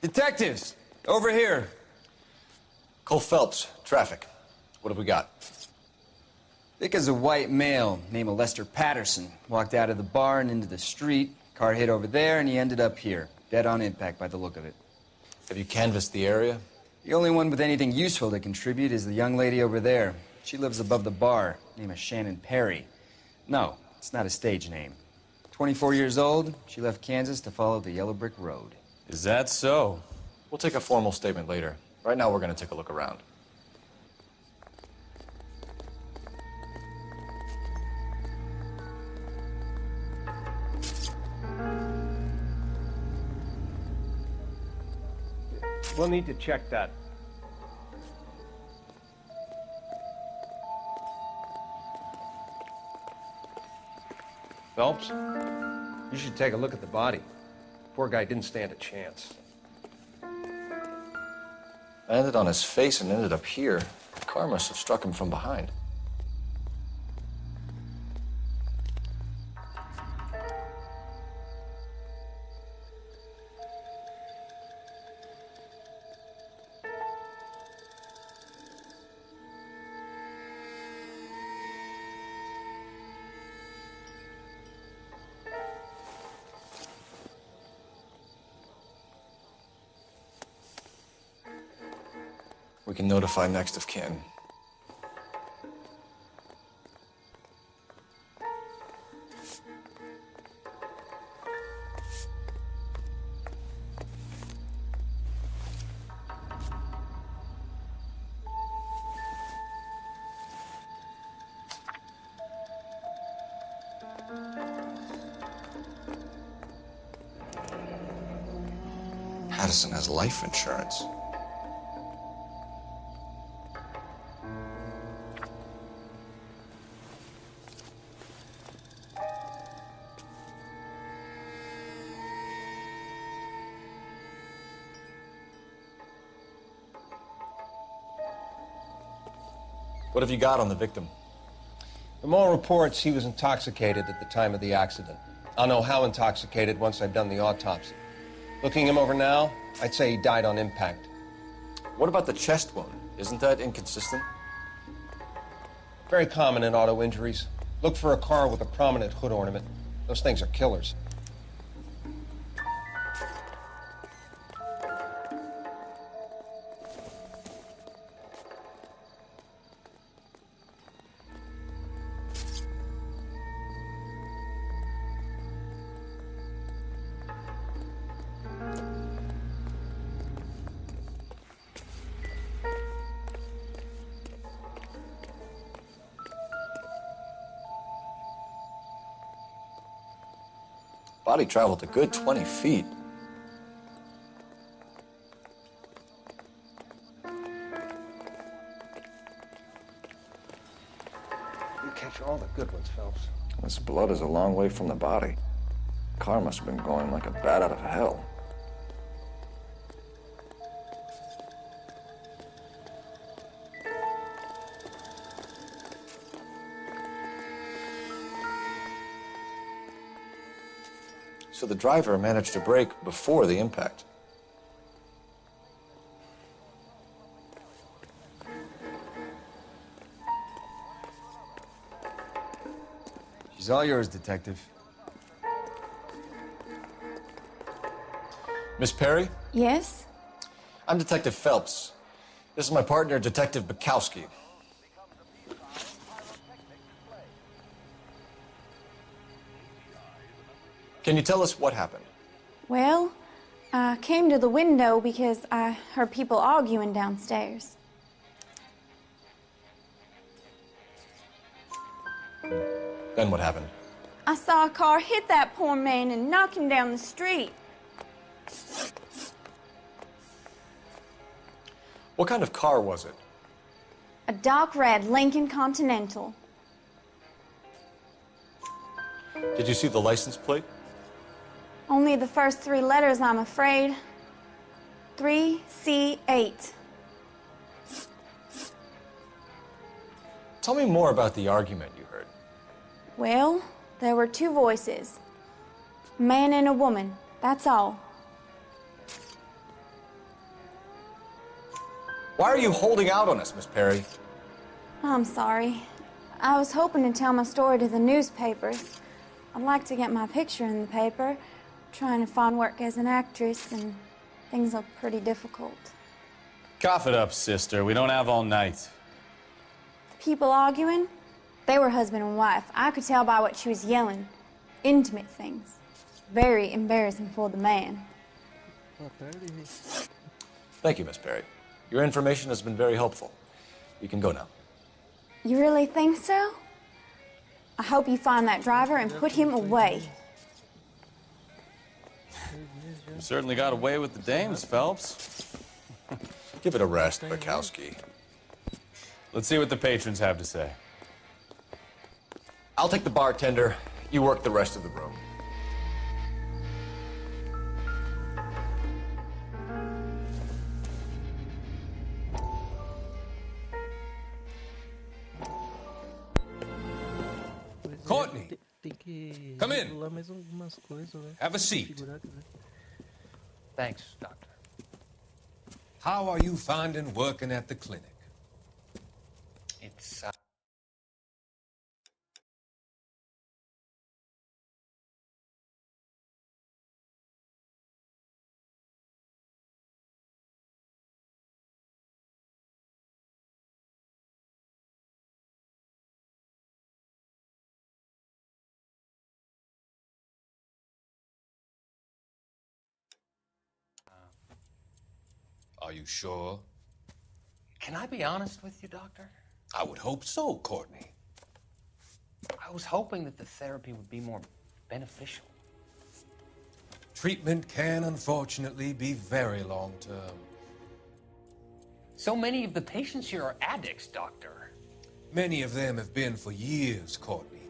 Detectives, over here. Cole Phelps, traffic. What have we got? Thick as a white male, name of Lester Patterson. Walked out of the bar and into the street. Car hit over there, and he ended up here. Dead on impact by the look of it. Have you canvassed the area? The only one with anything useful to contribute is the young lady over there. She lives above the bar. Name is Shannon Perry. No, it's not a stage name. 24 years old, she left Kansas to follow the yellow brick road. Is that so? We'll take a formal statement later. Right now, we're going to take a look around. We'll need to check that. Phelps? You should take a look at the body. Poor guy didn't stand a chance. Landed on his face and ended up here. The car must have struck him from behind. We can notify next of kin. Addison has life insurance. What have you got on the victim? From all reports, he was intoxicated at the time of the accident. I'll know how intoxicated once I've done the autopsy. Looking him over now, I'd say he died on impact. What about the chest wound? Isn't that inconsistent? Very common in auto injuries. Look for a car with a prominent hood ornament. Those things are killers. Body traveled a good 20 feet. You catch all the good ones, Phelps. This blood is a long way from the body. Car must have been going like a bat out of hell. So the driver managed to brake before the impact. She's all yours, Detective. Miss Perry? Yes? I'm Detective Phelps. This is my partner, Detective Bukowski. Can you tell us what happened? Well, I came to the window because I heard people arguing downstairs. Then what happened? I saw a car hit that poor man and knock him down the street. What kind of car was it? A dark red Lincoln Continental. Did you see the license plate? Only the first 3 letters, I'm afraid. 3C8. Tell me more about the argument you heard. Well, there were 2 voices. A man and a woman, that's all. Why are you holding out on us, Miss Perry? I'm sorry. I was hoping to tell my story to the newspapers. I'd like to get my picture in the paper. Trying to find work as an actress, and things look pretty difficult. Cough it up, sister. We don't have all night. People arguing? They were husband and wife. I could tell by what she was yelling. Intimate things. Very embarrassing for the man. Thank you, Miss Perry. Your information has been very helpful. You can go now. You really think so? I hope you find that driver and put him away. You certainly got away with the dames, Phelps. Give it a rest, Bukowski. Let's see what the patrons have to say. I'll take the bartender. You work the rest of the room. Courtney, Tem que come in. regular mais algumas coisas, né? Have a seat. Configurar, né? Thanks, Doctor. How are you finding working at the clinic? It's, Are you sure? Can I be honest with you, Doctor? I would hope so, Courtney. I was hoping that the therapy would be more beneficial. Treatment can, unfortunately, be very long-term. So many of the patients here are addicts, Doctor. Many of them have been for years, Courtney.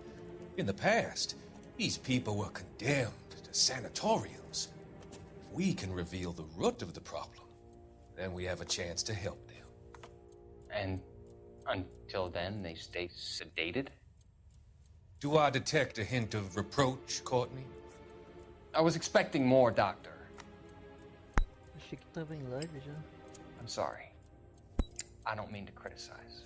In the past, these people were condemned to sanatoriums. If we can reveal the root of the problem, then we have a chance to help them. And until then, they stay sedated? Do I detect a hint of reproach, Courtney? I was expecting more, Doctor. Achei que tava em live já. I'm sorry. I don't mean to criticize.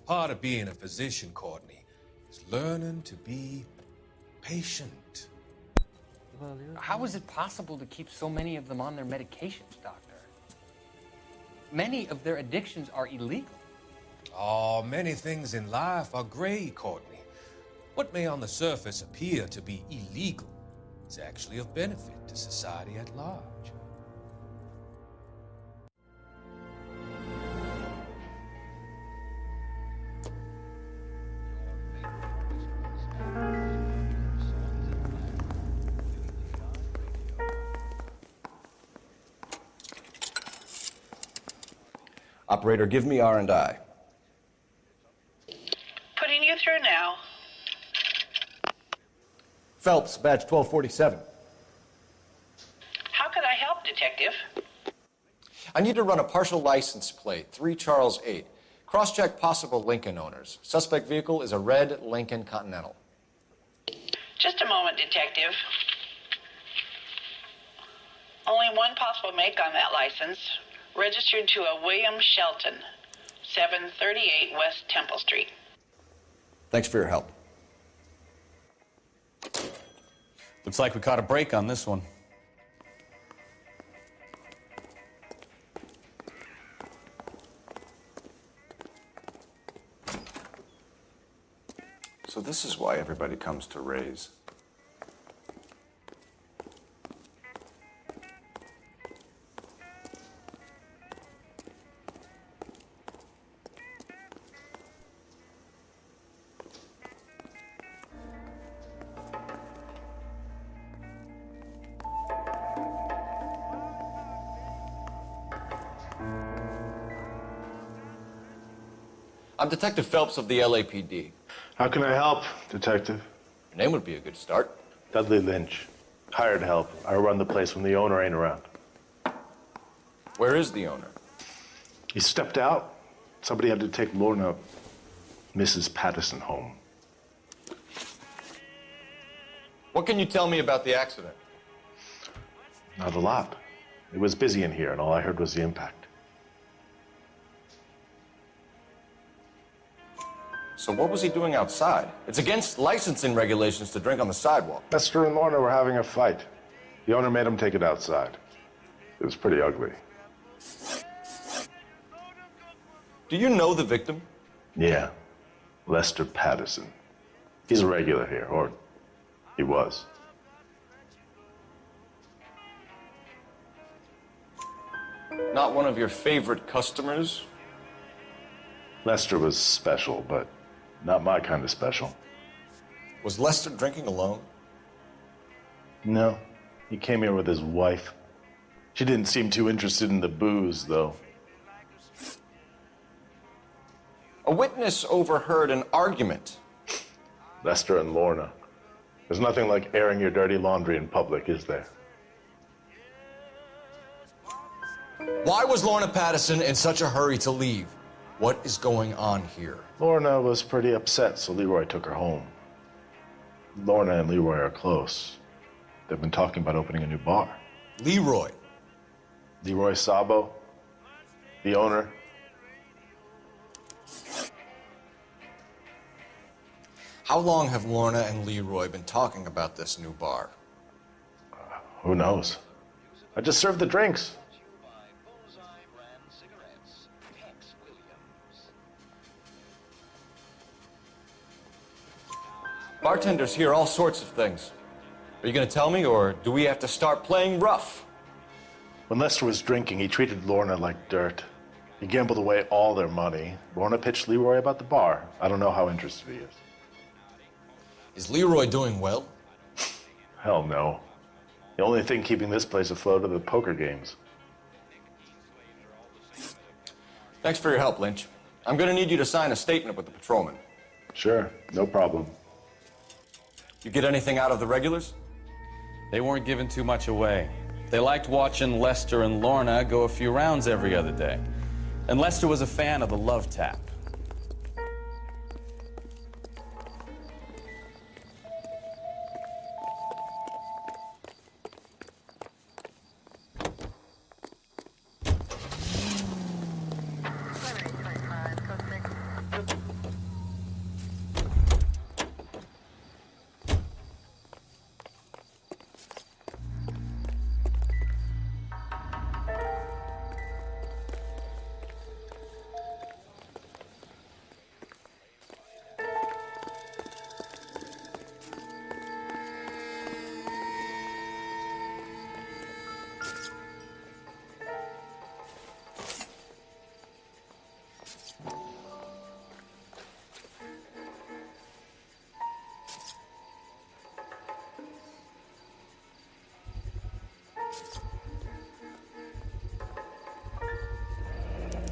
Part of being a physician, Courtney, is learning to be patient. Valeu. How is it possible to keep so many of them on their medications, Doctor? Many of their addictions are illegal. Oh, many things in life are gray, Courtney. What may on the surface appear to be illegal is actually of benefit to society at large. Operator, give me R&I. Putting you through now. Phelps, badge 1247. How could I help, Detective? I need to run a partial license plate, 3 Charles 8. Cross-check possible Lincoln owners. Suspect vehicle is a red Lincoln Continental. Just a moment, Detective. Only one possible make on that license. Registered to a William Shelton, 738 West Temple Street. Thanks for your help. Looks like we caught a break on this one. So this is why everybody comes to Ray's. I'm Detective Phelps of the LAPD. How can I help, Detective? Your name would be a good start. Dudley Lynch. Hired help. I run the place when the owner ain't around. Where is the owner? He stepped out. Somebody had to take Lorna, Mrs. Patterson, home. What can you tell me about the accident? Not a lot. It was busy in here, and all I heard was the impact. So what was he doing outside? It's against licensing regulations to drink on the sidewalk. Lester and Lorna were having a fight. The owner made him take it outside. It was pretty ugly. Do you know the victim? Yeah, Lester Patterson. He's a regular here, or he was. Not one of your favorite customers? Lester was special, but not my kind of special. Was Lester drinking alone? No, he came here with his wife. She didn't seem too interested in the booze, though. A witness overheard an argument. Lester and Lorna. There's nothing like airing your dirty laundry in public, is there? Why was Lorna Patterson in such a hurry to leave? What is going on here? Lorna was pretty upset, so Leroy took her home. Lorna and Leroy are close. They've been talking about opening a new bar. Leroy? Leroy Sabo, the owner. How long have Lorna and Leroy been talking about this new bar? Who knows? I just served the drinks. Bartenders hear all sorts of things. Are you going to tell me, or do we have to start playing rough? When Lester was drinking, he treated Lorna like dirt. He gambled away all their money. Lorna pitched Leroy about the bar. I don't know how interested he is. Is Leroy doing well? Hell no. The only thing keeping this place afloat are the poker games. Thanks for your help, Lynch. I'm going to need you to sign a statement with the patrolman. Sure, no problem. You get anything out of the regulars? They weren't giving too much away. They liked watching Lester and Lorna go a few rounds every other day. And Lester was a fan of the love tap.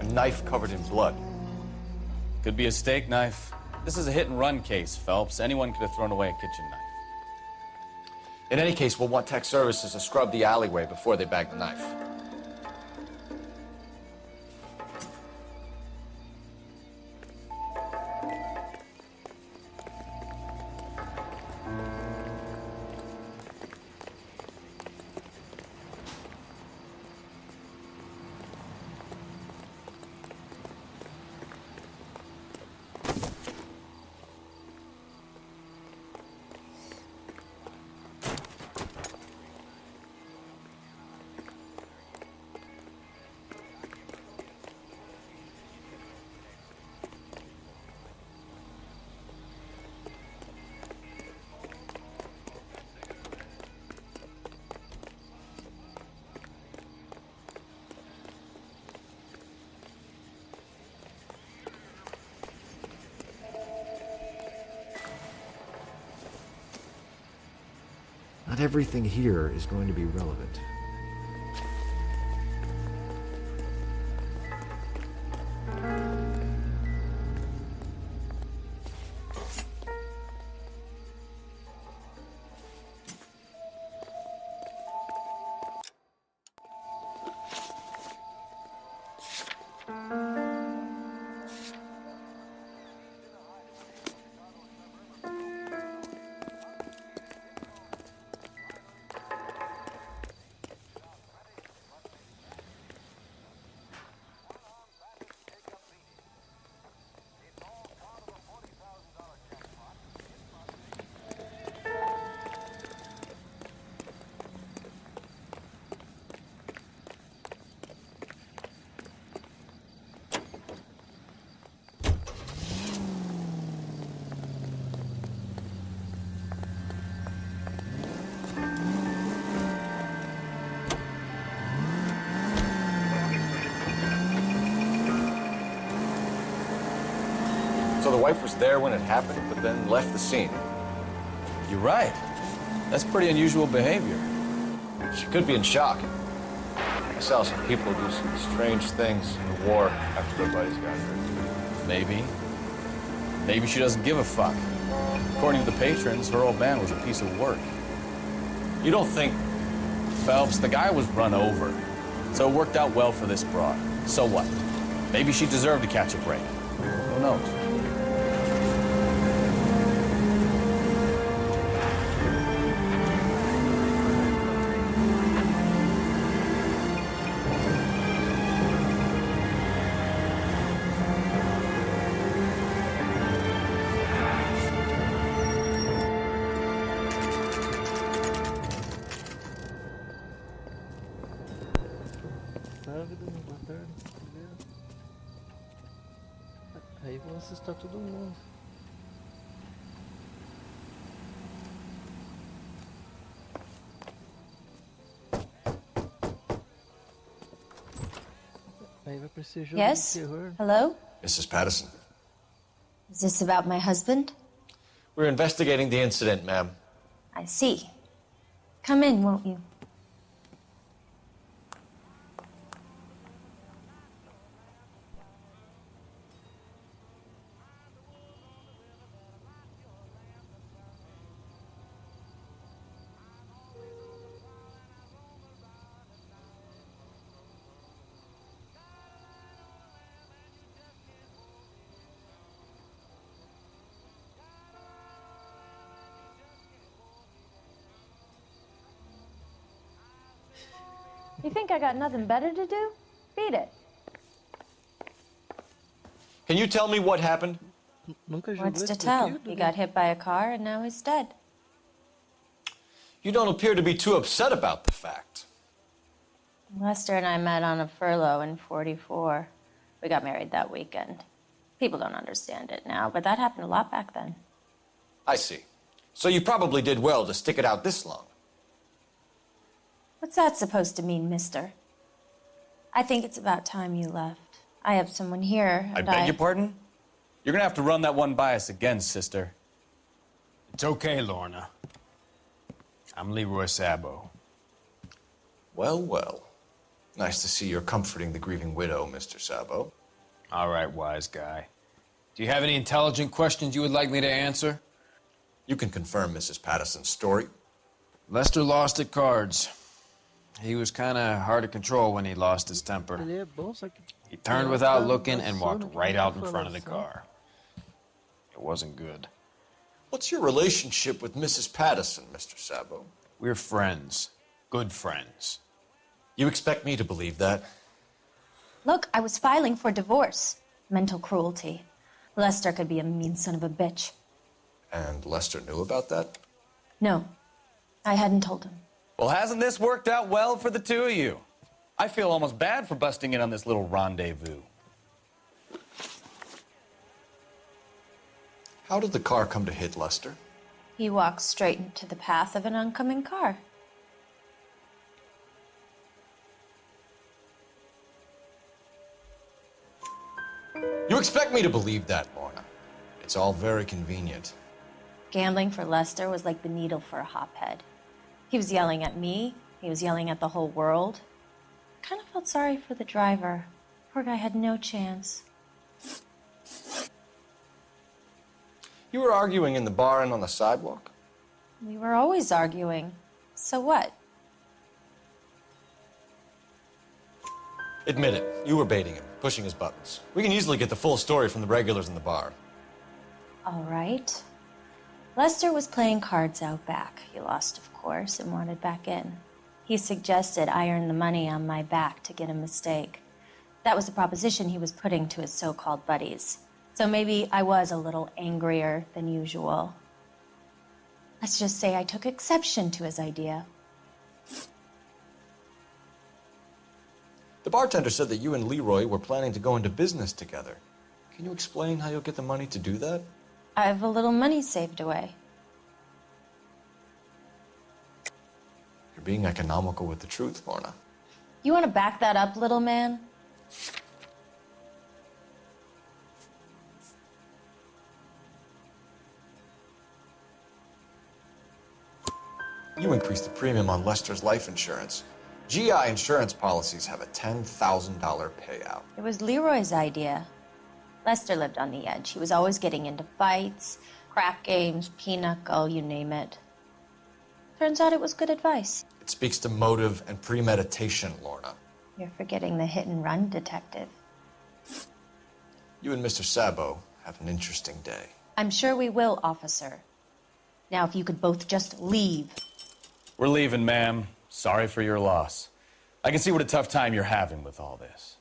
A knife covered in blood. Could be a steak knife. This is a hit-and-run case, Phelps. Anyone could have thrown away a kitchen knife. In any case, we'll want tech services to scrub the alleyway before they bag the knife. Not everything here is going to be relevant. So the wife was there when it happened, but then left the scene. You're right. That's pretty unusual behavior. She could be in shock. I saw some people do some strange things in the war after their buddies got hurt. Maybe. Maybe she doesn't give a fuck. According to the patrons, her old man was a piece of work. You don't think... Phelps, the guy was run over. So it worked out well for this broad. So what? Maybe she deserved to catch a break. Who knows? Boa tarde. Aí vão assustar todo mundo. Aí vai aparecer jogo Yes? de terror. Hello? Mrs. Patterson. Is this about my husband? We're investigating the incident, ma'am. I see. Come in, won't you? You think I got nothing better to do? Beat it. Can you tell me what happened? What's to tell? He got hit by a car and now he's dead. You don't appear to be too upset about the fact. Lester and I met on a furlough in '44. We got married that weekend. People don't understand it now, but that happened a lot back then. I see. So you probably did well to stick it out this long. What's that supposed to mean, mister? I think it's about time you left. I have someone here, I and beg your pardon? You're gonna have to run that one by us again, sister. It's okay, Lorna. I'm Leroy Sabo. Well, well. Nice to see you're comforting the grieving widow, Mr. Sabo. All right, wise guy. Do you have any intelligent questions you would like me to answer? You can confirm Mrs. Patterson's story. Lester lost at cards. He was kind of hard to control when he lost his temper. Ele é bom, só que He turned without looking and walked right out in front of the car. It wasn't good. What's your relationship with Mrs. Patterson, Mr. Sabo? We're friends. Good friends. You expect me to believe that? Look, I was filing for divorce. Mental cruelty. Lester could be a mean son of a bitch. And Lester knew about that? No, I hadn't told him. Well, hasn't this worked out well for the two of you? I feel almost bad for busting in on this little rendezvous. How did the car come to hit Lester? He walked straight into the path of an oncoming car. You expect me to believe that, Lorna? It's all very convenient. Gambling for Lester was like the needle for a hophead. He was yelling at me. He was yelling at the whole world. I kind of felt sorry for the driver. Poor guy had no chance. You were arguing in the bar and on the sidewalk? We were always arguing. So what? Admit it, you were baiting him, pushing his buttons. We can easily get the full story from the regulars in the bar. All right. Lester was playing cards out back. He lost, of course, and wanted back in. He suggested I earn the money on my back to get a mistake. That was the proposition he was putting to his so-called buddies. So maybe I was a little angrier than usual. Let's just say I took exception to his idea. The bartender said that you and Leroy were planning to go into business together. Can you explain how you'll get the money to do that? I have a little money saved away. You're being economical with the truth, Lorna. You want to back that up, little man? You increased the premium on Lester's life insurance. GI insurance policies have a $10,000 payout. It was Leroy's idea. Lester lived on the edge. He was always getting into fights, Crack games, pinochle, you name it. Turns out it was good advice. It speaks to motive and premeditation, Lorna. You're forgetting the hit and run detective. You and Mr. Sabo have an interesting day. I'm sure we will, officer. Now, if you could both just leave. We're leaving, ma'am. Sorry for your loss. I can see what a tough time you're having with all this.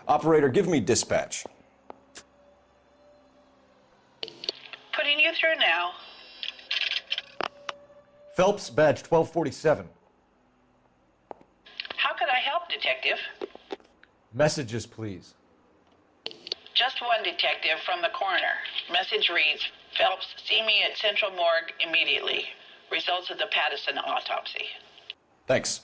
Operator, give me dispatch. Putting you through now. Phelps, badge 1247. How could I help, Detective? Messages, please. Just one detective from the coroner. Message reads, Phelps, see me at Central Morgue immediately. Results of the Pattison autopsy. Thanks.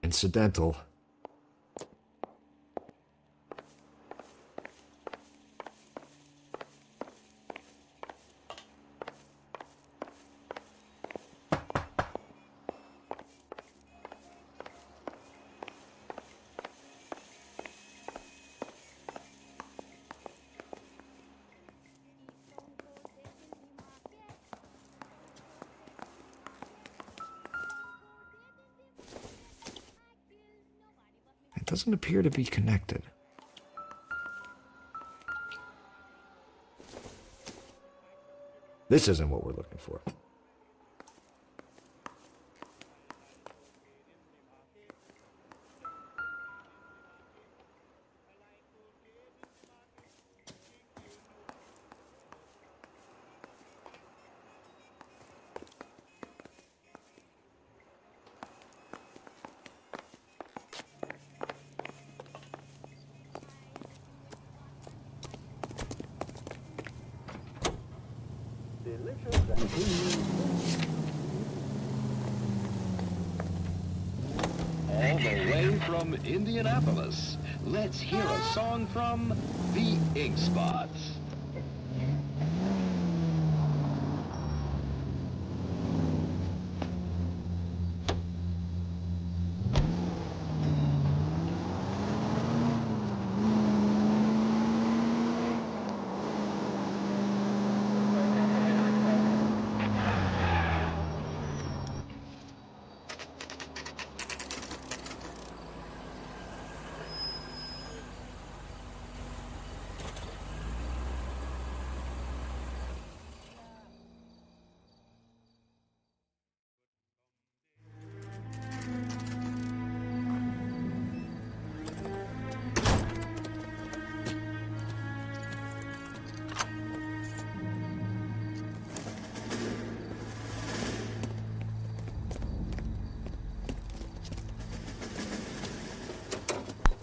Incidental. It doesn't appear to be connected. This isn't what we're looking for. All the way from Indianapolis, let's hear a song from the Ink Spots.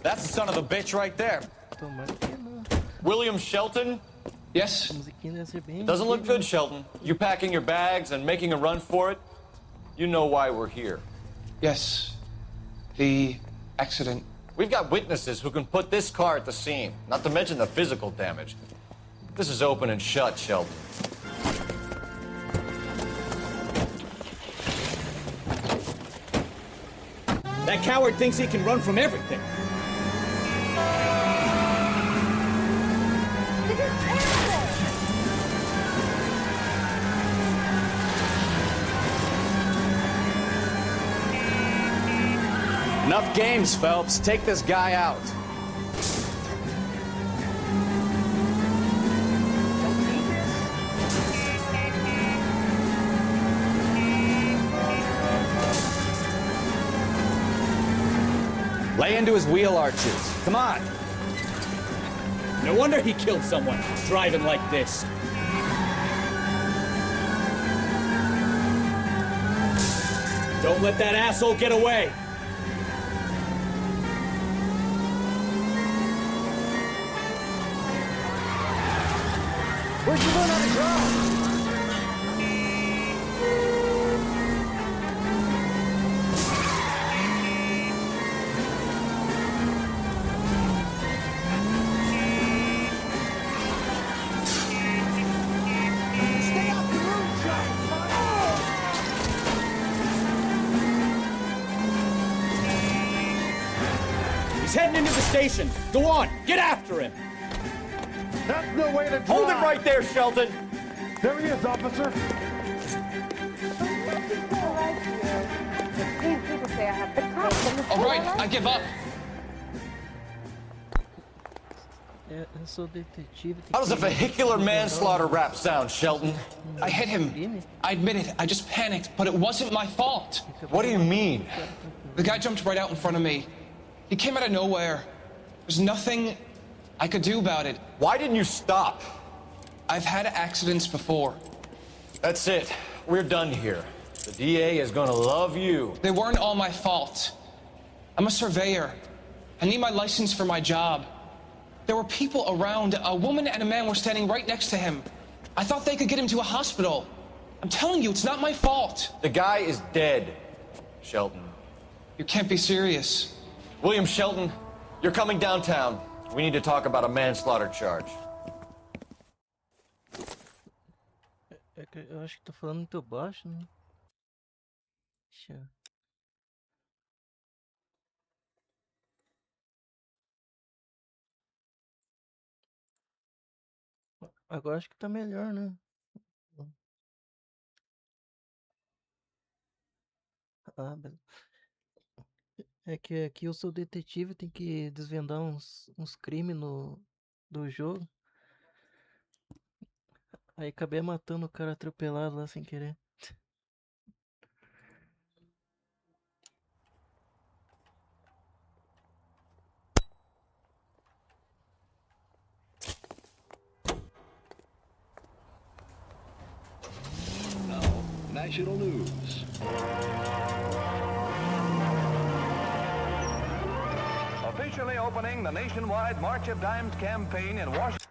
That's the son of a bitch right there. William Shelton? Yes? It doesn't look good, Shelton. You packing your bags and making a run for it? You know why we're here. Yes. The accident. We've got witnesses who can put this car at the scene, not to mention the physical damage. This is open and shut, Shelton. That coward thinks he can run from everything. Enough games, Phelps. Take this guy out. Lay into his wheel arches. Come on. No wonder he killed someone driving like this. Don't let that asshole get away! Where'd you learn how to drive? Stay off the road, John! He's heading into the station. Go on, get after him. That's no way to drive. Hold him right there, Shelton. There he is, officer. People say I have the top. All right, I give up. Eu sou detetive. How does a vehicular manslaughter rap sound, Shelton? I hit him. I admit it. I just panicked, but it wasn't my fault. What do you mean? The guy jumped right out in front of me. He came out of nowhere. There's nothing I could do about it. Why didn't you stop? I've had accidents before. That's it. We're done here. The DA is gonna love you. They weren't all my fault. I'm a surveyor. I need my license for my job. There were people around. A woman and a man were standing right next to him. I thought they could get him to a hospital. I'm telling you, it's not my fault. The guy is dead, Shelton. You can't be serious. William Shelton, you're coming downtown. We need to talk about a manslaughter charge. Eu acho que tô falando muito baixo, né? Deixa eu... Agora acho que tá melhor, né? Ah, beleza. É que aqui eu sou detetive, tem que desvendar uns crimes do jogo. Aí acabei matando o cara atropelado lá sem querer. Now, national news. Officially opening the nationwide March of Dimes campaign in Washington,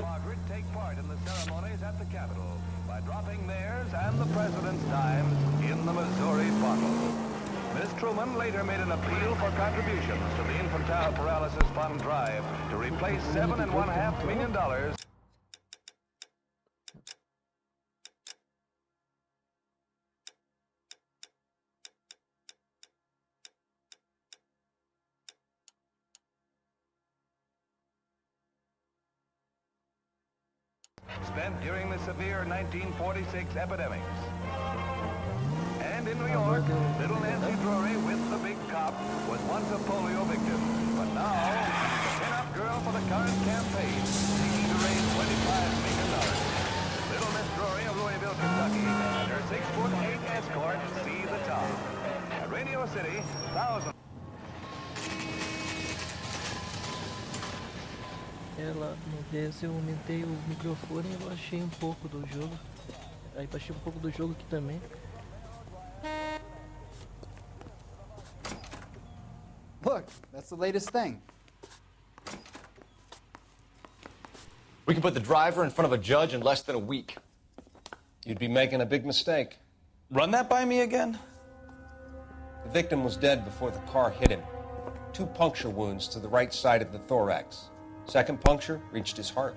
Margaret take part in the ceremonies at the Capitol by dropping theirs and the president's dimes in the Missouri bottle. Ms. Truman later made an appeal for contributions to the Infantile Paralysis Fund drive to replace $7.5 million. Spent during the severe 1946 epidemics. And in New York, little Nancy Drury with the big cop was once a polio victim. But now, the pin-up girl for the current campaign, seeking to raise $25 million. Little Miss Drury of Louisville, Kentucky, and her 6'8" escort see the top. At Radio City, thousands... Lá no DS eu aumentei o microfone e eu baixei um pouco do jogo. Aí baixei um pouco do jogo aqui também. Look, that's the latest thing. We can put the driver in front of a judge in less than a week. You'd be making a big mistake. Run that by me again? The victim was dead before the car hit him. 2 puncture wounds to the right side of the thorax. Second puncture reached his heart.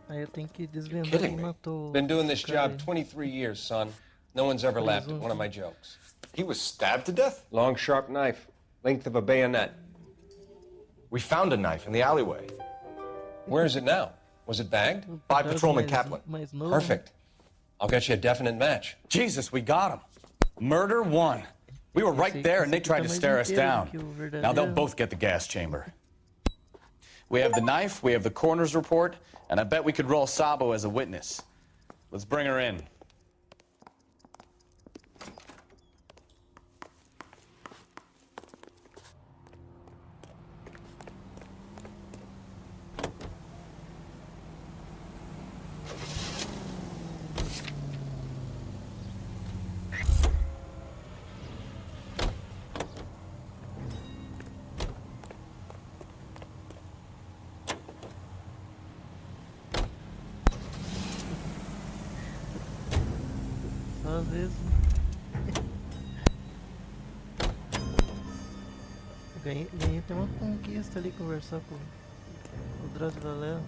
Aí eu tenho que desvendar Kidding quem me? matou. Been doing this job 23 years, son. No one's ever laughed at one of my jokes. He was stabbed to death? Long, sharp knife, length of a bayonet. We found a knife in the alleyway. Where is it now? Was it bagged? By Patrolman Kaplan. Perfect. I'll get you a definite match. Jesus, we got him. Murder 1. We were right there and they tried to stare us down. Now they'll both get the gas chamber. We have the knife, we have the coroner's report, and I bet we could roll Sabo as a witness. Let's bring her in. vezes. Ganhei até uma conquista ali, conversar com o Drauzio Varela.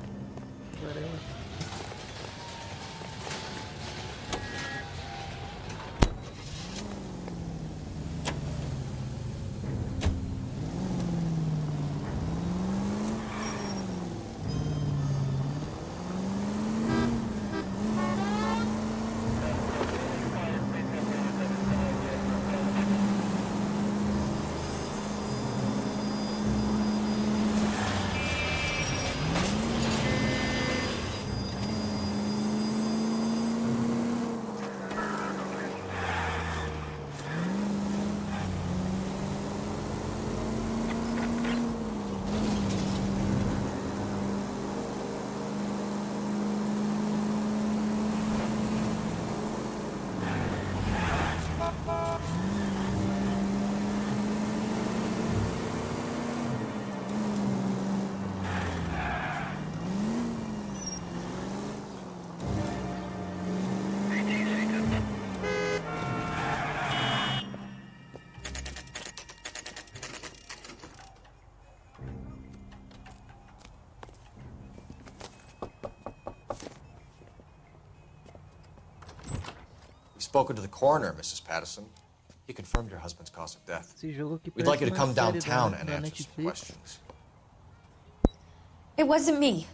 Spoken to the coroner, Mrs. Patterson. He confirmed your husband's cause of death. Esse jogo aqui We'd like you to parece come uma série downtown da and answer some Netflix. questions. It wasn't me.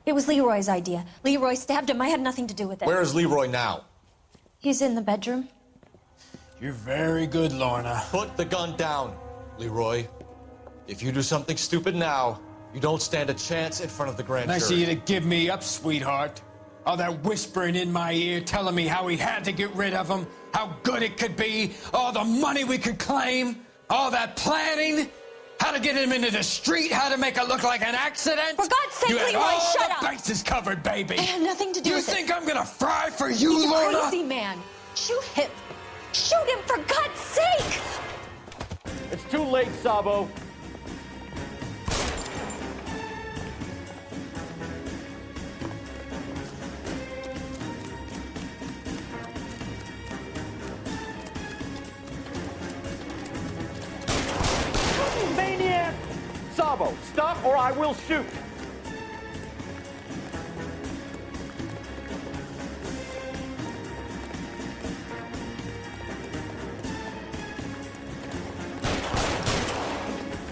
It was Leroy's idea. Leroy stabbed him. I had nothing to do with it. Where is Leroy now? He's in the bedroom. You're very good, Lorna. Put the gun down, Leroy. If you do something stupid now, you don't stand a chance in front of the grand Nice of jury. you to give me up, sweetheart. All that whispering in my ear telling me how we had to get rid of him, how good it could be, all the money we could claim, all that planning, how to get him into the street, how to make it look like an accident. For God's sake, you had Leroy, all shut the up! bases covered, baby. I had nothing to do you with it. You think I'm gonna fry for you, He's Lorna? a crazy man. Shoot him. Shoot him, for God's sake! It's too late, Sabo. Maniac! Sabo, stop or I will shoot!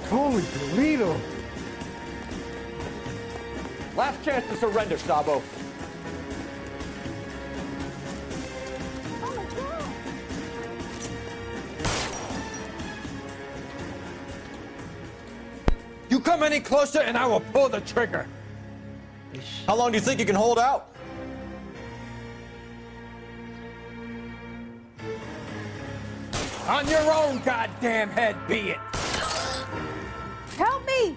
Holy Toledo! Last chance to surrender, Sabo. You come any closer and I will pull the trigger. How long do you think you can hold out? On your own goddamn head, be it. Help me!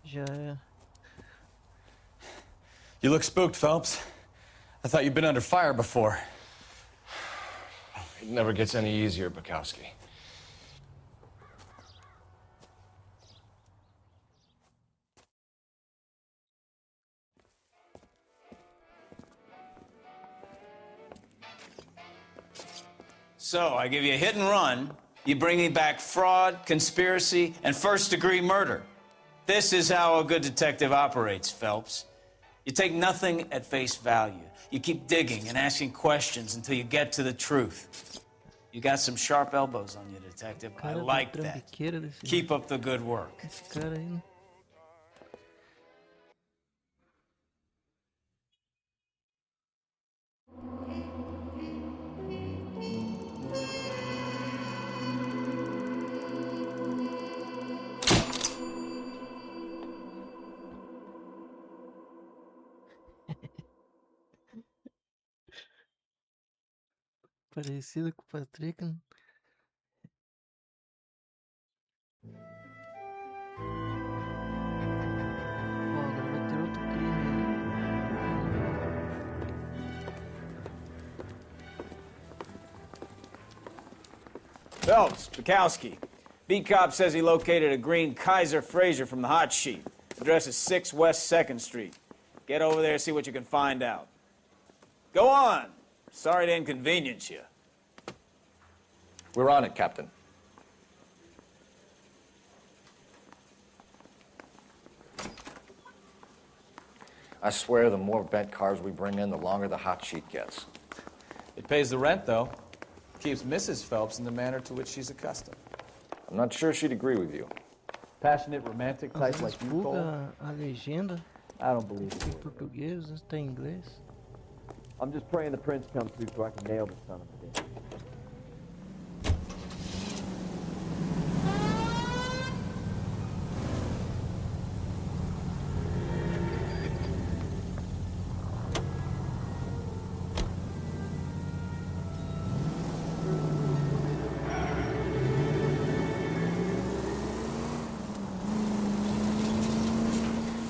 Já é. You look spooked, Phelps. I thought you'd been under fire before. It never gets any easier, Bukowski. So, I give you a hit and run, you bring me back fraud, conspiracy, and first-degree murder. This is how a good detective operates, Phelps. You take nothing at face value. You keep digging and asking questions until you get to the truth. You got some sharp elbows on you, detective. I like that. Keep up the good work. Esse cara aí, né? Parecido com o Patrick, né? Ó, agora vai ter outro crime Phelps, Bukowski. Beat cop says he located a green Kaiser Fraser from the hot sheet. Address is 6 West 2nd Street. Get over there, see what you can find out. Go on. Sorry to inconvenience you. We're on it, Captain. I swear the more bent cars we bring in, the longer the hot sheet gets. It pays the rent, though. Keeps Mrs. Phelps in the manner to which she's accustomed. I'm not sure she'd agree with you. Passionate, romantic type like you, Cole? A legenda I don't believe em it. português, está em inglês. I'm just praying the prince comes through so I can nail the son of a bitch.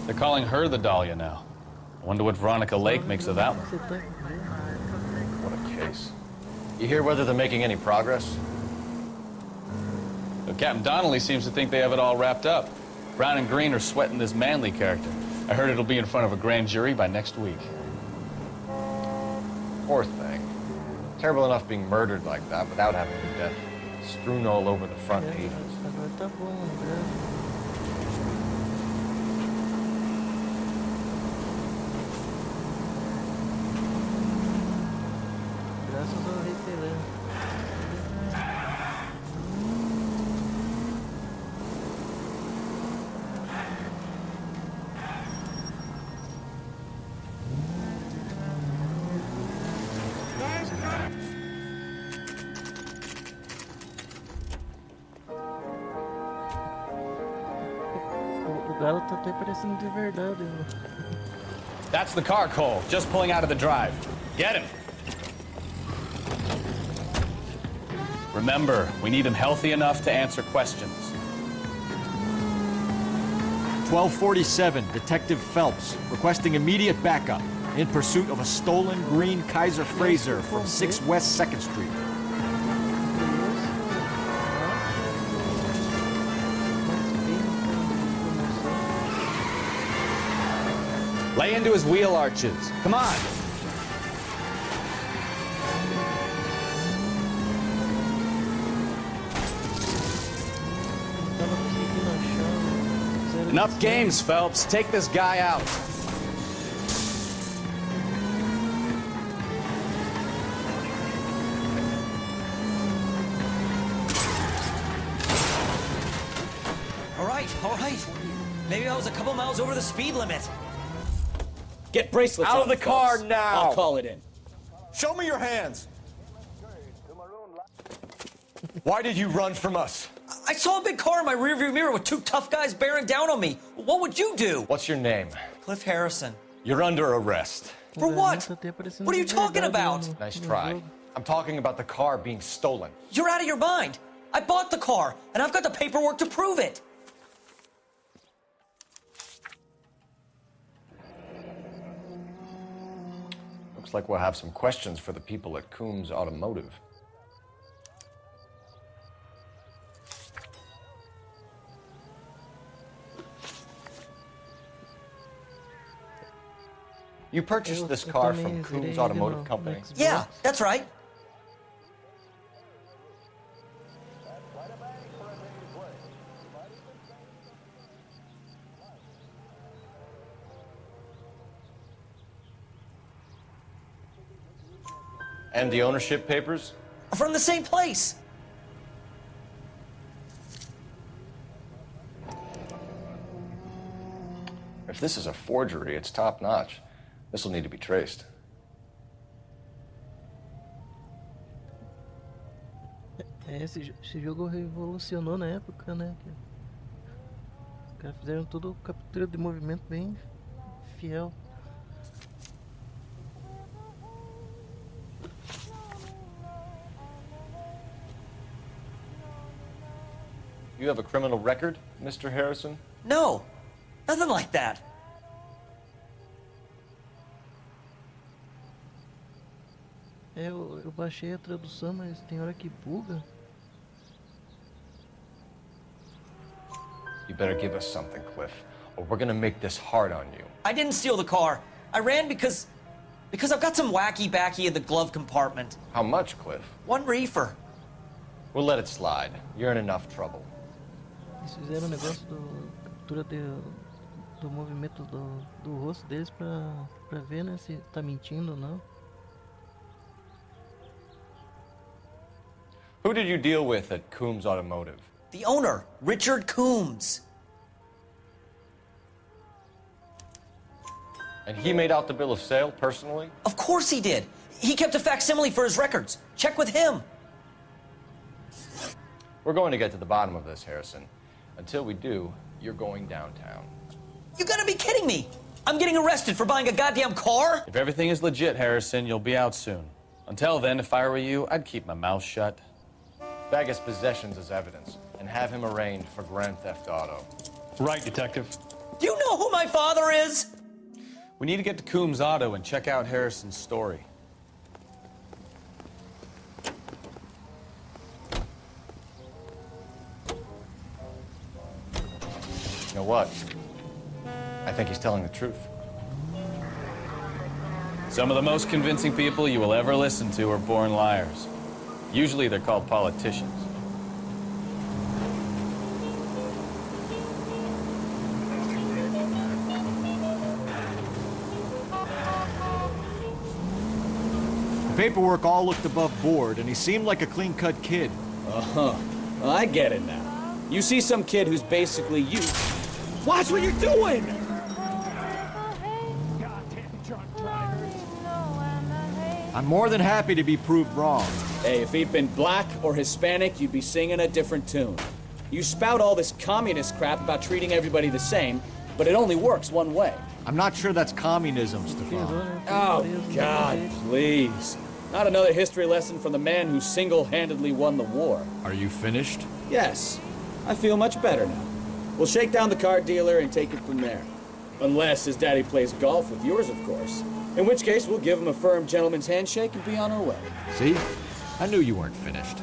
They're calling her the Dahlia now. I wonder what Veronica Lake makes of that one. What a case. You hear whether they're making any progress? But Captain Donnelly seems to think they have it all wrapped up. Brown and Green are sweating this Manley character. I heard it'll be in front of a grand jury by next week. Poor thing. Terrible enough being murdered like that without having her death strewn all over the front pages. Agora tá bom, André. Graças ao Rei Pelé. O galo tá até parecendo de verdade. That's the car, Cole. Just pulling out of the drive. Get him. Remember, we need him healthy enough to answer questions. 1247, Detective Phelps, requesting immediate backup in pursuit of a stolen green Kaiser Frazer from 6 West 2nd Street. Lay into his wheel arches. Come on. Enough games, Phelps. Take this guy out. All right. Maybe I was a couple miles over the speed limit. Get bracelets Out on of the them, car Phelps. now! I'll call it in. Show me your hands! Why did you run from us? I saw a big car in my rearview mirror with two tough guys bearing down on me. What would you do? What's your name? Cliff Harrison. You're under arrest. For what? What are you talking about? Nice try. I'm talking about the car being stolen. You're out of your mind. I bought the car, and I've got the paperwork to prove it. Looks like we'll have some questions for the people at Coombs Automotive. You purchased this car from Coombs Automotive Company? Yeah, that's right. And the ownership papers? From the same place. If this is a forgery, it's top-notch. This will need to be traced. Esse jogo revolucionou na época, né? Os caras fizeram todo o captura de movimento bem fiel. You have a criminal record, Mr. Harrison? No, nothing like that. Eu baixei a tradução, mas tem hora que buga. You better give us something, Cliff, or we're gonna make this hard on you. I didn't steal the car. I ran because I've got some wacky backy in the glove compartment. How much, Cliff? 1 reefer. We'll let it slide. You're in enough trouble. Eles fizeram um negócio captura do movimento do rosto deles pra ver, né, se tá mentindo ou não. Who did you deal with at Coombs Automotive? The owner, Richard Coombs. And he made out the bill of sale personally? Of course he did. He kept a facsimile for his records. Check with him. We're going to get to the bottom of this, Harrison. Until we do, you're going downtown. You gotta be kidding me! I'm getting arrested for buying a goddamn car? If everything is legit, Harrison, you'll be out soon. Until then, if I were you, I'd keep my mouth shut. Bag his possessions as evidence, and have him arraigned for Grand Theft Auto. Right, Detective. Do you know who my father is? We need to get to Coombs Auto and check out Harrison's story. You know what? I think he's telling the truth. Some of the most convincing people you will ever listen to are born liars. Usually they're called politicians. The paperwork all looked above board, and he seemed like a clean-cut kid. Uh-huh. Well, I get it now. You see some kid who's basically you. Watch what you're doing! I'm more than happy to be proved wrong. Hey, if he'd been black or Hispanic, you'd be singing a different tune. You spout all this communist crap about treating everybody the same, but it only works one way. I'm not sure that's communism, Stefan. Oh, God, please. Not another history lesson from the man who single-handedly won the war. Are you finished? Yes. I feel much better now. We'll shake down the car dealer and take it from there. Unless his daddy plays golf with yours, of course. In which case, we'll give him a firm gentleman's handshake and be on our way. See? I knew you weren't finished.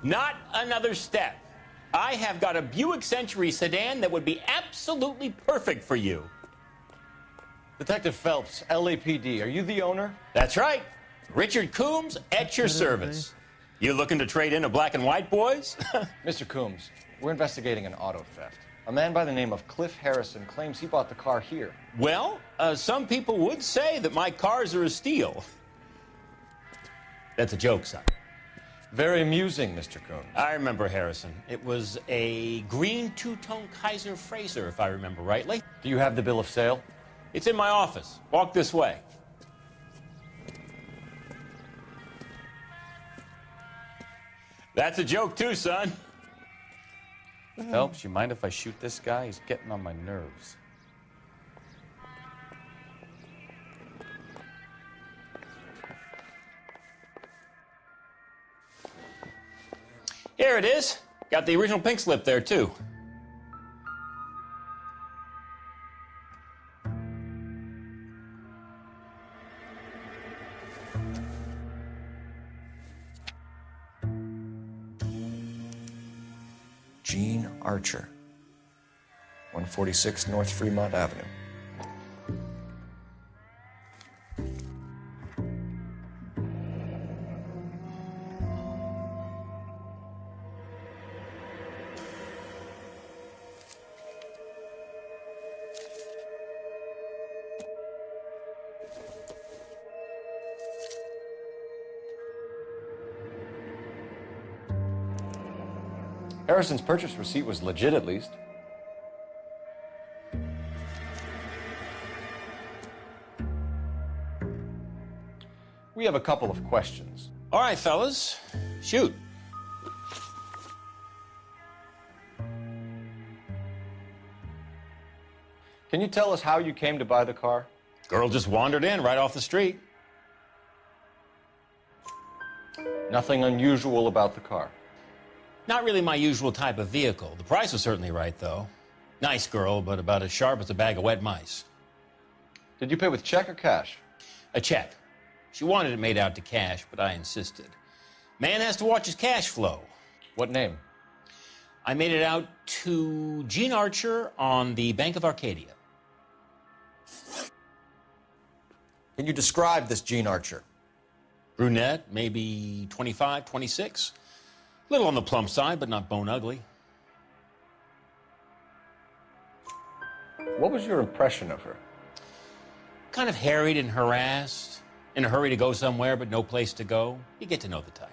Not another step. I have got a Buick Century sedan that would be absolutely perfect for you. Detective Phelps, LAPD, are you the owner? That's right. Richard Coombs at your service. You looking to trade in a black and white, boys? Mr. Coombs, we're investigating an auto theft. A man by the name of Cliff Harrison claims he bought the car here. Well, some people would say that my cars are a steal. That's a joke, son. Very amusing, Mr. Coombs. I remember Harrison. It was a green two-tone Kaiser Frazer, if I remember rightly. Do you have the bill of sale? It's in my office. Walk this way. That's a joke too, son. Phelps, you mind if I shoot this guy? He's getting on my nerves. Here it is. Got the original pink slip there, too. Gene Archer, 146 North Fremont Avenue. Harrison's purchase receipt was legit, at least. We have a couple of questions. All right, fellas. Shoot. Can you tell us how you came to buy the car? Girl just wandered in right off the street. Nothing unusual about the car. Not really my usual type of vehicle. The price was certainly right, though. Nice girl, but about as sharp as a bag of wet mice. Did you pay with check or cash? A check. She wanted it made out to cash, but I insisted. Man has to watch his cash flow. What name? I made it out to Gene Archer on the Bank of Arcadia. Can you describe this Gene Archer? Brunette, maybe 25, 26. Little on the plump side, but not bone ugly. What was your impression of her? Kind of harried and harassed, in a hurry to go somewhere, but no place to go. You get to know the type.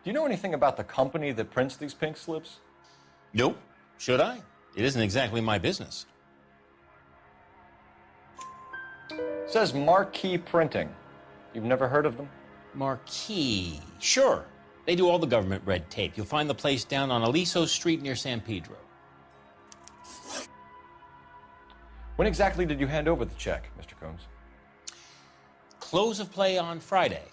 Do you know anything about the company that prints these pink slips? Nope. Should I? It isn't exactly my business. It says Marquee Printing. You've never heard of them? Marquee. Sure. They do all the government red tape. You'll find the place down on Aliso Street near San Pedro. When exactly did you hand over the check, Mr. Combs? Close of play on Friday.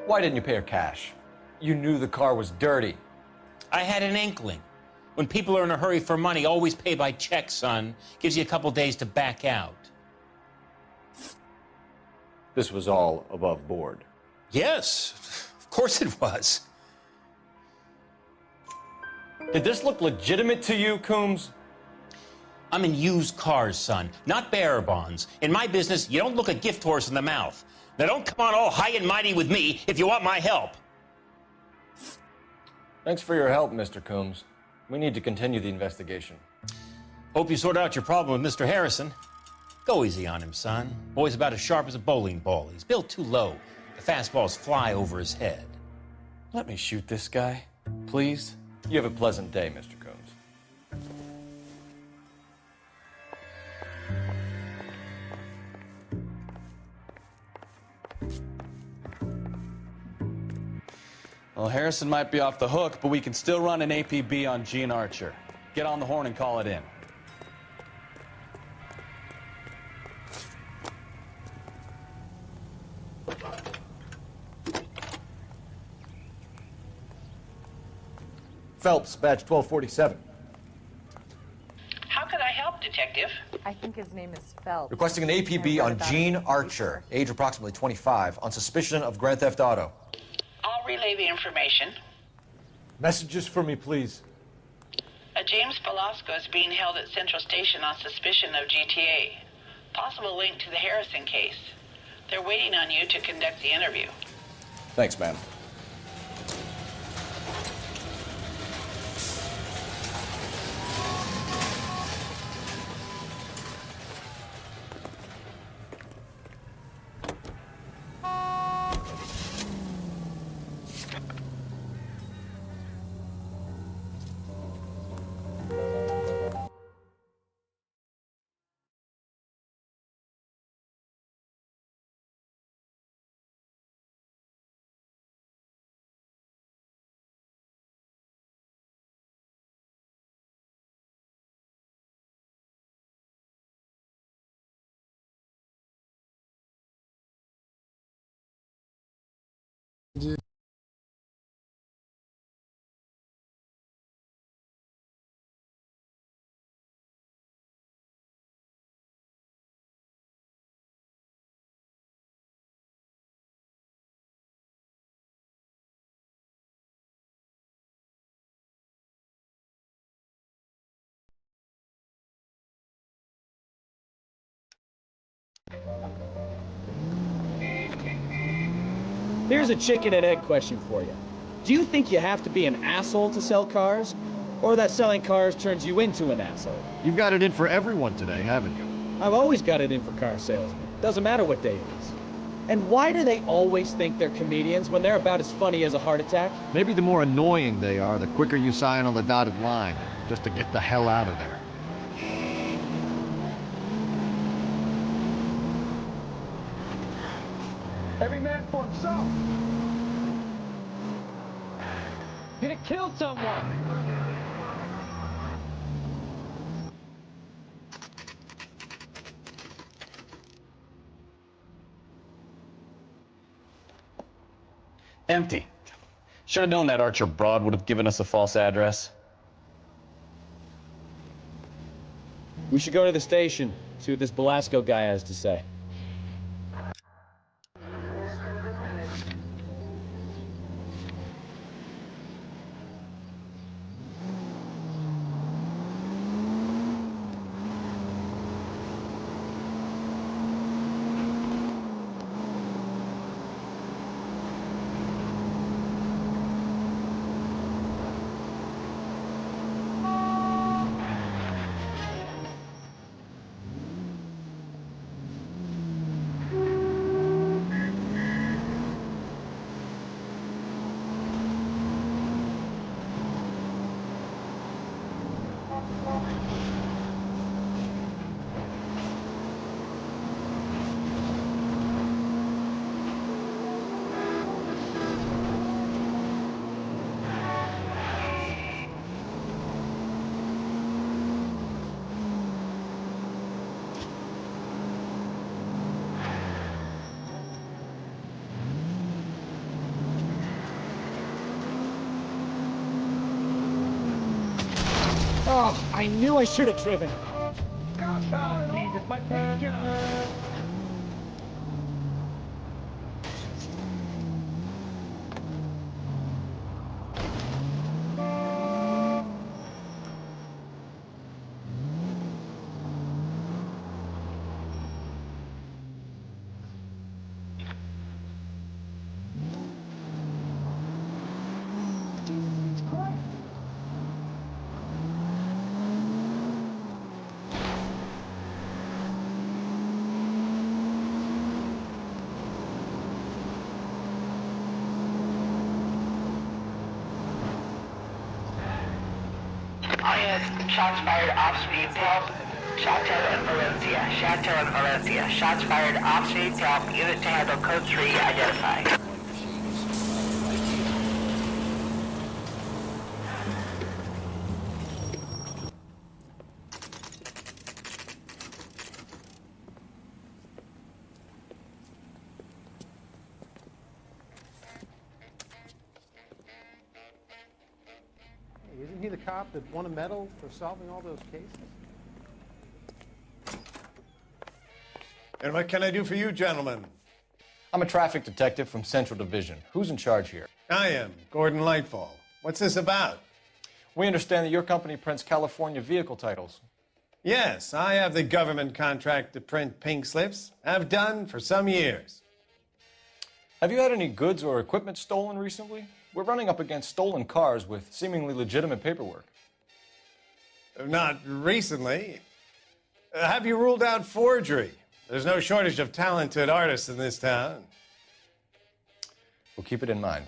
Why didn't you pay her cash? You knew the car was dirty. I had an inkling. When people are in a hurry for money, always pay by check, son. Gives you a couple days to back out. This was all above board. Yes, of course it was. Did this look legitimate to you, Coombs? I'm in used cars, son, not bearer bonds. In my business, you don't look a gift horse in the mouth. Now don't come on all high and mighty with me if you want my help. Thanks for your help, Mr. Coombs. We need to continue the investigation. Hope you sort out your problem with Mr. Harrison. Go easy on him, son. Boy's about as sharp as a bowling ball. He's built too low. The fastballs fly over his head. Let me shoot this guy, please. You have a pleasant day, Mr. Combs. Well, Harrison might be off the hook, but we can still run an APB on Gene Archer. Get on the horn and call it in. Phelps, badge 1247. How could I help, Detective? I think his name is Phelps. Requesting an APB on Gene Archer, age approximately 25, on suspicion of Grand Theft Auto. I'll relay the information. Messages for me, please. A James Velasco is being held at Central Station on suspicion of GTA. Possible link to the Harrison case. They're waiting on you to conduct the interview. Thanks, man. Here's a chicken and egg question for you. Do you think you have to be an asshole to sell cars? Or that selling cars turns you into an asshole? You've got it in for everyone today, haven't you? I've always got it in for car salesmen. Doesn't matter what day it is. And why do they always think they're comedians when they're about as funny as a heart attack? Maybe the more annoying they are, the quicker you sign on the dotted line, just to get the hell out of there. Every man for himself. Could have killed someone. Empty. Should have known that Archer broad would have given us a false address. We should go to the station, see what this Belasco guy has to say. Oh, I knew I should have driven. Oh, Jesus, my picture. Shots fired off-speed to help. Chateau and Valencia. Chateau and Valencia. Shots fired off-speed to help. Unit to handle code 3 identified. Isn't he the cop that won a medal for solving all those cases? And what can I do for you, gentlemen? I'm a traffic detective from Central Division. Who's in charge here? I am, Gordon Lightfall. What's this about? We understand that your company prints California vehicle titles. Yes, I have the government contract to print pink slips. I've done for some years. Have you had any goods or equipment stolen recently? We're running up against stolen cars with seemingly legitimate paperwork. Not recently. Have you ruled out forgery? There's no shortage of talented artists in this town. We'll keep it in mind.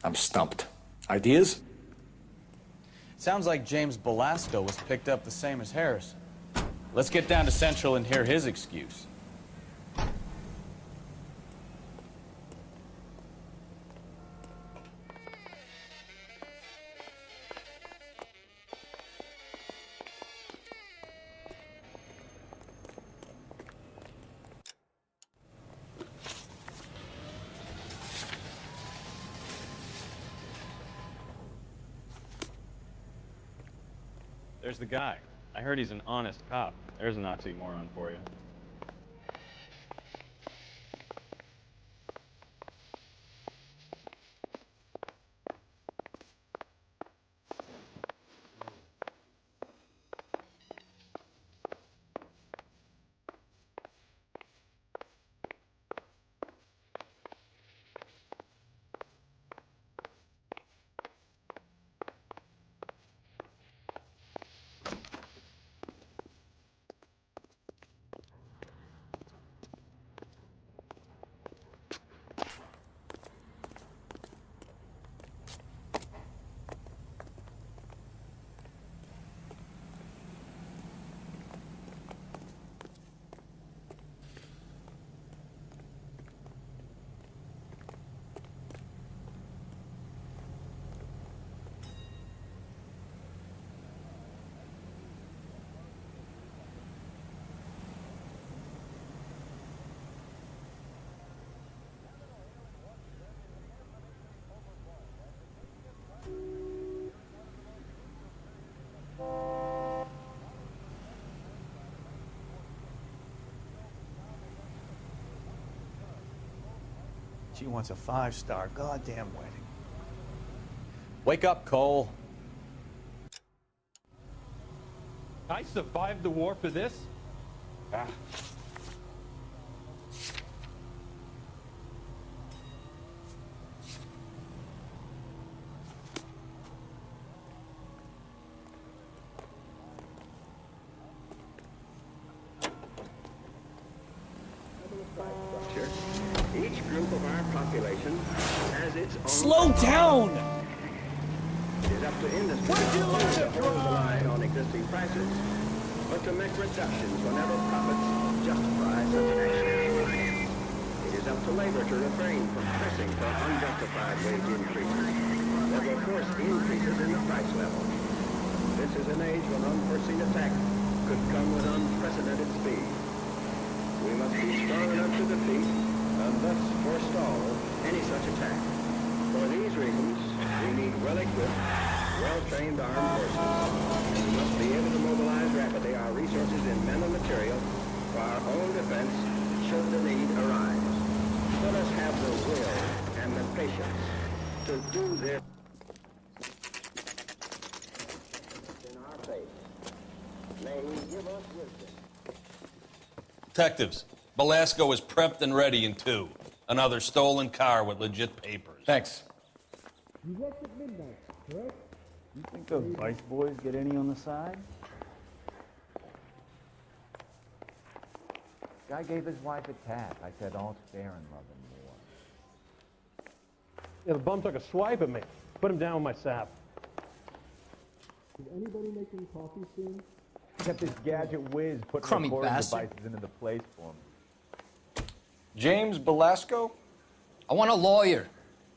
I'm stumped. Ideas? Sounds like James Belasco was picked up the same as Harrison. Let's get down to Central and hear his excuse. There's the guy. I heard he's an honest cop. There's an oxymoron for you. She wants a 5-star goddamn wedding. Wake up, Cole. I survived the war for this? Ah. Each group of our population has its own... Slow down! It is up to industry to hold the line on existing prices, but to make reductions whenever profits justify such action. It is up to labor to refrain from pressing for unjustified wage increases that will force increases in the price level. This is an age when unforeseen attack could come with unprecedented speed. We must be strong enough to defeat and thus forestall any such attack. For these reasons, we need well-equipped, well-trained armed forces. We must be able to mobilize rapidly our resources in men and material for our own defense should the need arise. Let us have the will and the patience to do their in our faith. May he give us wisdom. Detectives, Belasco is prepped and ready in 2. Another stolen car with legit papers. Thanks. You left at midnight, correct? You think those vice boys get any on the side? Guy gave his wife a tap. I said, all's fair in love and war. Yeah, the bum took a swipe at me. Put him down with my sap. Is anybody making coffee soon? Except this gadget whiz putting Crummy recording bastard. devices into the place for him. James Belasco? I want a lawyer.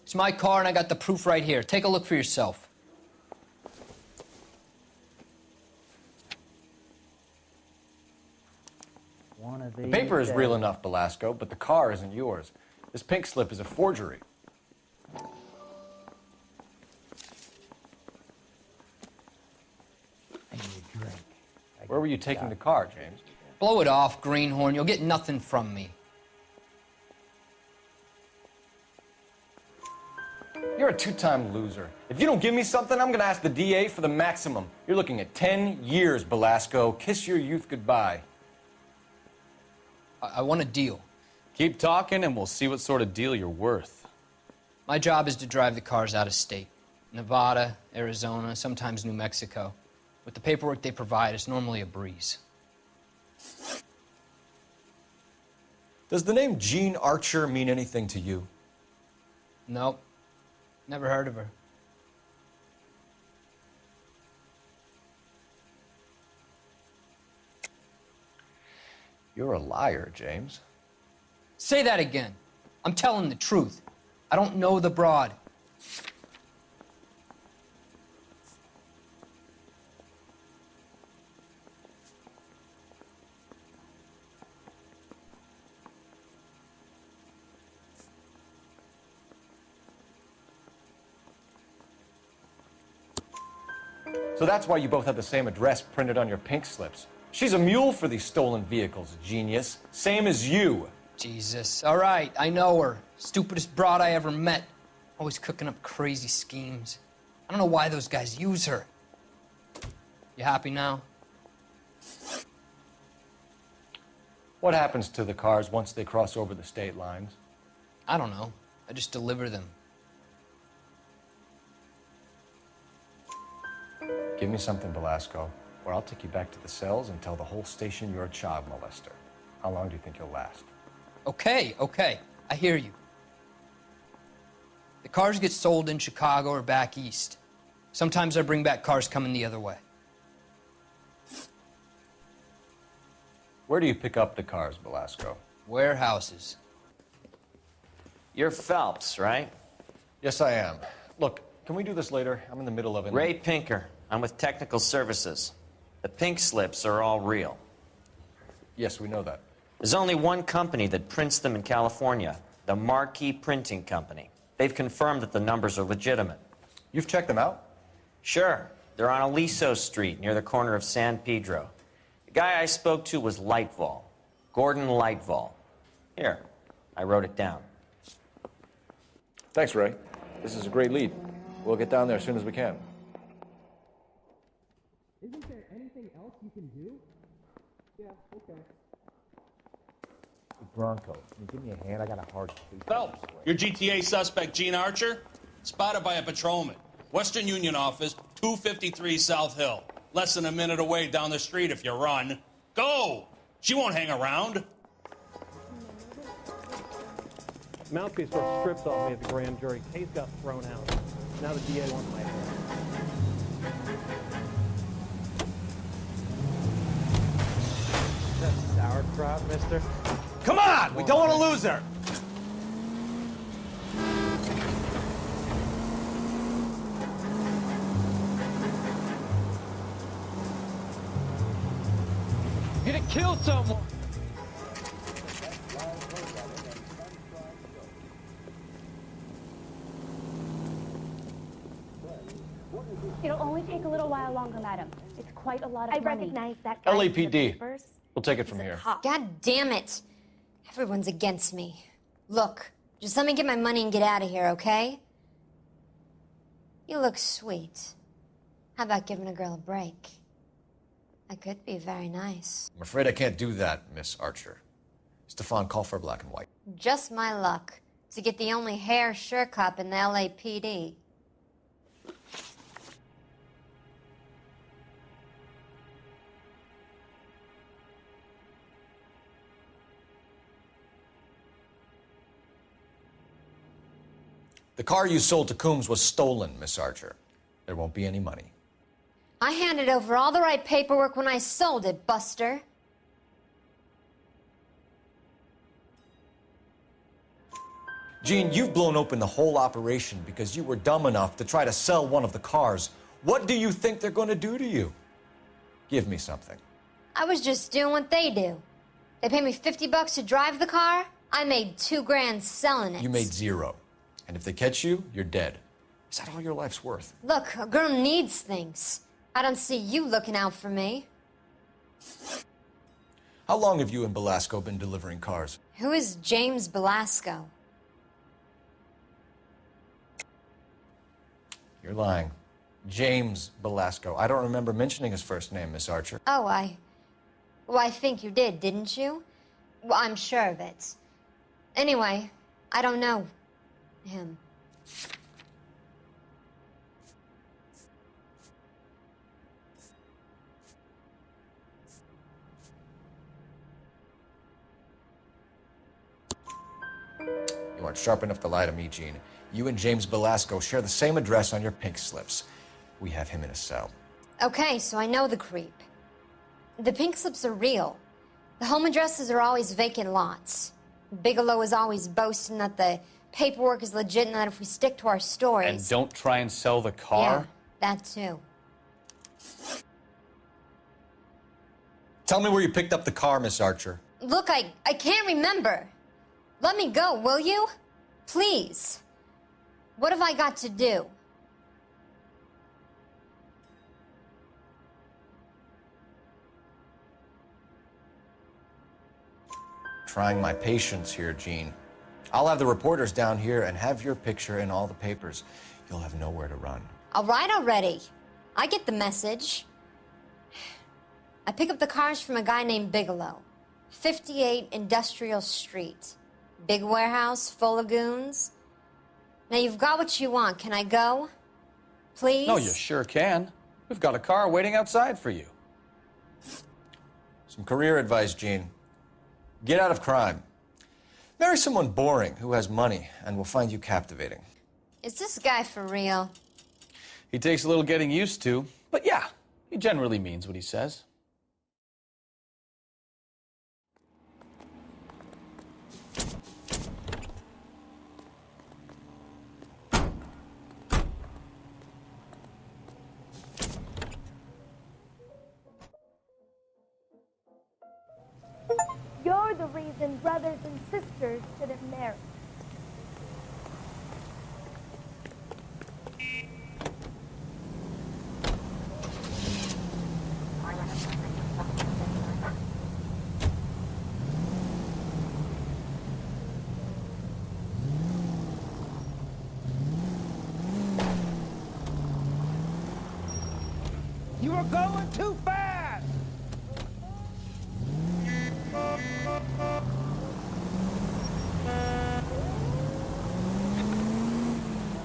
It's my car and I got the proof right here. Take a look for yourself. The paper is real enough, Belasco, but the car isn't yours. This pink slip is a forgery. Where were you taking the car, James? Blow it off, greenhorn. You'll get nothing from me. You're a 2-time loser. If you don't give me something, I'm gonna ask the DA for the maximum. You're looking at 10 years, Belasco. Kiss your youth goodbye. I want a deal. Keep talking and we'll see what sort of deal you're worth. My job is to drive the cars out of state. Nevada, Arizona, sometimes New Mexico. With the paperwork they provide, it's normally a breeze. Does the name Jean Archer mean anything to you? Nope. Never heard of her. You're a liar, James. Say that again. I'm telling the truth. I don't know the broad. So that's why you both have the same address printed on your pink slips. She's a mule for these stolen vehicles, genius. Same as you. Jesus. All right, I know her. Stupidest broad I ever met. Always cooking up crazy schemes. I don't know why those guys use her. You happy now? What happens to the cars once they cross over the state lines? I don't know. I just deliver them. Give me something, Belasco, or I'll take you back to the cells and tell the whole station you're a child molester. How long do you think you'll last? Okay, okay. I hear you. The cars get sold in Chicago or back east. Sometimes I bring back cars coming the other way. Where do you pick up the cars, Belasco? Warehouses. You're Phelps, right? Yes, I am. Look, can we do this later? I'm in the middle of it. Ray Pinker. I'm with Technical Services. The pink slips are all real. Yes, we know that. There's only one company that prints them in California, the Marquee Printing Company. They've confirmed that the numbers are legitimate. You've checked them out? Sure. They're on Aliso Street, near the corner of San Pedro. The guy I spoke to was Lightval, Gordon Lightval. Here, I wrote it down. Thanks, Ray. This is a great lead. We'll get down there as soon as we can. Isn't there anything else you can do? Yeah, okay. Bronco, can you give me a hand? I got a hard case. Phelps, your GTA suspect, Gene Archer, spotted by a patrolman. Western Union office, 253 South Hill. Less than a minute away down the street if you run. Go! She won't hang around. Mouthpiece was stripped off me at the grand jury. Case got thrown out. Now the DA wants my head. That sauerkraut, mister? Come on! We don't want to lose her! You're gonna kill someone! It'll only take a little while longer, madam. It's quite a lot of money. I recognize that guy. LAPD. We'll take it from here. God damn it. Everyone's against me. Look, just let me get my money and get out of here, okay? You look sweet. How about giving a girl a break? That could be very nice. I'm afraid I can't do that, Miss Archer. Stefan, call for black and white. Just my luck to get the only hair sure cop in the LAPD. The car you sold to Coombs was stolen, Miss Archer. There won't be any money. I handed over all the right paperwork when I sold it, Buster. Gene, you've blown open the whole operation because you were dumb enough to try to sell one of the cars. What do you think they're going to do to you? Give me something. I was just doing what they do. They paid me $50 to drive the car. I made $2 grand selling it. You made zero. And if they catch you, you're dead. Is that all your life's worth? Look, a girl needs things. I don't see you looking out for me. How long have you and Belasco been delivering cars? Who is James Belasco? You're lying. James Belasco. I don't remember mentioning his first name, Miss Archer. Oh, well, I think you did, didn't you? Well, I'm sure of it. Anyway, I don't know him. You aren't sharp enough to lie to me, Gene. You and James Belasco share the same address on your pink slips. We have him in a cell. Okay, so I know the creep. The pink slips are real. The home addresses are always vacant lots. Bigelow is always boasting that the paperwork is legit and that if we stick to our stories... And don't try and sell the car? Yeah, that too. Tell me where you picked up the car, Miss Archer. Look, I can't remember. Let me go, will you? Please. What have I got to do? Trying my patience here, Gene. I'll have the reporters down here and have your picture in all the papers. You'll have nowhere to run. All right already. I get the message. I pick up the cars from a guy named Bigelow. 58 Industrial Street. Big warehouse full of goons. Now you've got what you want. Can I go? Please? No, you sure can. We've got a car waiting outside for you. Some career advice, Gene. Get out of crime. Marry someone boring who has money and will find you captivating. Is this guy for real? He takes a little getting used to, but yeah, he generally means what he says. You're the reason brothers and sisters should have married. You were going too fast!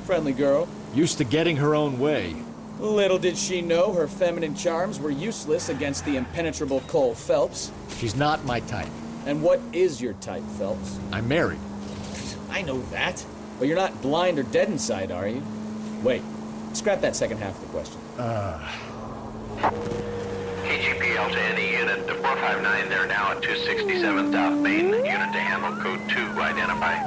Friendly girl. Used to getting her own way. Little did she know her feminine charms were useless against the impenetrable Cole Phelps. She's not my type. And what is your type, Phelps? I'm married. I know that. But you're not blind or dead inside, are you? Wait. Scrap that second half of the question. KGPL to any unit, the 459, they're now at 267 South Main. Unit to handle code 2, identify.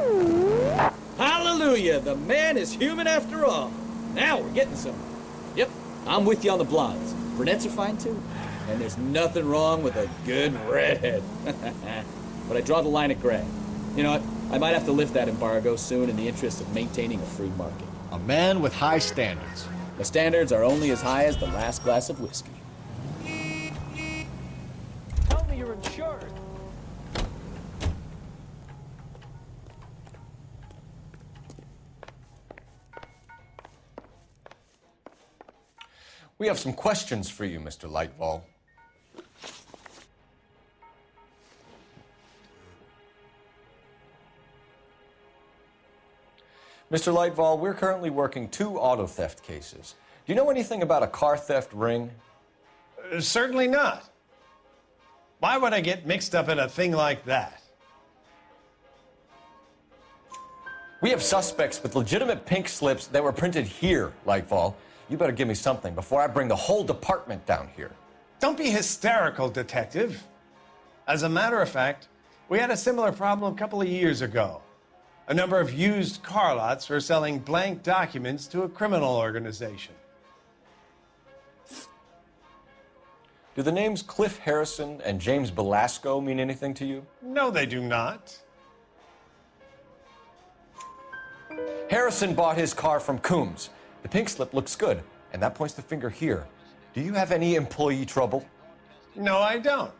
Hallelujah! The man is human after all. Now we're getting somewhere. Yep, I'm with you on the blondes. Brunettes are fine too. And there's nothing wrong with a good redhead. But I draw the line at gray. You know what? I might have to lift that embargo soon in the interest of maintaining a free market. A man with high standards. The standards are only as high as the last glass of whiskey. Tell me you're insured. We have some questions for you, Mr. Lightfall. Mr. Lightfall, we're currently working 2 auto theft cases. Do you know anything about a car theft ring? Certainly not. Why would I get mixed up in a thing like that? We have suspects with legitimate pink slips that were printed here, Lightfall. You better give me something before I bring the whole department down here. Don't be hysterical, Detective. As a matter of fact, we had a similar problem a couple of years ago. A number of used car lots were selling blank documents to a criminal organization. Do the names Cliff Harrison and James Belasco mean anything to you? No, they do not. Harrison bought his car from Coombs. The pink slip looks good, and that points the finger here. Do you have any employee trouble? No, I don't.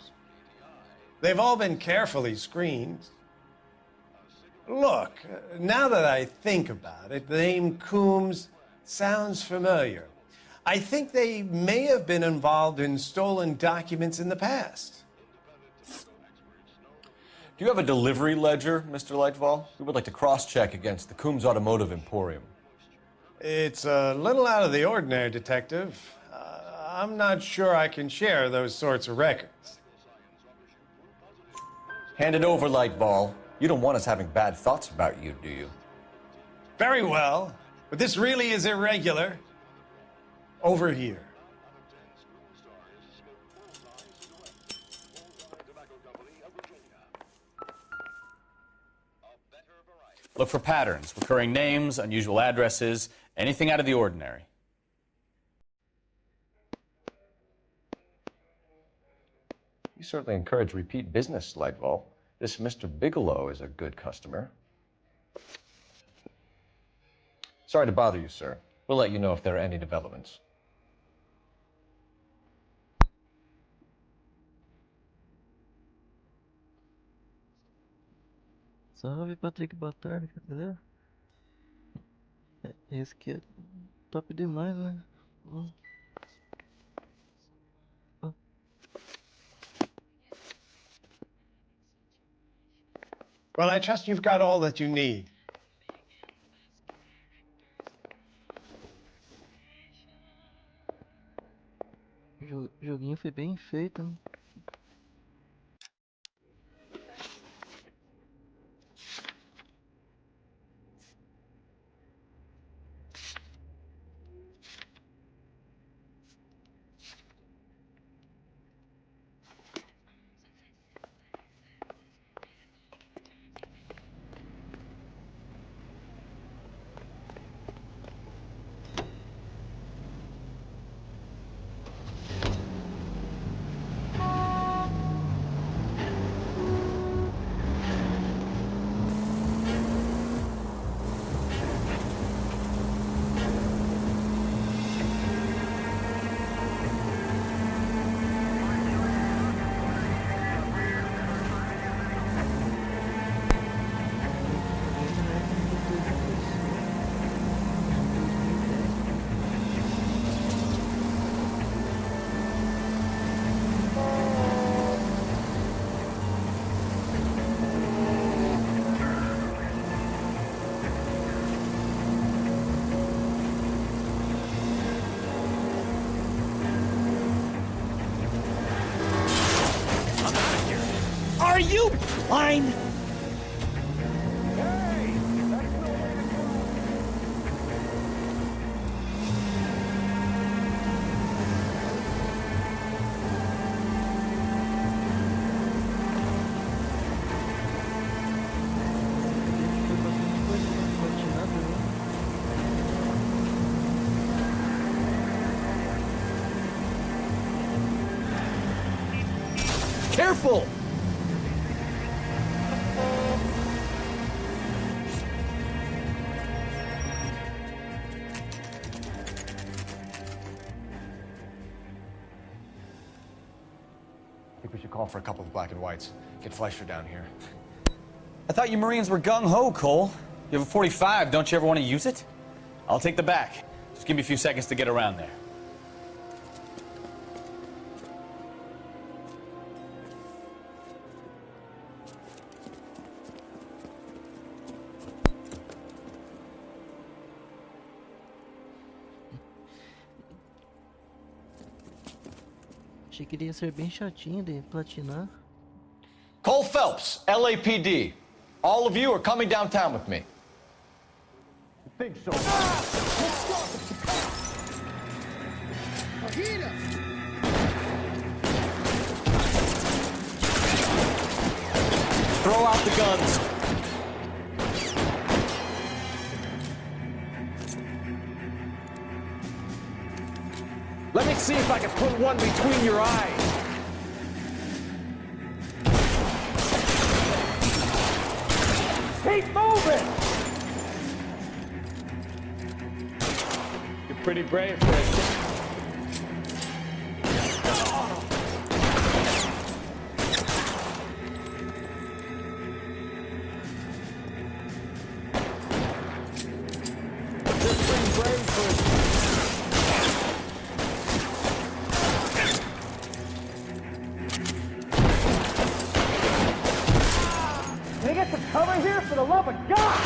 They've all been carefully screened. Look, now that I think about it, the name Coombs sounds familiar. I think they may have been involved in stolen documents in the past. Do you have a delivery ledger, Mr. Lightfall? We would like to cross-check against the Coombs Automotive Emporium. It's a little out of the ordinary, Detective. I'm not sure I can share those sorts of records. Hand it over, Lightfall. You don't want us having bad thoughts about you, do you? Very well, but this really is irregular. Over here. Look for patterns, recurring names, unusual addresses, anything out of the ordinary. You certainly encourage repeat business, Lightfall. This Mr. Bigelow is a good customer. Sorry to bother you, sir. We'll let you know if there are any developments. Salve, Patrick, boa tarde, cadê? Esse aqui é top demais, né? Well, I trust you've got all that you need. O joguinho foi bem feito, né? line? Careful! I think we should call for a couple of black and whites. Get Fleischer down here. I thought you Marines were gung-ho, Cole. You have a 45, don't you ever want to use it? I'll take the back. Just give me a few seconds to get around there. Achei que ele ia ser bem chatinho de platinar. Cole Phelps, LAPD. All of you are coming downtown with me. I think so. Throw out the guns. Let me see if I can put one between your eyes. Keep moving! You're pretty brave, Chris. Can I get some cover here, for the love of God?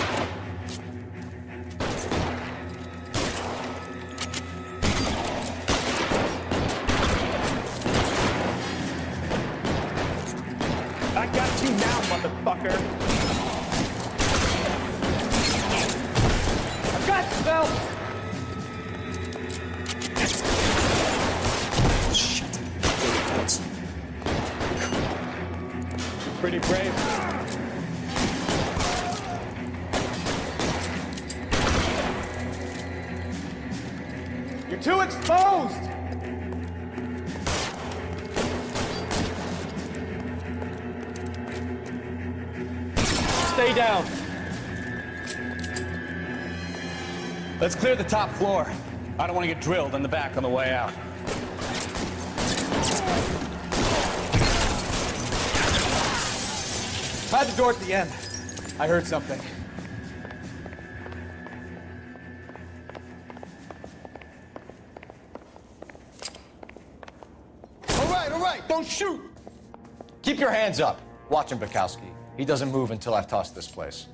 I got you now, motherfucker. I got you, Phelps. Pretty brave. You're too exposed! Stay down. Let's clear the top floor. I don't want to get drilled in the back on the way out. Try the door at the end. I heard something. All right, don't shoot! Keep your hands up. Watch him, Bukowski. He doesn't move until I've tossed this place.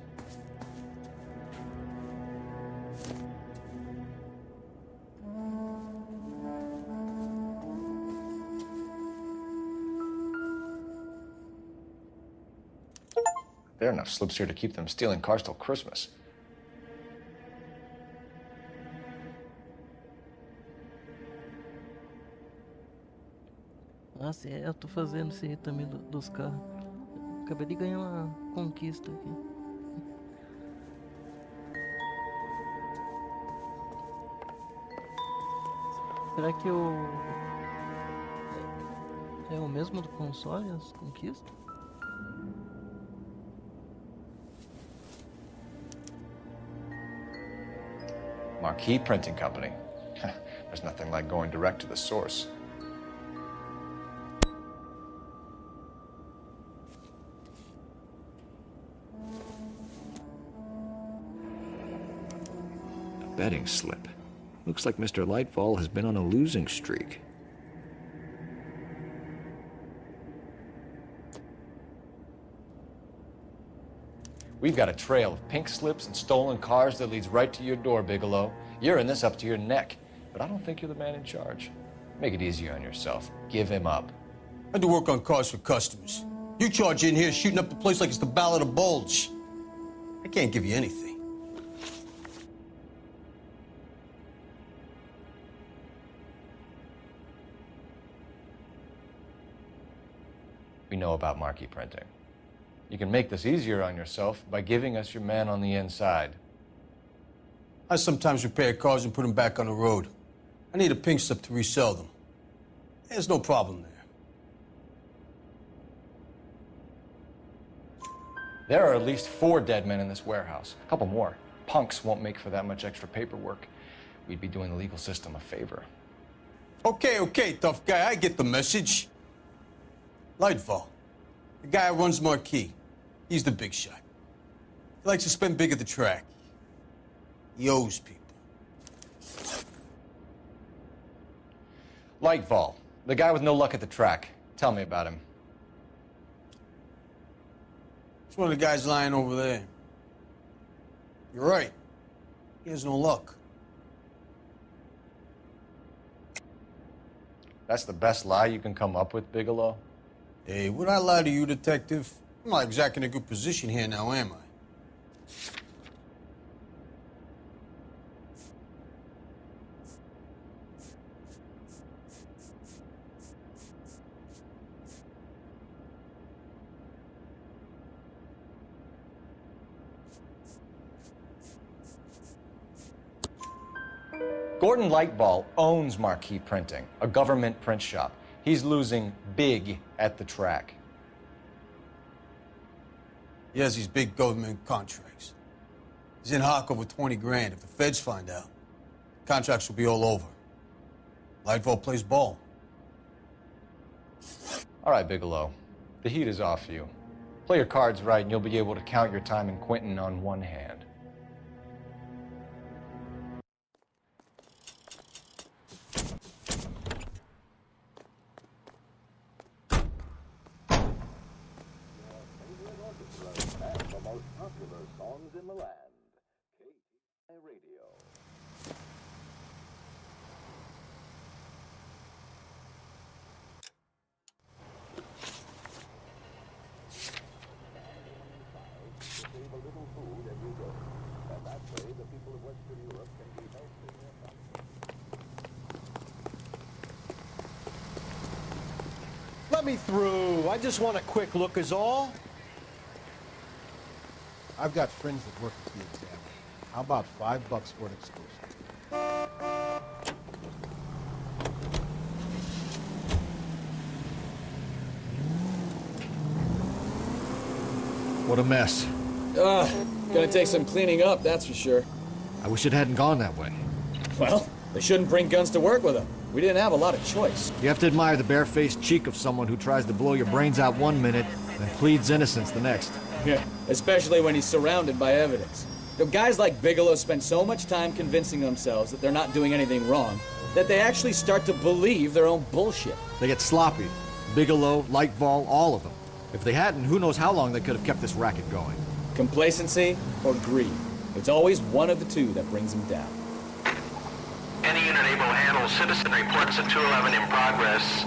There are enough slips here to keep them stealing cars till Christmas. Ah, sim, eu tô fazendo isso aí também dos carros. Acabei de ganhar uma conquista aqui. Será que é o mesmo do console, as conquistas? Marquee Printing Company. There's nothing like going direct to the source. A betting slip. Looks like Mr. Lightfall has been on a losing streak. We've got a trail of pink slips and stolen cars that leads right to your door, Bigelow. You're in this up to your neck, but I don't think you're the man in charge. Make it easier on yourself. Give him up. I had to work on cars for customers. You charge in here shooting up the place like it's the Ballad of Bulge. I can't give you anything. We know about marquee printing. You can make this easier on yourself by giving us your man on the inside. I sometimes repair cars and put them back on the road. I need a pink slip to resell them. There's no problem there. There are at least 4 dead men in this warehouse. A couple more. Punks won't make for that much extra paperwork. We'd be doing the legal system a favor. Okay, tough guy, I get the message. Lightfall, the guy who runs Marquee. He's the big shot. He likes to spend big at the track. He owes people. Lightfall, the guy with no luck at the track. Tell me about him. It's one of the guys lying over there. You're right. He has no luck. That's the best lie you can come up with, Bigelow? Hey, would I lie to you, detective? I'm not exactly in a good position here now, am I? Gordon Lightball owns Marquee Printing, a government print shop. He's losing big at the track. He has these big government contracts. He's in hock over 20 grand. If the feds find out, contracts will be all over. Lightfall plays ball. All right, Bigelow. The heat is off you. Play your cards right and you'll be able to count your time in Quentin on one hand. Let me through. I just want a quick look is all. I've got friends that work at the Examiner. How about $5 for an exclusive? What a mess. Gonna take some cleaning up, that's for sure. I wish it hadn't gone that way. Well, they shouldn't bring guns to work with them. We didn't have a lot of choice. You have to admire the barefaced cheek of someone who tries to blow your brains out one minute, then pleads innocence the next. Yeah, especially when he's surrounded by evidence. You know, guys like Bigelow spend so much time convincing themselves that they're not doing anything wrong, that they actually start to believe their own bullshit. They get sloppy. Bigelow, Lightfall, all of them. If they hadn't, who knows how long they could have kept this racket going. Complacency or greed. It's always one of the two that brings them down. Any unit able to handle citizen reports at 211 in progress.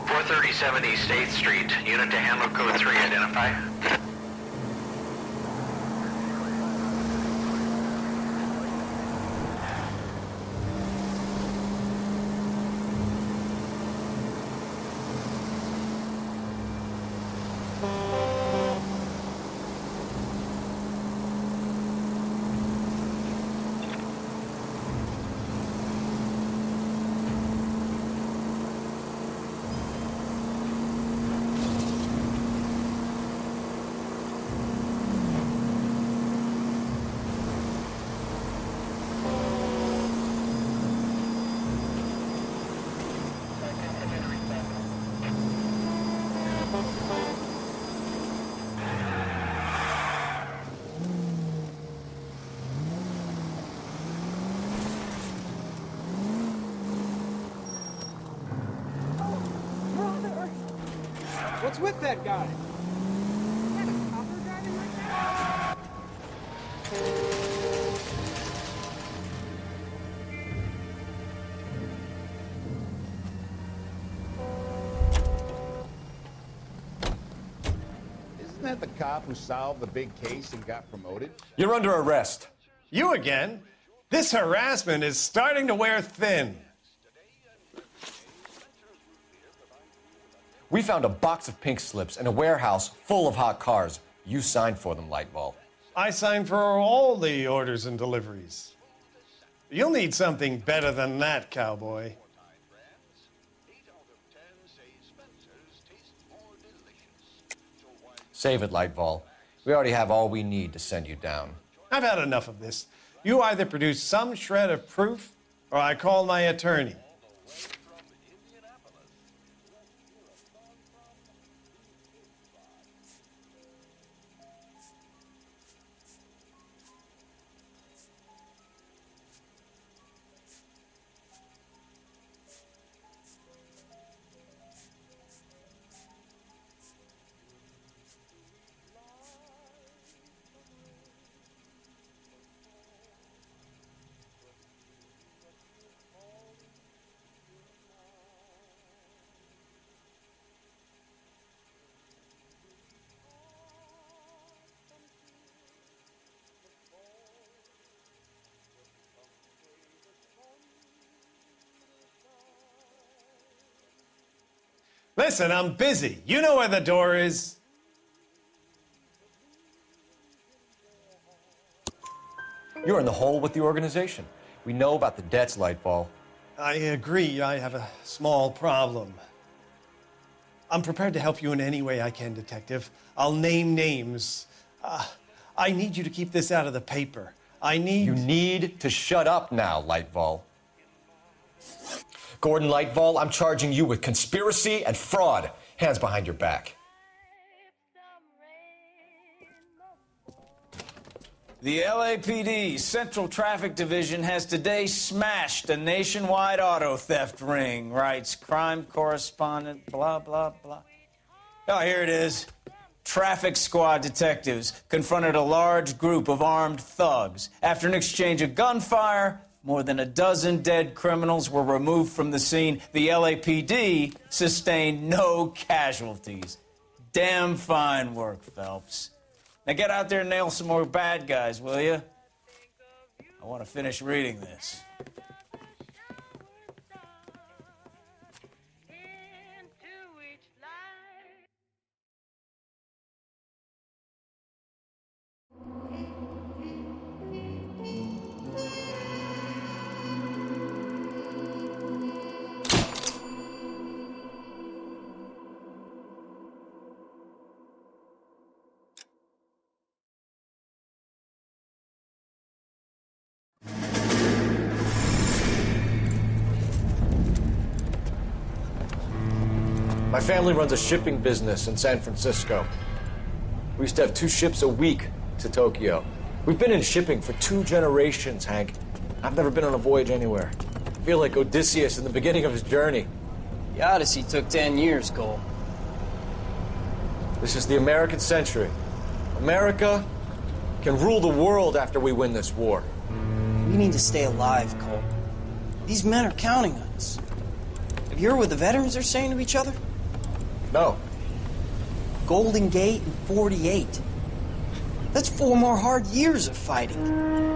437 East 8th Street. Unit to handle code 3, identify. What's with that guy? that the cop who solved the big case and got promoted? You're under arrest. You again? This harassment is starting to wear thin. We found a box of pink slips in a warehouse full of hot cars. You signed for them, Lightball. I signed for all the orders and deliveries. You'll need something better than that, cowboy. Save it, Lightball. We already have all we need to send you down. I've had enough of this. You either produce some shred of proof, or I call my attorney. Listen, I'm busy. You know where the door is. You're in the hole with the organization. We know about the debts, Lightball. I agree. I have a small problem. I'm prepared to help you in any way I can, Detective. I'll name names. I need you to keep this out of the paper. You need to shut up now, Lightball. Gordon Lightball, I'm charging you with conspiracy and fraud. Hands behind your back. The LAPD Central Traffic Division has today smashed a nationwide auto theft ring, writes crime correspondent, blah, blah, blah. Oh, here it is. Traffic squad detectives confronted a large group of armed thugs. After an exchange of gunfire, more than a dozen dead criminals were removed from the scene. The LAPD sustained no casualties. Damn fine work, Phelps. Now get out there and nail some more bad guys, will you? I want to finish reading this. My family runs a shipping business in San Francisco. We used to have 2 ships a week to Tokyo. We've been in shipping for 2 generations, Hank. I've never been on a voyage anywhere. I feel like Odysseus in the beginning of his journey. The Odyssey took 10 years, Cole. This is the American century. America can rule the world after we win this war. We need to stay alive, Cole. These men are counting on us. Have you heard what the veterans are saying to each other? No. Golden Gate and 48. That's 4 more hard years of fighting.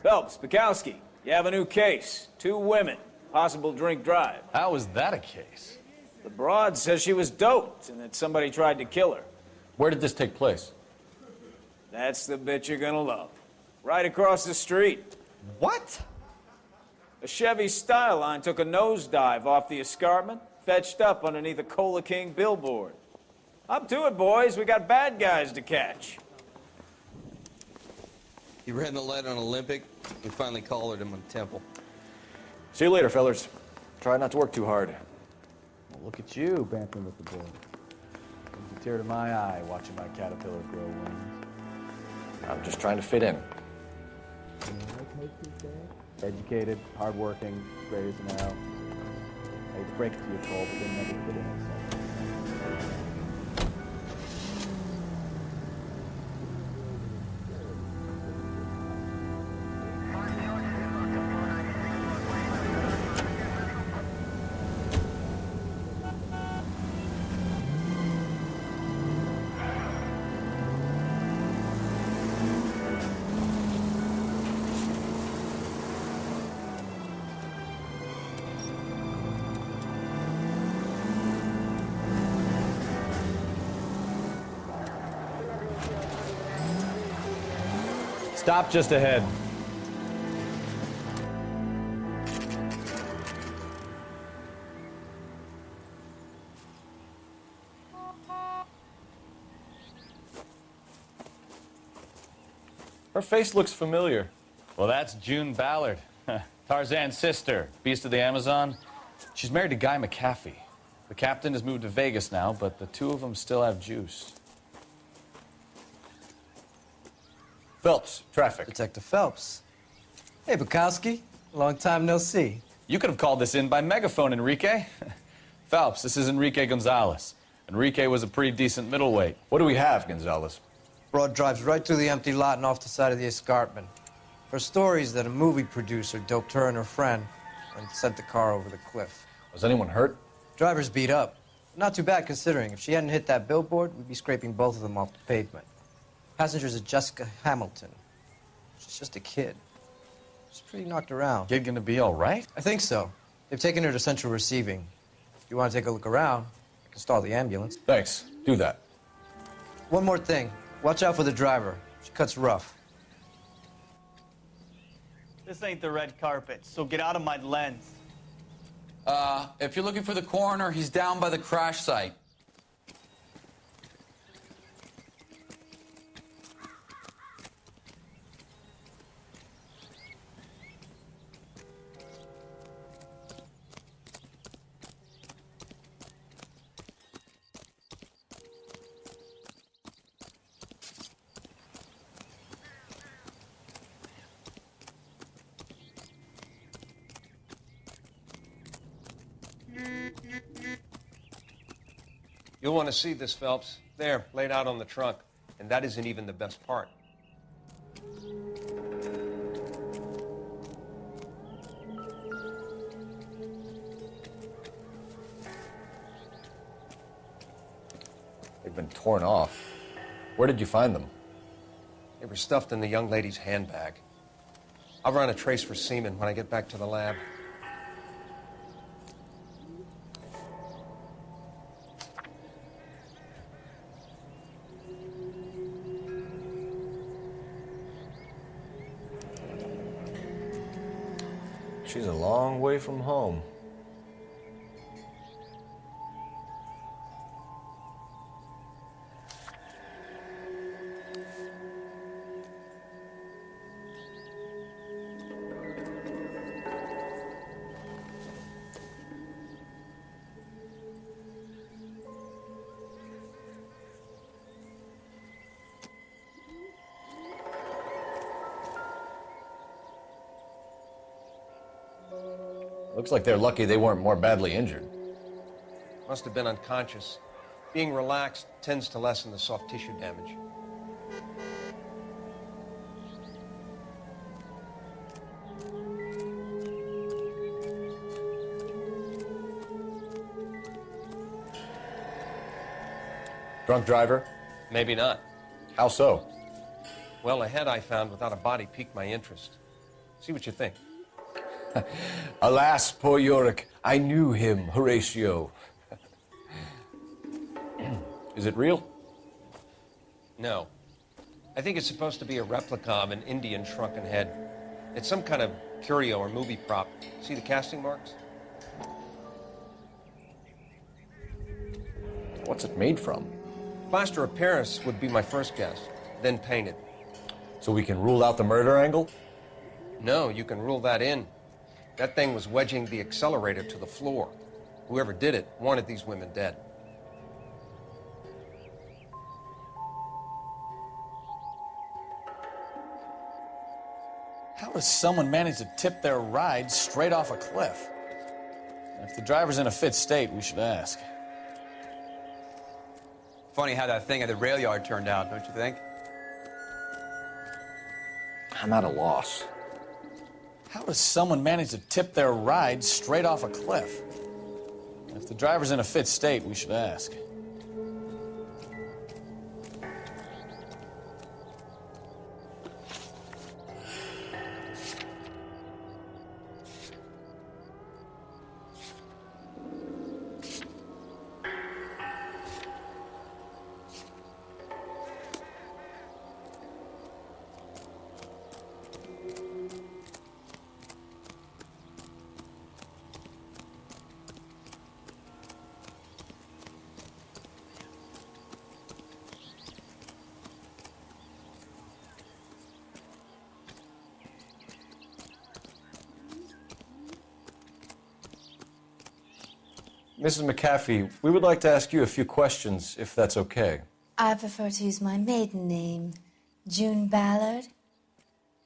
Phelps, Bukowski, you have a new case. 2 women, possible drink drive. How is that a case? The broad says she was doped and that somebody tried to kill her. Where did this take place? That's the bit you're gonna love. Right across the street. What? A Chevy Styline took a nosedive off the escarpment, fetched up underneath a Cola King billboard. Up to it, boys. We got bad guys to catch. He ran the light on Olympic and finally collared him on Temple. See you later, fellers. Try not to work too hard. Well, look at you, bantering with the boy. Brings a tear to my eye watching my caterpillar grow wings. I'm just trying to fit in. Educated, hardworking, great as an arrow. I hate to break it to you, Cole, but they never fit in at Stop just ahead. Her face looks familiar. Well, that's June Ballard, Tarzan's sister, beast of the Amazon. She's married to Guy McAfee. The captain has moved to Vegas now, but the two of them still have juice. Phelps, traffic. Detective Phelps. Hey, Bukowski. Long time no see. You could have called this in by megaphone, Enrique. Phelps, this is Enrique Gonzalez. Enrique was a pretty decent middleweight. What do we have, Gonzalez? Broad drives right through the empty lot and off the side of the escarpment. Her story is that a movie producer doped her and her friend and sent the car over the cliff. Was anyone hurt? Driver's beat up. Not too bad considering. If she hadn't hit that billboard, we'd be scraping both of them off the pavement. Passenger's a Jessica Hamilton. She's just a kid. She's pretty knocked around. Kid gonna be all right? I think so. They've taken her to central receiving. If you want to take a look around, I can stall the ambulance. Thanks. Do that. One more thing. Watch out for the driver. She cuts rough. This ain't the red carpet, so get out of my lens. If you're looking for the coroner, he's down by the crash site. You'll want to see this, Phelps. There, laid out on the trunk. And that isn't even the best part. They've been torn off. Where did you find them? They were stuffed in the young lady's handbag. I'll run a trace for semen when I get back to the lab. She's a long way from home. Looks like they're lucky they weren't more badly injured. Must have been unconscious. Being relaxed tends to lessen the soft tissue damage. Drunk driver? Maybe not. How so? Well, a head I found without a body piqued my interest. See what you think. Alas, poor Yorick, I knew him, Horatio. Is it real? No. I think it's supposed to be a replica of an Indian shrunken head. It's some kind of curio or movie prop. See the casting marks? What's it made from? Plaster of Paris would be my first guess, then painted. So we can rule out the murder angle? No, you can rule that in. That thing was wedging the accelerator to the floor. Whoever did it wanted these women dead. How does someone manage to tip their ride straight off a cliff? If the driver's in a fit state, we should ask. Funny how that thing at the rail yard turned out, don't you think? I'm at a loss. How does someone manage to tip their ride straight off a cliff? If the driver's in a fit state, we should ask. Mrs. McAfee, we would like to ask you a few questions, if that's okay. I prefer to use my maiden name, June Ballard.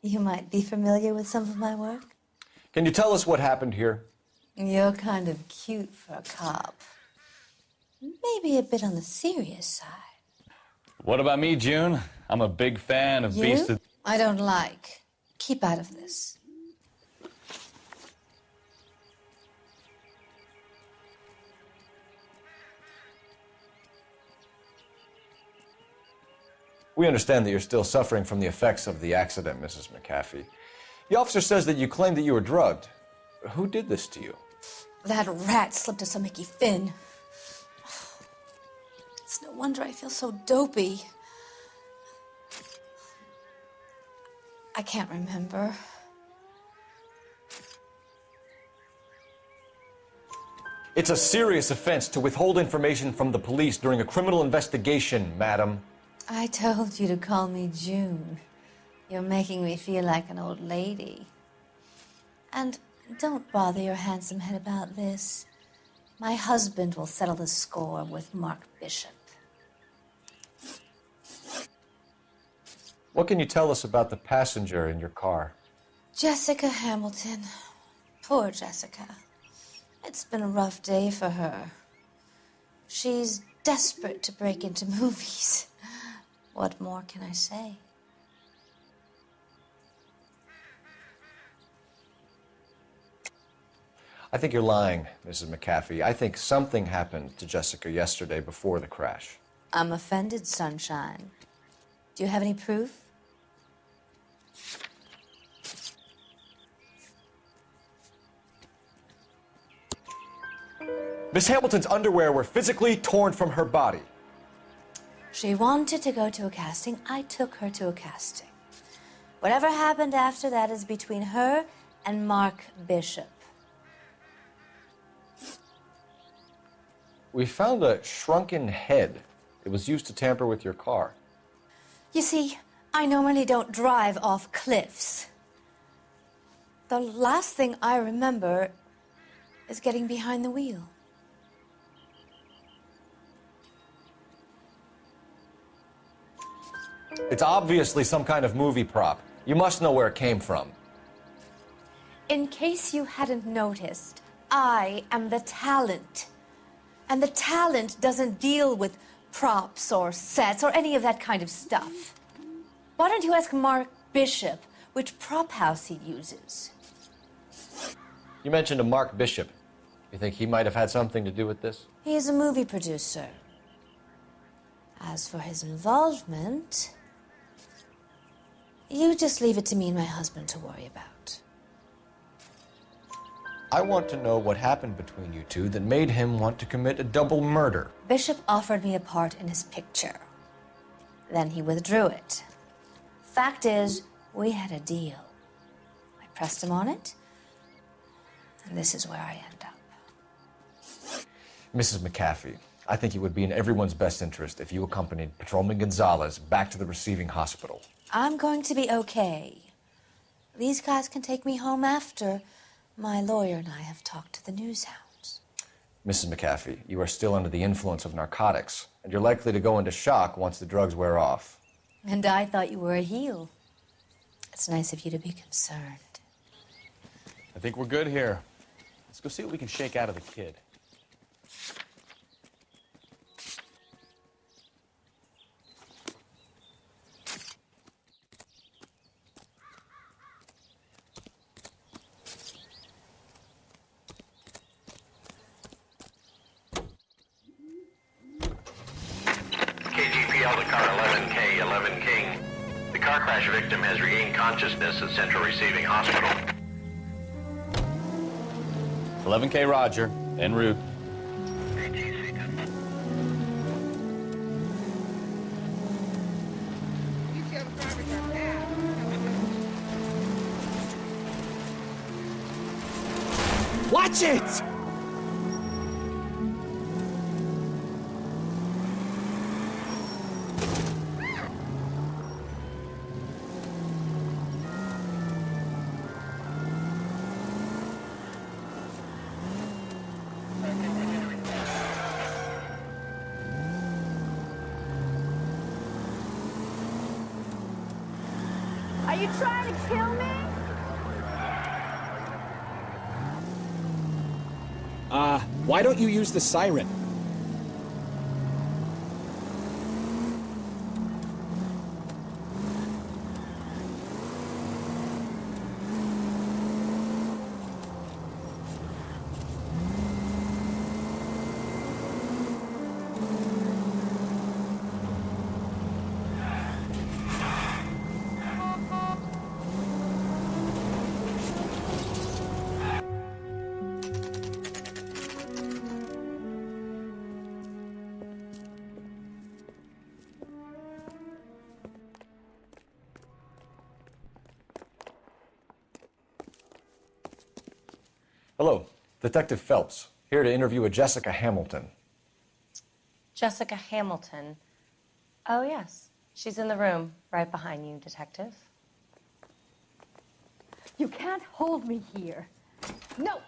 You might be familiar with some of my work. Can you tell us what happened here? You're kind of cute for a cop. Maybe a bit on the serious side. What about me, June? I'm a big fan of Beast of... I don't like. Keep out of this. We understand that you're still suffering from the effects of the accident, Mrs. McAfee. The officer says that you claimed that you were drugged. Who did this to you? That rat slipped us a Mickey Finn. It's no wonder I feel so dopey. I can't remember. It's a serious offense to withhold information from the police during a criminal investigation, madam. I told you to call me June. You're making me feel like an old lady. And don't bother your handsome head about this. My husband will settle the score with Mark Bishop. What can you tell us about the passenger in your car? Jessica Hamilton. Poor Jessica. It's been a rough day for her. She's desperate to break into movies. What more can I say? I think you're lying, Mrs. McAfee. I think something happened to Jessica yesterday before the crash. I'm offended, Sunshine. Do you have any proof? Miss Hamilton's underwear were physically torn from her body. She wanted to go to a casting. I took her to a casting. Whatever happened after that is between her and Mark Bishop. We found a shrunken head. It was used to tamper with your car. You see, I normally don't drive off cliffs. The last thing I remember is getting behind the wheel. It's obviously some kind of movie prop. You must know where it came from. In case you hadn't noticed, I am the talent. And the talent doesn't deal with props or sets or any of that kind of stuff. Why don't you ask Mark Bishop which prop house he uses? You mentioned a Mark Bishop. You think he might have had something to do with this? He is a movie producer. As for his involvement, you just leave it to me and my husband to worry about. I want to know what happened between you two that made him want to commit a double murder. Bishop offered me a part in his picture. Then he withdrew it. Fact is, we had a deal. I pressed him on it, and this is where I end up. Mrs. McAfee, I think it would be in everyone's best interest if you accompanied Patrolman Gonzalez back to the receiving hospital. I'm going to be okay. These guys can take me home after, My lawyer and I have talked to the news hounds. Mrs. McAfee, you are still under the influence of narcotics, and you're likely to go into shock once the drugs wear off. And I thought you were a heel. It's nice of you to be concerned. I think we're good here. Let's go see what we can shake out of the kid. KGPL to car 11K, 11 King. The car crash victim has regained consciousness at Central Receiving Hospital. 11K Roger, en route. Watch it! Are you trying to kill me? Why don't you use the siren? Hello, Detective Phelps, here to interview a Jessica Hamilton. Jessica Hamilton. Oh, yes. She's in the room, right behind you, Detective. You can't hold me here. No,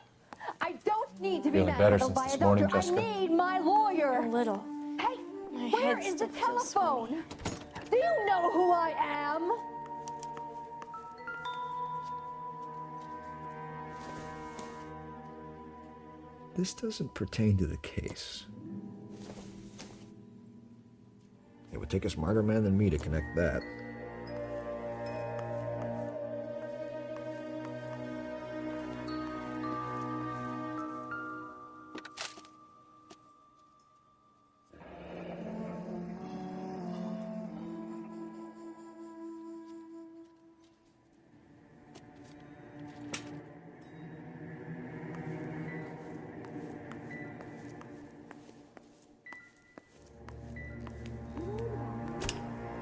I don't need to be Feeling better manhandled since by this a morning, doctor. Jessica? I need my lawyer. A little. Hey, My where head is the still feels telephone? Do you know who I am? This doesn't pertain to the case. It would take a smarter man than me to connect that.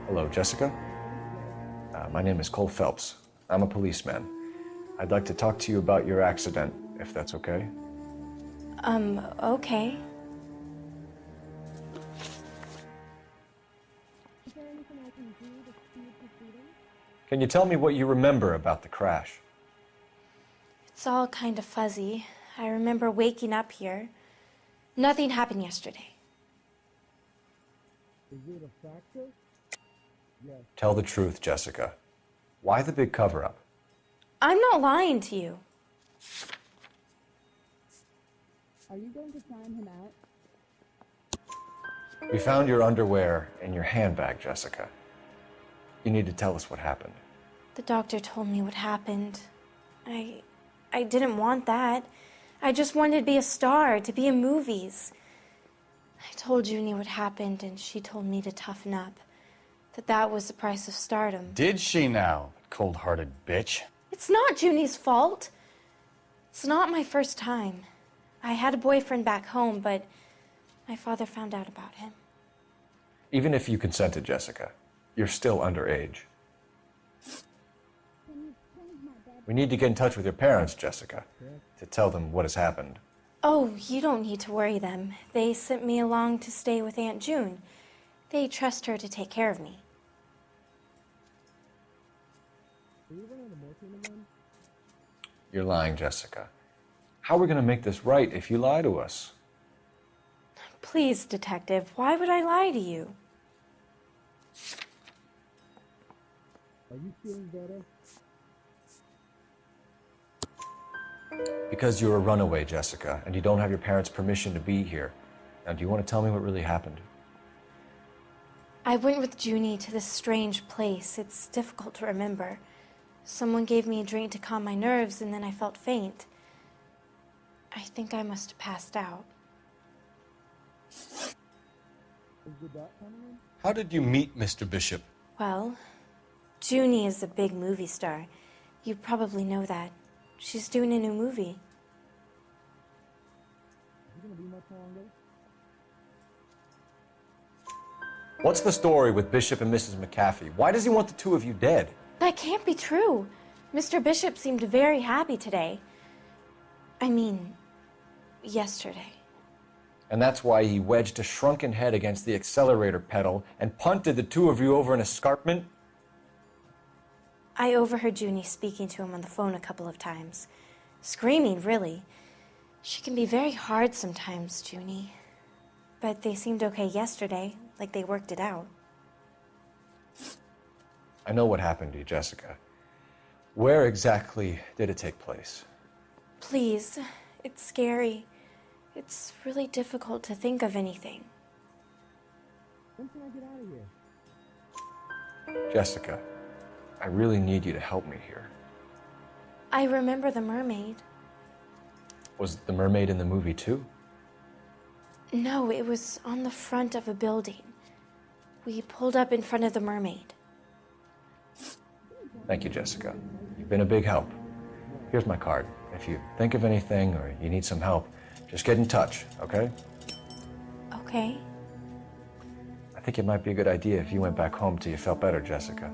Hello, Jessica. My name is Cole Phelps. I'm a policeman. I'd like to talk to you about your accident, if that's okay. Okay. Can you tell me what you remember about the crash? It's all kind of fuzzy. I remember waking up here. Nothing happened yesterday. Is it a factor? Yes. Tell the truth, Jessica. Why the big cover-up? I'm not lying to you. Are you going to sign him out? We found your underwear in your handbag, Jessica. You need to tell us what happened. The doctor told me what happened. I didn't want that. I just wanted to be a star, to be in movies. I told Junie what happened, and she told me to toughen up. That was the price of stardom. Did she now, cold-hearted bitch? It's not Junie's fault. It's not my first time. I had a boyfriend back home, but my father found out about him. Even if you consented, Jessica, you're still underage. We need to get in touch with your parents, Jessica, to tell them what has happened. Oh, you don't need to worry them. They sent me along to stay with Aunt June. They trust her to take care of me. You're lying, Jessica. How are we going to make this right if you lie to us? Please, Detective, why would I lie to you? Are you feeling better? Because you're a runaway, Jessica, and you don't have your parents' permission to be here. Now, do you want to tell me what really happened? I went with Junie to this strange place. It's difficult to remember. Someone gave me a drink to calm my nerves, and then I felt faint. I think I must have passed out. How did you meet Mr. Bishop? Well, Junie is a big movie star. You probably know that. She's doing a new movie. What's the story with Bishop and Mrs. McAfee? Why does he want the two of you dead? That can't be true. Mr. Bishop seemed very happy today. I mean, yesterday. And that's why he wedged a shrunken head against the accelerator pedal and punted the two of you over an escarpment? I overheard Junie speaking to him on the phone a couple of times. Screaming, really. She can be very hard sometimes, Junie. But they seemed okay yesterday, like they worked it out. I know what happened to you, Jessica. Where exactly did it take place? Please, it's scary. It's really difficult to think of anything. When can I get out of here? Jessica, I really need you to help me here. I remember the mermaid. Was the mermaid in the movie too? No, it was on the front of a building. We pulled up in front of the mermaid. Thank you, Jessica. You've been a big help. Here's my card. If you think of anything or you need some help, just get in touch, okay? Okay. I think it might be a good idea if you went back home till you felt better, Jessica.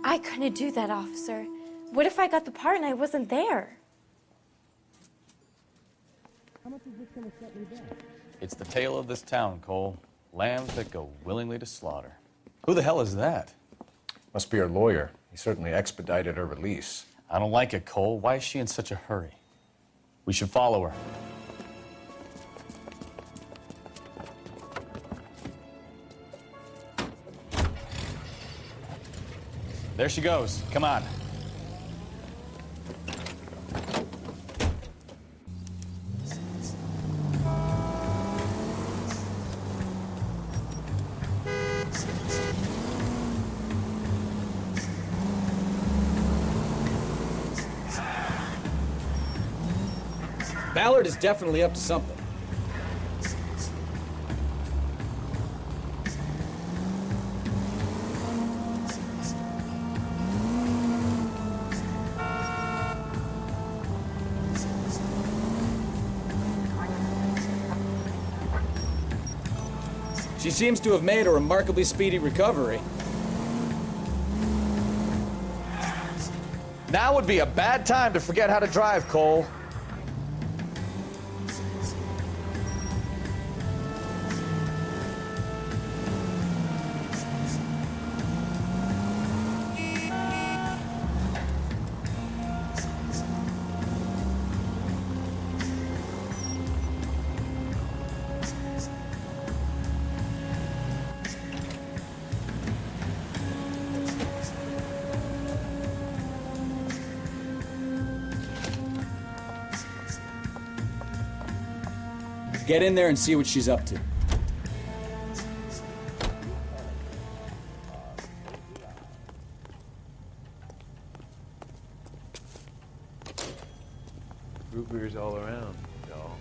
I couldn't do that, officer. What if I got the part and I wasn't there? How much is this gonna set me back? It's the tale of this town, Cole. Lambs that go willingly to slaughter. Who the hell is that? Must be her lawyer. He certainly expedited her release. I don't like it, Cole. Why is she in such a hurry? We should follow her. There she goes. Come on. Ballard is definitely up to something. She seems to have made a remarkably speedy recovery. Now would be a bad time to forget how to drive, Cole. Get in there and see what she's up to. Root beers all around, y'all.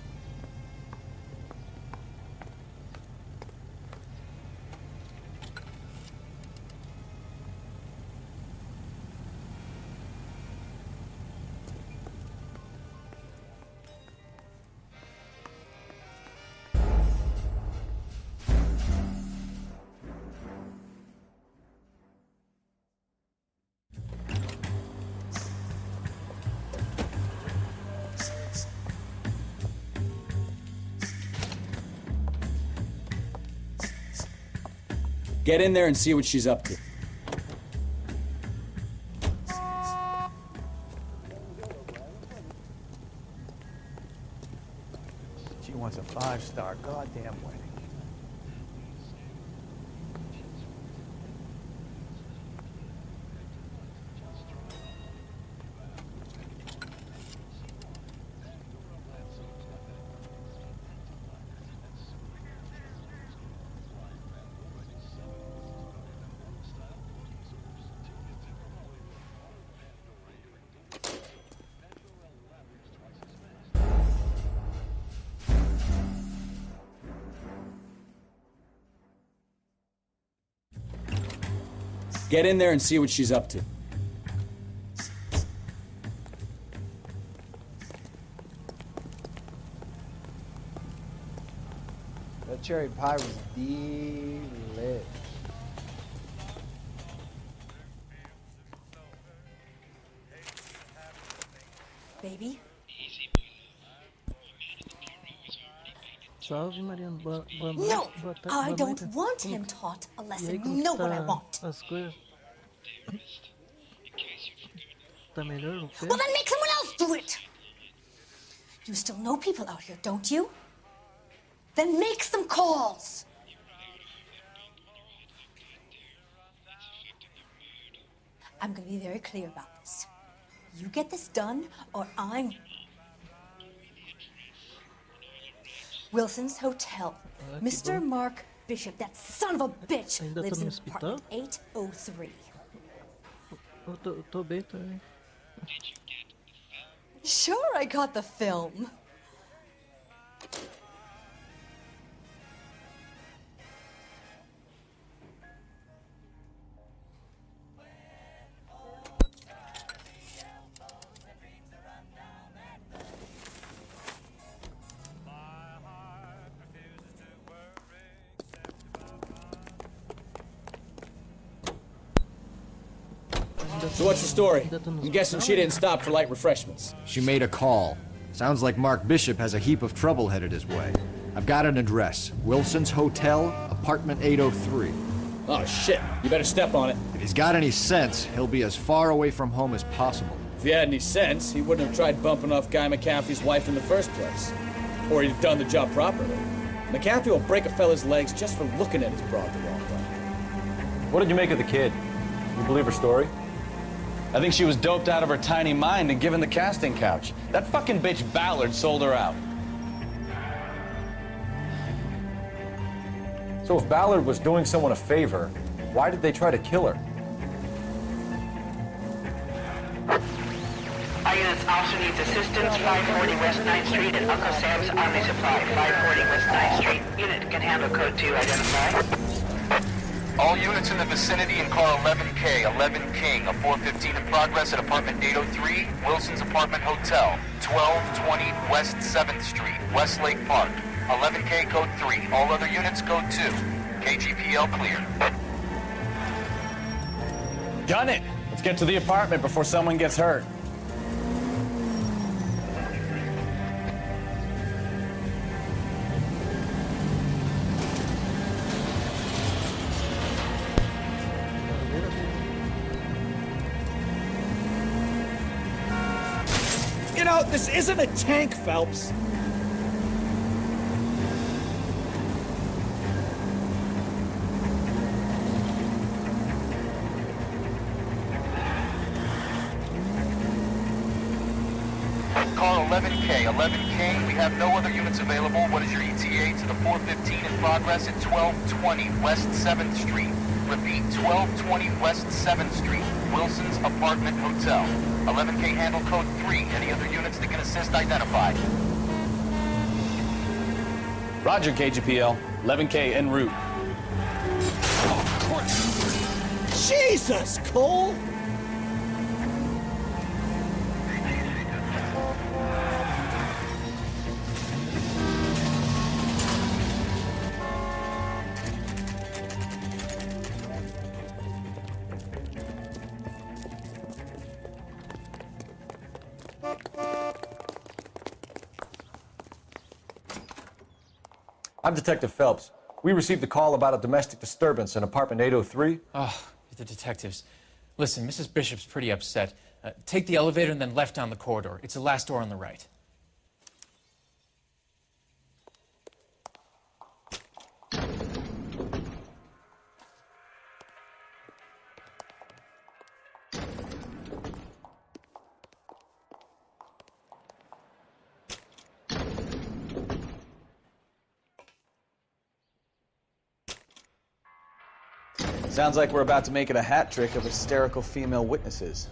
Get in there and see what she's up to. She wants a 5-star goddamn wedding. Get in there and see what she's up to. That cherry pie was delish. Baby? Salve, Mariano. Boa No, I boa don't noite. want him taught a E aí, lesson. como You know que what I tá want. as coisas? Tá melhor, não foi? Well, then make someone else do it. You still know people out here, don't you? Then make some calls. I'm going to be very clear about this. You get this done, or I'm... Wilson's Hotel. Mr. Mark Bishop, that son of a bitch, Ainda lives tá no in hospital? apartment 803. Eu tô bem também. Sure, I got the film. So what's the story? I'm guessing she didn't stop for light refreshments. She made a call. Sounds like Mark Bishop has a heap of trouble headed his way. I've got an address. Wilson's Hotel, apartment 803. Oh, shit. You better step on it. If he's got any sense, he'll be as far away from home as possible. If he had any sense, he wouldn't have tried bumping off Guy McAfee's wife in the first place. Or he'd have done the job properly. McAfee will break a fella's legs just for looking at his broad the wrong way. What did you make of the kid? You believe her story? I think she was doped out of her tiny mind and given the casting couch. That fucking bitch Ballard sold her out. So if Ballard was doing someone a favor, why did they try to kill her? Our units also needs assistance, 540 West 9th Street at Uncle Sam's Army Supply, 540 West 9th Street. Unit can handle code 2, identify. All units in the vicinity in car 11K, 11 King, a 415 in progress at apartment 803, Wilson's Apartment Hotel, 1220 West 7th Street, Westlake Park. 11K code 3, all other units code 2. KGPL clear. Gun it! Let's get to the apartment before someone gets hurt. You know, this isn't a tank, Phelps. Car 11K, 11 King, we have no other units available. What is your ETA to the 415 in progress at 1220 West 7th Street? Repeat, 1220 West 7th Street, Wilson's Apartment Hotel. 11K handle code 3. Any other units that can assist identify? Roger, KGPL. 11K en route. Jesus, Cole! I'm Detective Phelps. We received a call about a domestic disturbance in apartment 803. Oh, the detectives. Listen, Mrs. Bishop's pretty upset. Take the elevator and then left down the corridor. It's the last door on the right. Sounds like we're about to make it a hat trick of hysterical female witnesses.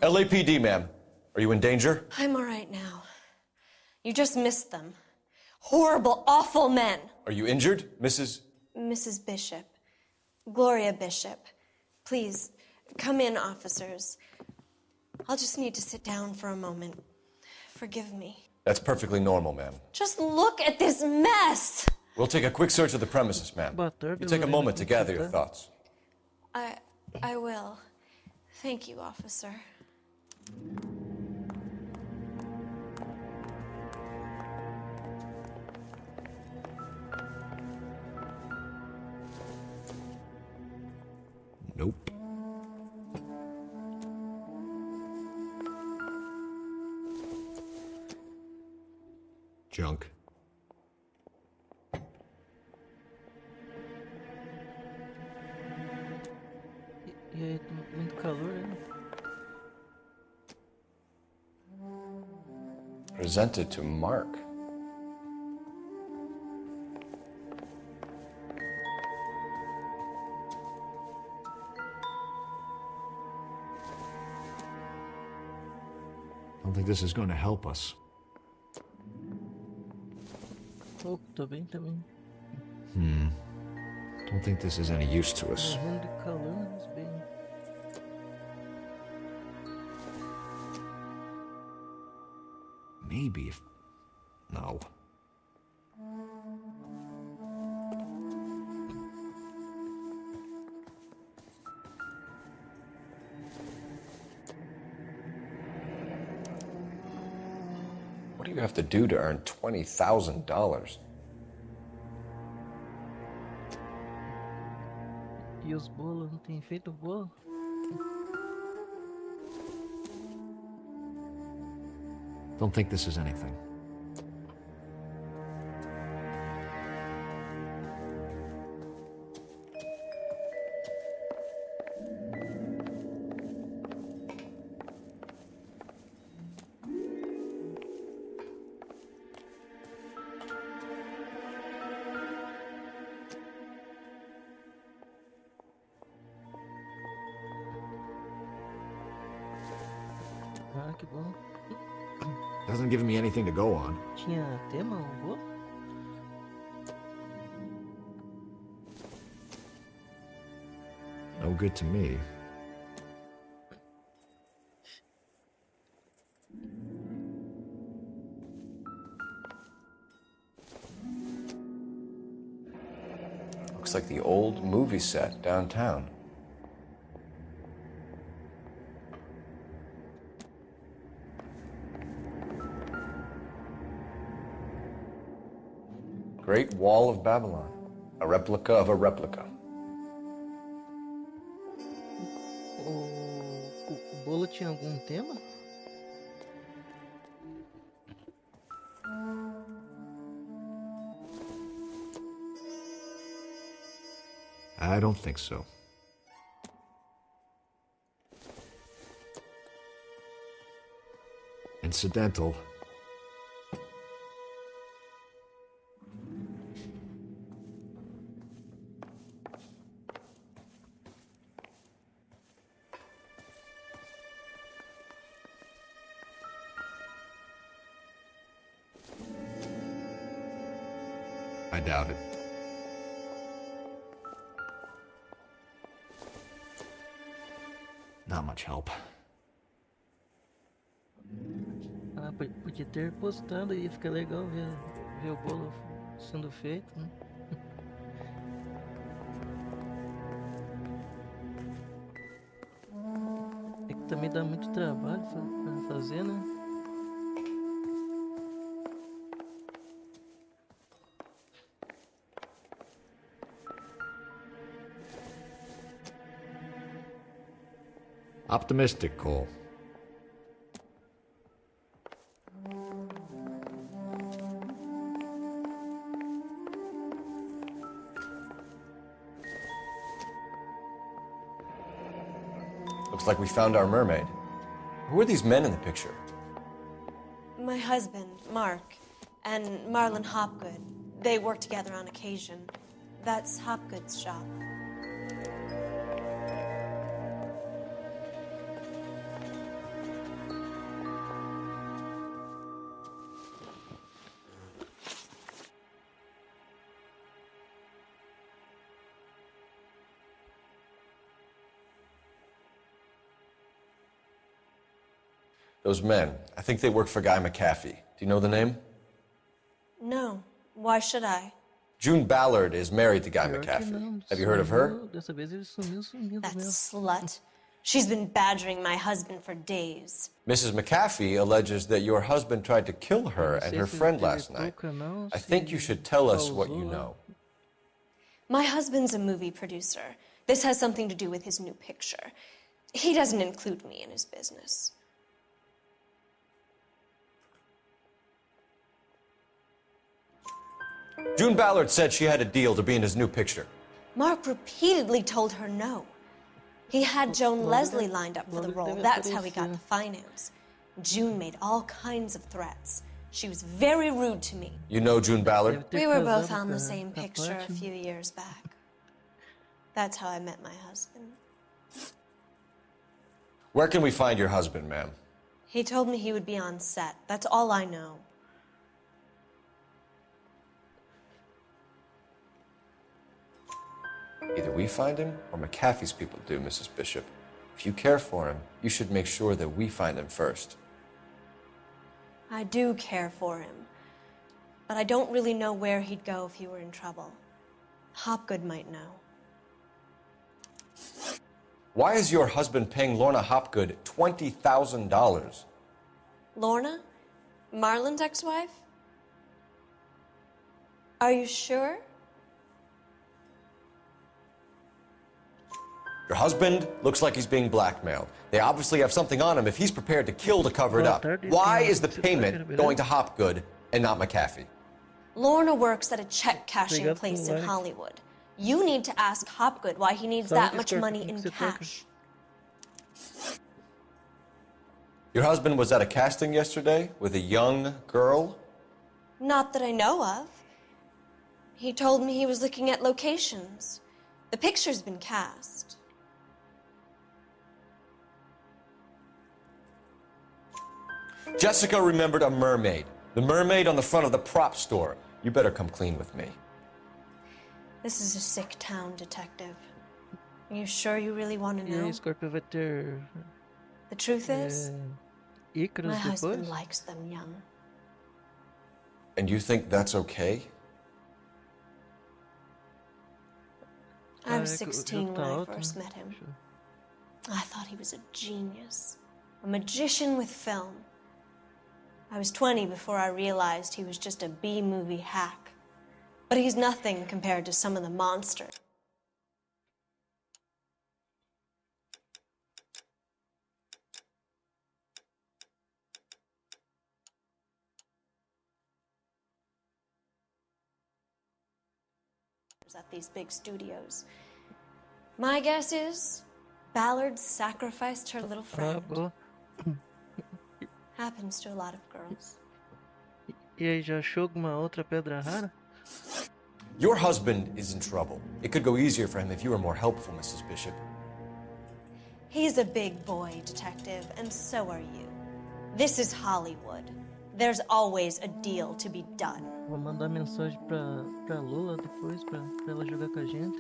LAPD, ma'am. Are you in danger? I'm all right now. You just missed them. Horrible, awful men. Are you injured, Mrs.? Mrs. Bishop. Gloria Bishop. Please, come in, officers. I'll just need to sit down for a moment. Forgive me. That's perfectly normal, ma'am. Just look at this mess! We'll take a quick search of the premises, ma'am. You take a moment to gather your thoughts. I will. Thank you, officer. Nope. Junk. E aí, muito calor, né? Presented to Mark. I don't think this is going to help us. Oh, tô bem também. Don't think this is any use to us. Morrendo de calor, mas bem. Maybe if... No. What do you have to do to earn $20,000? E os bolos, não tem feito bolo? Don't think this is anything. Ah, que bom. Doesn't give me anything to go on. Tinha tema o bolo? No good to me. Looks like the old movie set downtown. Great Wall of Babylon, a replica of a replica. O bolo tinha algum tema? I don't think so. Incidental. I doubt it. Not much help. Ah, podia ter postado, ia ficar legal ver o bolo sendo feito, né? também dá muito trabalho pra fazer, né? Optimistic, Cole. Looks like we found our mermaid. Who are these men in the picture? My husband, Mark, and Marlon Hopgood. They work together on occasion. That's Hopgood's shop. Those men, I think they work for Guy McAfee. Do you know the name? No. Why should I? June Ballard is married to Guy McAfee. Have you heard of her? Dessa vez ele sumiu That mesmo. slut. She's been badgering my husband for days. Mrs. McAfee alleges that your husband tried to kill her and her friend last night. I think you should tell us what you know. My husband's a movie producer. This has something to do with his new picture. He doesn't include me in his business. June Ballard said she had a deal to be in his new picture. Mark repeatedly told her no. He had Joan Leslie lined up for the role. That's how he got the finance. June made all kinds of threats. She was very rude to me. You know June Ballard? We were both on the same picture a few years back. That's how I met my husband. Where can we find your husband, ma'am? He told me he would be on set. That's all I know. Either we find him or McAfee's people do, Mrs. Bishop. If you care for him, you should make sure that we find him first. I do care for him, but I don't really know where he'd go if he were in trouble. Hopgood might know. Why is your husband paying Lorna Hopgood $20,000? Lorna? Marlon's ex-wife? Are you sure? Your husband looks like he's being blackmailed. They obviously have something on him if he's prepared to kill to cover it up. Why is the payment going to Hopgood and not McAfee? Lorna works at a check-cashing place in Hollywood. You need to ask Hopgood why he needs that much money in cash. Your husband was at a casting yesterday with a young girl? Not that I know of. He told me he was looking at locations. The picture's been cast. Jessica remembered a mermaid. The mermaid on the front of the prop store. You better come clean with me. This is a sick town, detective. Are you sure you really want to know? Scorpio vai ter... The truth is, Ícaros my husband depois? likes them young. And you think that's okay? I was 16 when I first met him. I thought he was a genius, a magician with film. I was 20 before I realized he was just a B-movie hack. But he's nothing compared to some of the monsters at these big studios. My guess is Ballard sacrificed her little friend. Happens to a lot of girls. E aí, já achou alguma outra pedra rara? Your husband is in trouble. It could go easier for him if you were more helpful, Mrs. Bishop. He's a big boy, detective, and so are you. This is Hollywood. There's always a deal to be done. Vou mandar mensagem pra Lula depois, pra ela jogar com a gente.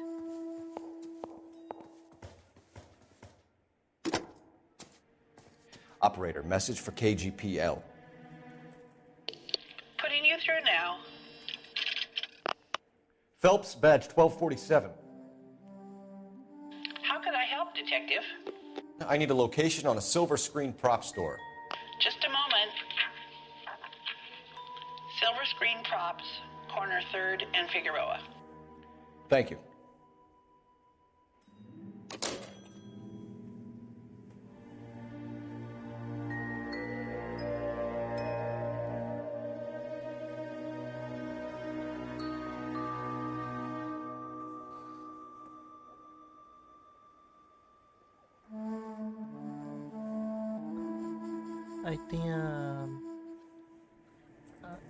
Operator, message for KGPL. Putting you through now. Phelps, badge 1247. How can I help, Detective? I need a location on a silver screen prop store. Just a moment. Silver Screen Props, corner 3rd and Figueroa. Thank you. Aí tem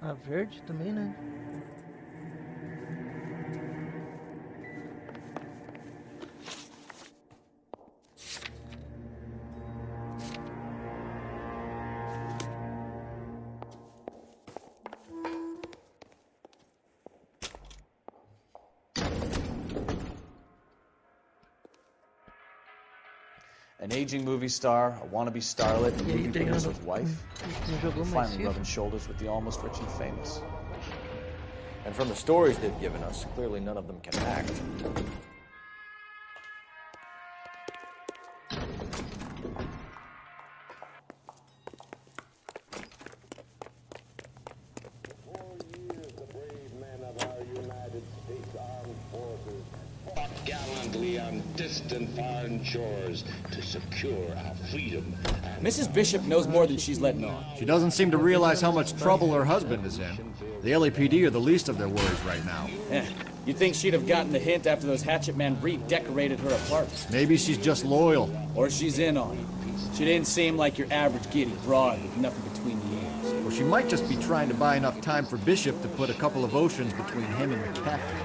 a verde também, né? An aging movie star, a wannabe starlet, a movie producer's wife, finally rubbing shoulders with the almost rich and famous. And from the stories they've given us, clearly none of them can act. Gallantly on distant foreign shores to secure our freedom. Mrs. Bishop knows more than she's letting on. She doesn't seem to realize how much trouble her husband is in. The LAPD are the least of their worries right now. You'd think she'd have gotten the hint after those hatchet men redecorated her apartment. Maybe she's just loyal. Or she's in on it. She didn't seem like your average giddy broad with nothing between the ears. Or she might just be trying to buy enough time for Bishop to put a couple of oceans between him and the captain.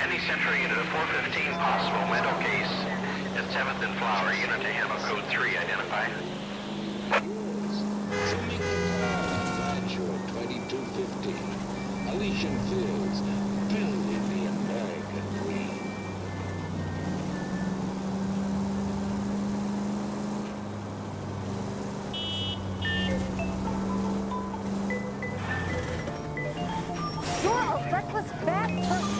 Any Century unit of 415 possible window case at 7th and Flower unit to handle code 3 identified. Bradshaw 2215. Elysian Fields, building the American dream. You're a reckless, bad person.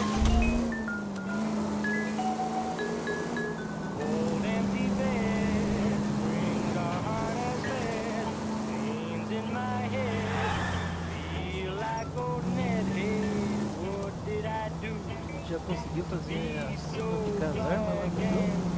Já conseguiu fazer a cena do casar, mas lá não.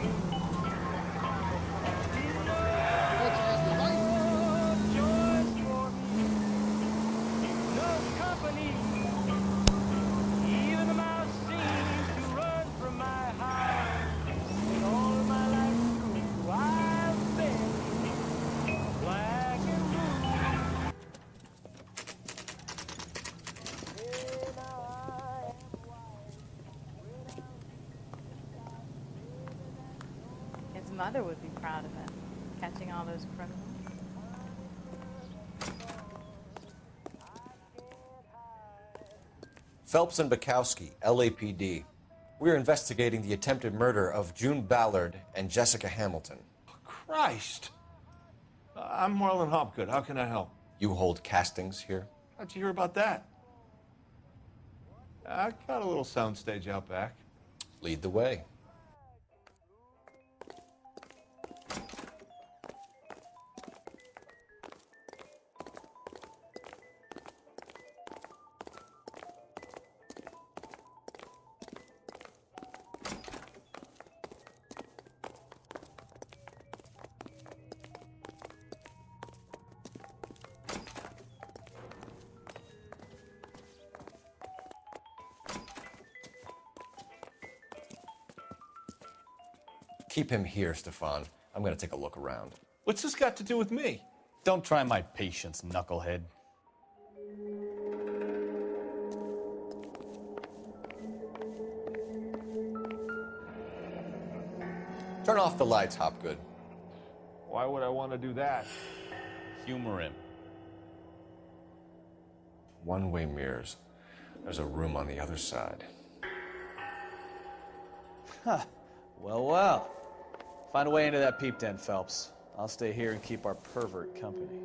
His mother would be proud of him, catching all those criminals. Phelps and Bukowski, LAPD. We're investigating the attempted murder of June Ballard and Jessica Hamilton. Christ! I'm Marlon Hopgood. How can I help? You hold castings here? How'd you hear about that? I got a little soundstage out back. Lead the way. Keep him here, Stefan. I'm gonna take a look around. What's this got to do with me? Don't try my patience, knucklehead. Turn off the lights, Hopgood. Why would I want to do that? Humor him. One-way mirrors. There's a room on the other side. Huh. Well, well. Find a way into that peep den, Phelps. I'll stay here and keep our pervert company.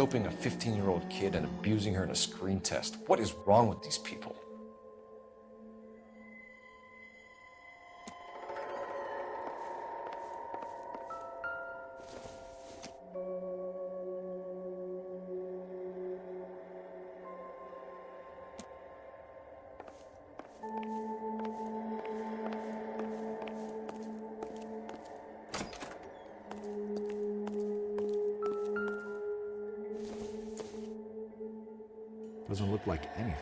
Doping a 15-year-old kid and abusing her in a screen test. What is wrong with these people? Doesn't look like anything.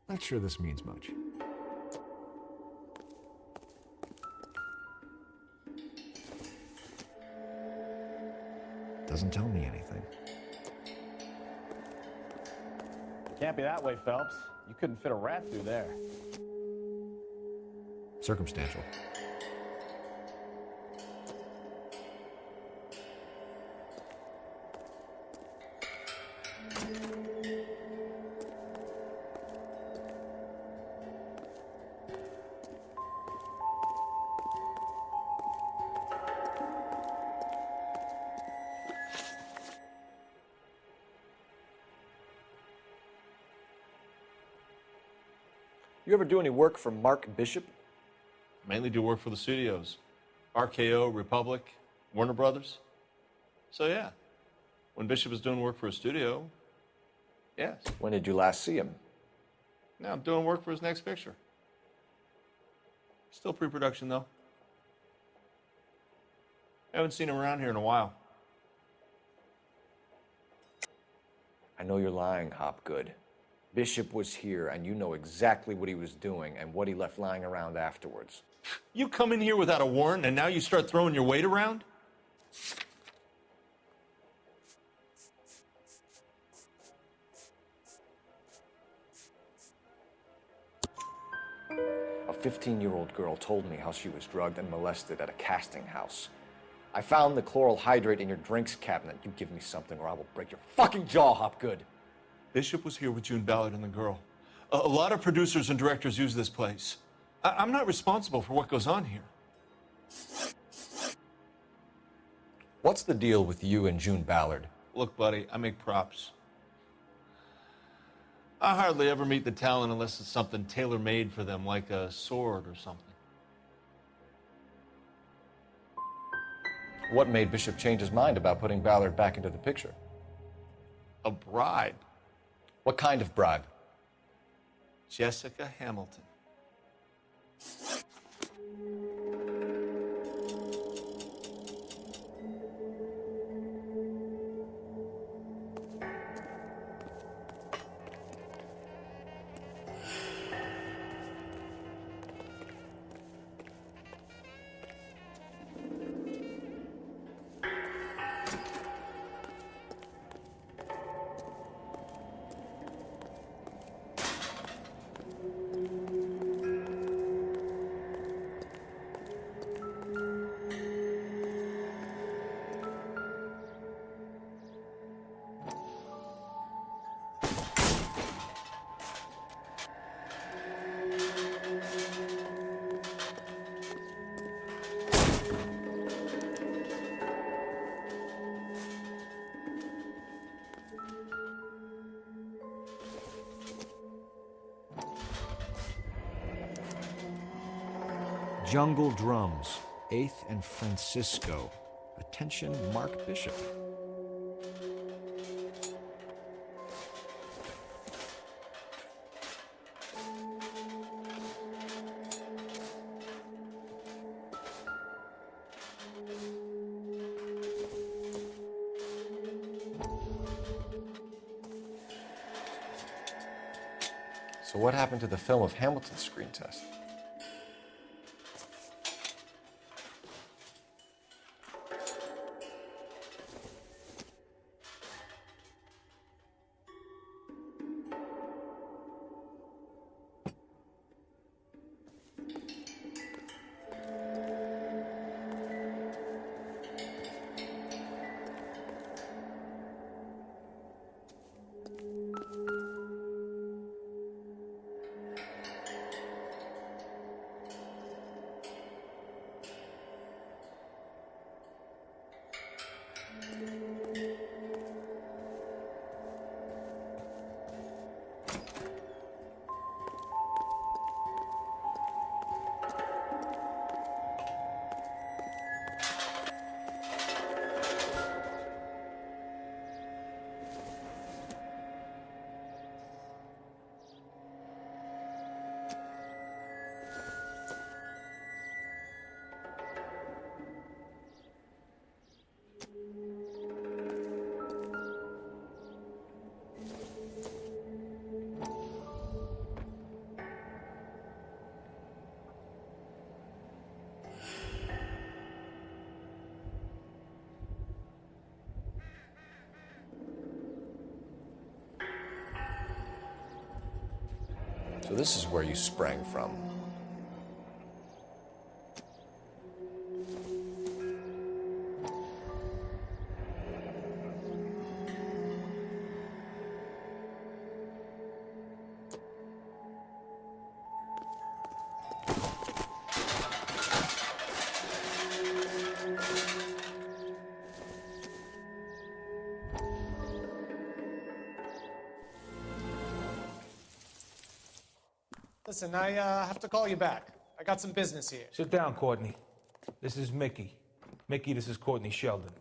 Not sure this means much. Doesn't tell me anything. Can't be that way, Phelps. You couldn't fit a rat through there. Circumstantial. You ever do any work for Mark Bishop? Mainly do work for the studios. RKO, Republic, Warner Brothers. So yeah, when Bishop is doing work for a studio, yes. When did you last see him? Now I'm doing work for his next picture. Still pre-production though. Haven't seen him around here in a while. I know you're lying, Hopgood. Bishop was here, and you know exactly what he was doing and what he left lying around afterwards. You come in here without a warrant, and now you start throwing your weight around? A 15-year-old girl told me how she was drugged and molested at a casting house. I found the chloral hydrate in your drinks cabinet. You give me something or I will break your fucking jaw, Hopgood. Bishop was here with June Ballard and the girl. A lot of producers and directors use this place. I'm not responsible for what goes on here. What's the deal with you and June Ballard? Look, buddy, I make props. I hardly ever meet the talent unless it's something tailor-made for them, like a sword or something. What made Bishop change his mind about putting Ballard back into the picture? A bribe. What kind of bribe? Jessica Hamilton. Jungle Drums, 8th and Francisco. Attention, Mark Bishop. So what happened to the film of Hamilton's screen test? So this is where you sprang from. Listen, I have to call you back. I got some business here. Sit down, Courtney. This is Mickey. Mickey, this is Courtney Sheldon.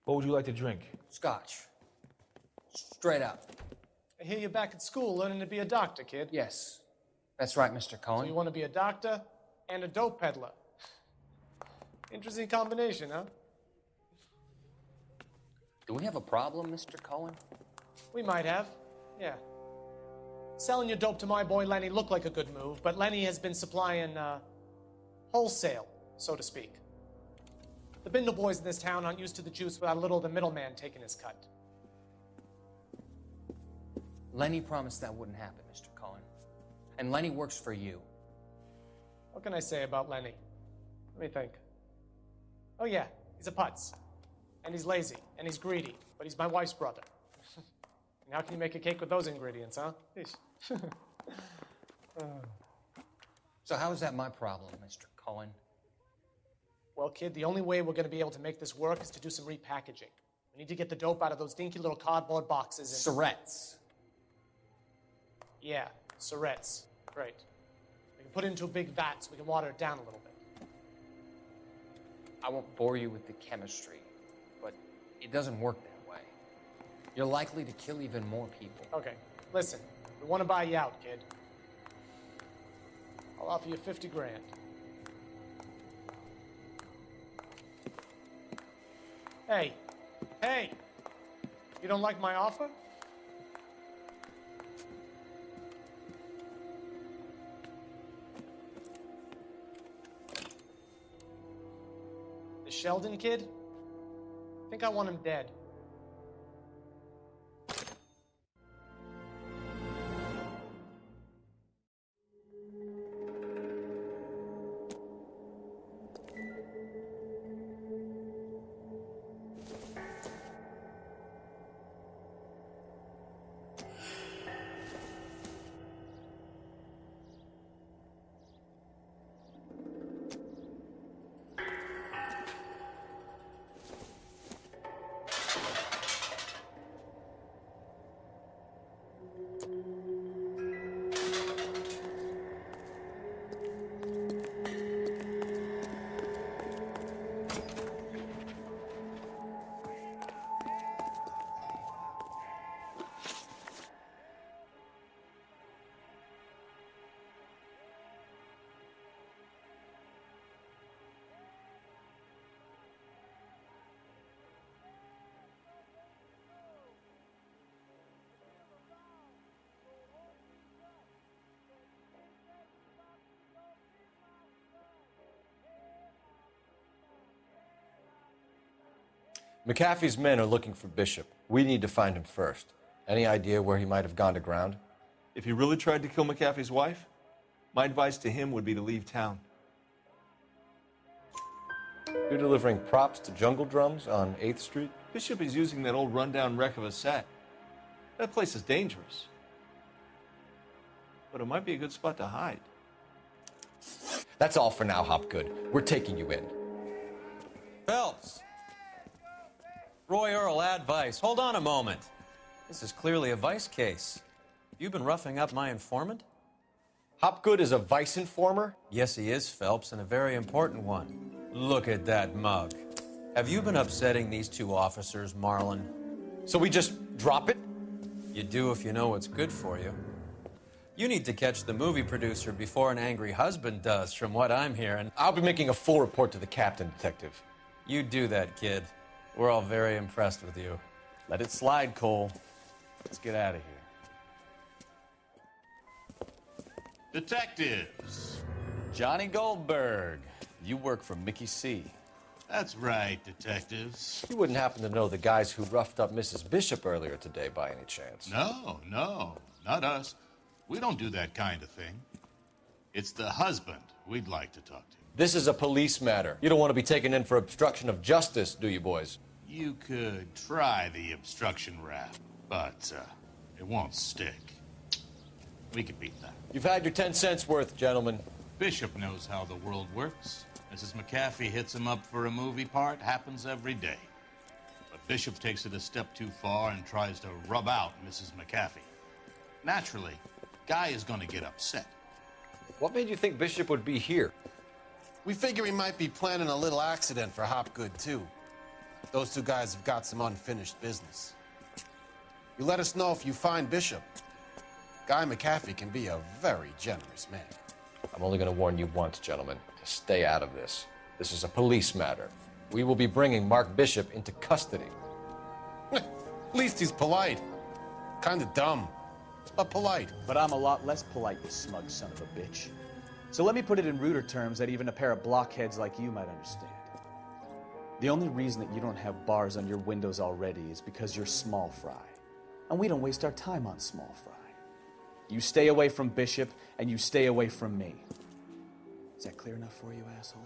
What would you like to drink? Scotch. Straight up. I hear you're back at school learning to be a doctor, kid. Yes. That's right, Mr. So Cohen. you want to be a doctor and a dope peddler. Interesting combination, huh? Do we have a problem, Mr. Cohen? We might have, yeah. Selling your dope to my boy Lenny looked like a good move, but Lenny has been supplying, wholesale, so to speak. The Bindle boys in this town aren't used to the juice without a little of the middleman taking his cut. Lenny promised that wouldn't happen, Mr. Cohen. And Lenny works for you. What can I say about Lenny? Let me think. Oh yeah, he's a putz. And he's lazy, and he's greedy, but he's my wife's brother. And how can you make a cake with those ingredients, huh? So how is that my problem, Mr. Cohen? Well, kid, the only way we're going to be able to make this work is to do some repackaging. We need to get the dope out of those dinky little cardboard boxes and... Surrettes. Yeah, surrettes. Great. We can put it into a big vat so we can water it down a little bit. I won't bore you with the chemistry, but it doesn't work that way. You're likely to kill even more people. Okay, listen. We want to buy you out, kid. I'll offer you 50 grand. Hey, hey! You don't like my offer? The Sheldon kid? I think I want him dead. McAfee's men are looking for Bishop. We need to find him first. Any idea where he might have gone to ground? If he really tried to kill McAfee's wife, my advice to him would be to leave town. You're delivering props to Jungle Drums on 8th Street? Bishop is using that old rundown wreck of a set. That place is dangerous. But it might be a good spot to hide. That's all for now, Hopgood. We're taking you in. Phelps! Roy Earl, advice. Hold on a moment. This is clearly a vice case. You've been roughing up my informant? Hopgood is a vice informer? Yes, he is, Phelps, and a very important one. Look at that mug. Have you been upsetting these two officers, Marlon? So we just drop it? You do if you know what's good for you. You need to catch the movie producer before an angry husband does, from what I'm hearing. I'll be making a full report to the captain, Detective. You do that, kid. We're all very impressed with you. Let it slide, Cole. Let's get out of here. Detectives. Johnny Goldberg. You work for Mickey C. That's right, detectives. You wouldn't happen to know the guys who roughed up Mrs. Bishop earlier today by any chance? No, not us. We don't do that kind of thing. It's the husband we'd like to talk to. This is a police matter. You don't want to be taken in for obstruction of justice, do you, boys? You could try the obstruction rap, but it won't stick. We could beat that. You've had your 10 cents worth, gentlemen. Bishop knows how the world works. Mrs. McAfee hits him up for a movie part. Happens every day. But Bishop takes it a step too far and tries to rub out Mrs. McAfee. Naturally, Guy is going to get upset. What made you think Bishop would be here? We figure he might be planning a little accident for Hopgood, too. Those two guys have got some unfinished business. You let us know if you find Bishop. Guy McAfee can be a very generous man. I'm only going to warn you once, gentlemen. Stay out of this. This is a police matter. We will be bringing Mark Bishop into custody. At least he's polite. Kind of dumb, but polite. But I'm a lot less polite, you smug son of a bitch. So let me put it in ruder terms that even a pair of blockheads like you might understand. The only reason that you don't have bars on your windows already is because you're small fry. And we don't waste our time on small fry. You stay away from Bishop, and you stay away from me. Is that clear enough for you, asshole?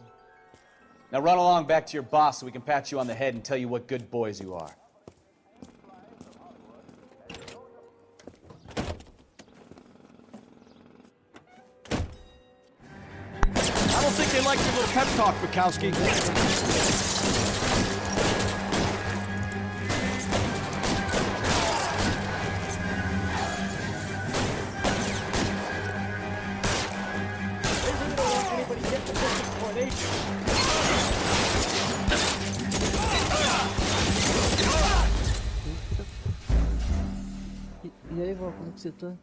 Now run along back to your boss so we can pat you on the head and tell you what good boys you are. I don't think they like your little pep talk, Bukowski. E aí, Val, como que você tá?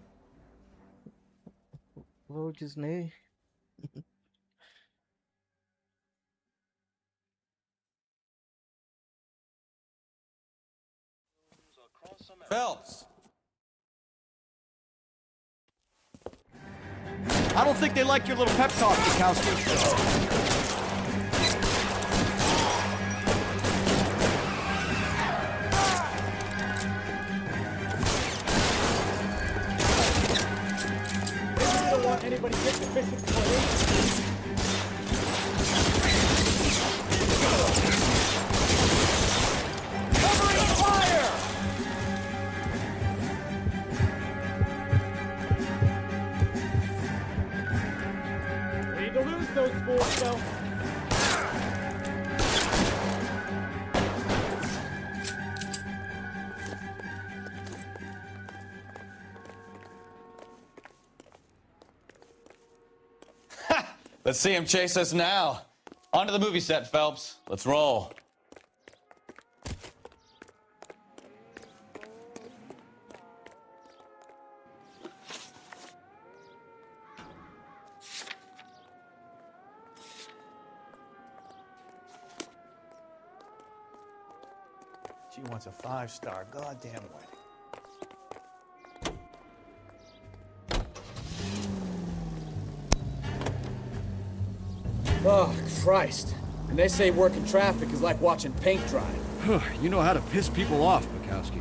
Walt Disney. Phelps! I don't think they like your little pep talk, Bukowski. Anybody get the Bishop's place? Covering fire! We need to lose those fools, though. Let's see him chase us now. On to the movie set, Phelps. Let's roll. She wants a 5-star goddamn wedding. Oh, Christ. And they say working traffic is like watching paint dry. You know how to piss people off, Bukowski.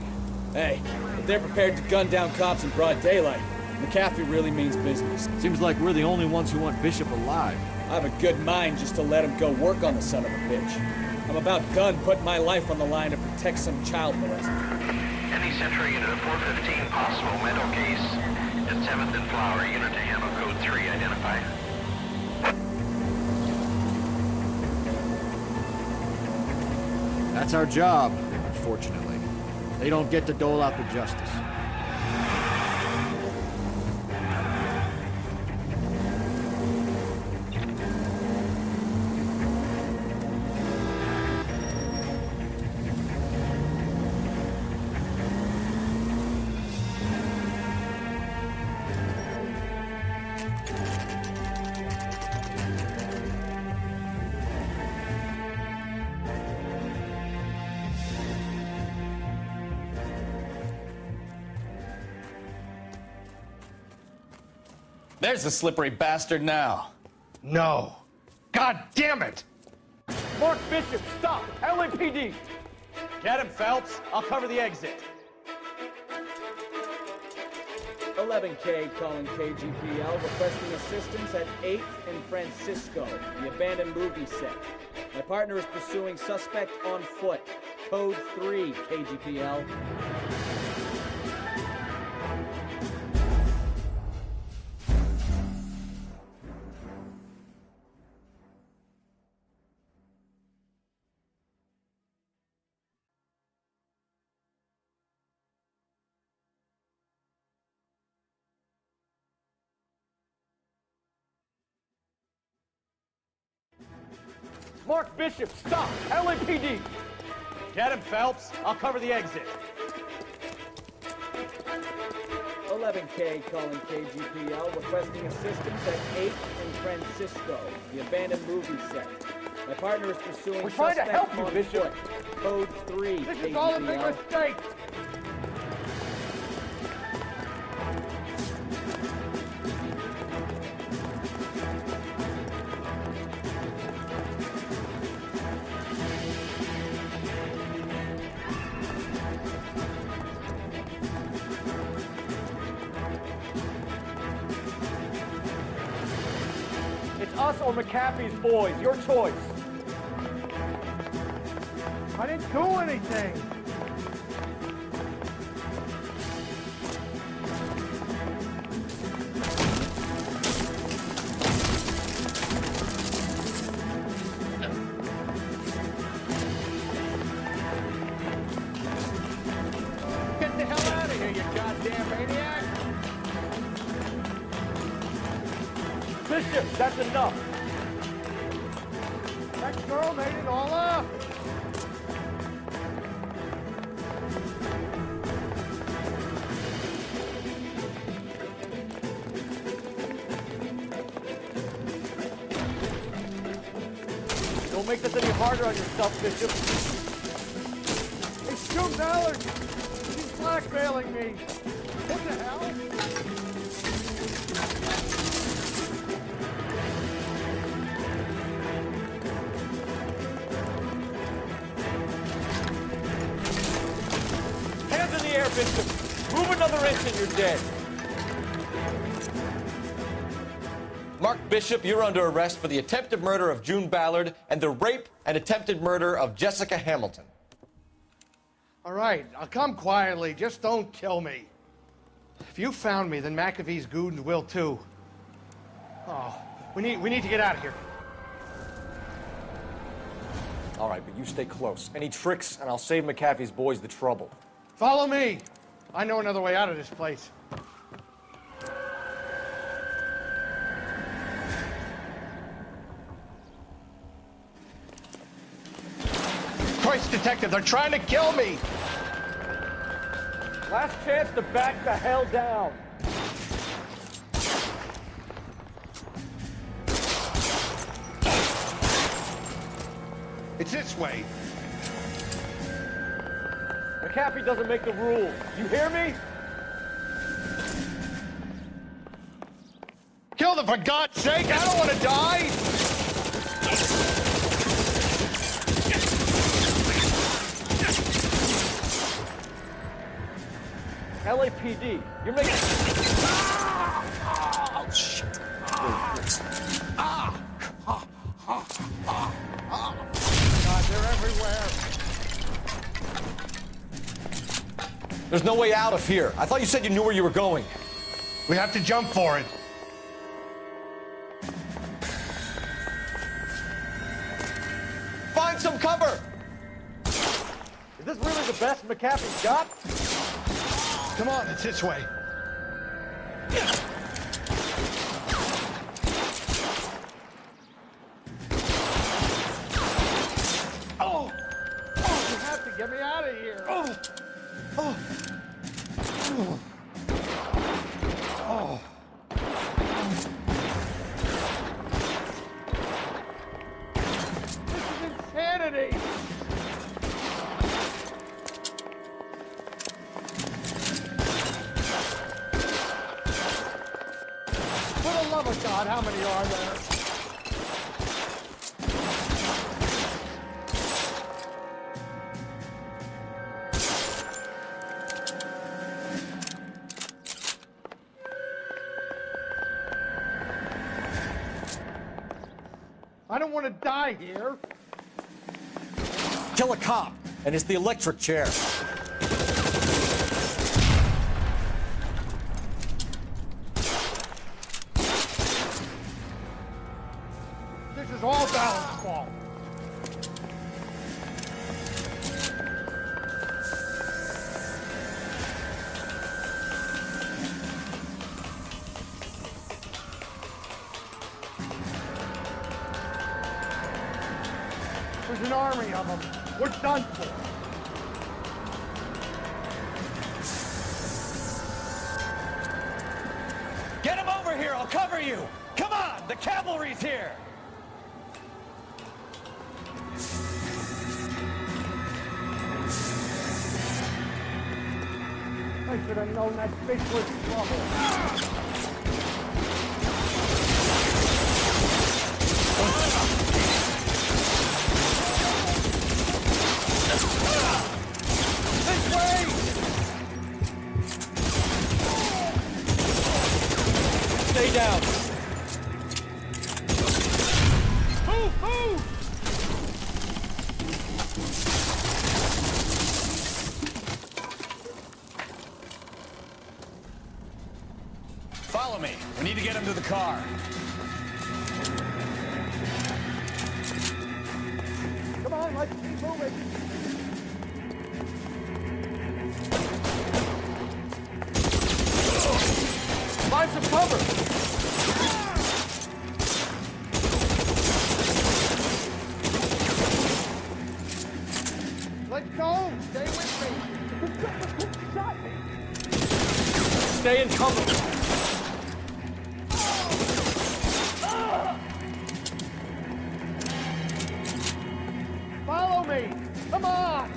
Hey, if they're prepared to gun down cops in broad daylight, McAfee really means business. Seems like we're the only ones who want Bishop alive. I have a good mind just to let him go work on the son of a bitch. I'm about done putting my life on the line to protect some child molester. Any Central Unit of 415, possible mental case at 7th and Flower, unit to handle code 3, identified. That's our job, unfortunately. They don't get to dole out the justice. There's the slippery bastard now. No. God damn it! Mark Bishop, stop! LAPD! Get him, Phelps. I'll cover the exit. 11K calling KGPL, requesting assistance at 8th and Francisco, the abandoned movie set. My partner is pursuing suspect on foot. Code 3, KGPL. Mark Bishop, stop! LAPD! Get him, Phelps. I'll cover the exit. 11K calling KGPL, requesting assistance at 8th and Francisco, the abandoned movie set. My partner is pursuing We're trying to suspect help you, on Bishop. foot. Code 3, This KGPL. is all a big mistake! It's us or McAfee's boys. Your choice. I didn't do anything. Get the hell out of here, you goddamn maniac! Bishop, that's enough. That girl made it all up. Don't make this any harder on yourself, Bishop. Hey, Stu Ballard! She's blackmailing me! What the hell? Hands in the air, Bishop! Move another inch and you're dead! Mark Bishop, you're under arrest for the attempted murder of June Ballard and the rape and attempted murder of Jessica Hamilton. All right, I'll come quietly. Just don't kill me. If you found me, then McAfee's goons will too. Oh, we need to get out of here. All right, but you stay close. Any tricks, and I'll save McAfee's boys the trouble. Follow me. I know another way out of this place. Christ, detective, they're trying to kill me! Last chance to back the hell down. It's this way. McAfee doesn't make the rules. You hear me? Kill them, for God's sake! I don't want to die! LAPD, you're making... Oh, shit. God, they're everywhere. There's no way out of here. I thought you said you knew where you were going. We have to jump for it. Find some cover! Is this really the best McAfee's got? Come on, it's this way. Oh! Oh, you have to get me out of here. Oh! Oh! Oh! Oh! This is insanity! For the love of God, how many are there? I don't want to die here. Kill a cop, and it's the electric chair. This is all Ballard's fault. There's an army of them. We're done for. Get him over here, I'll cover you! Come on, the cavalry's here! I should have known that bitch was trouble. This way! Stay down. Move, move! Follow me. We need to get him to the car. Come on, let's keep moving. Find some cover. Let's go. Stay with me. Shot me. Stay in cover. Follow me. Come on.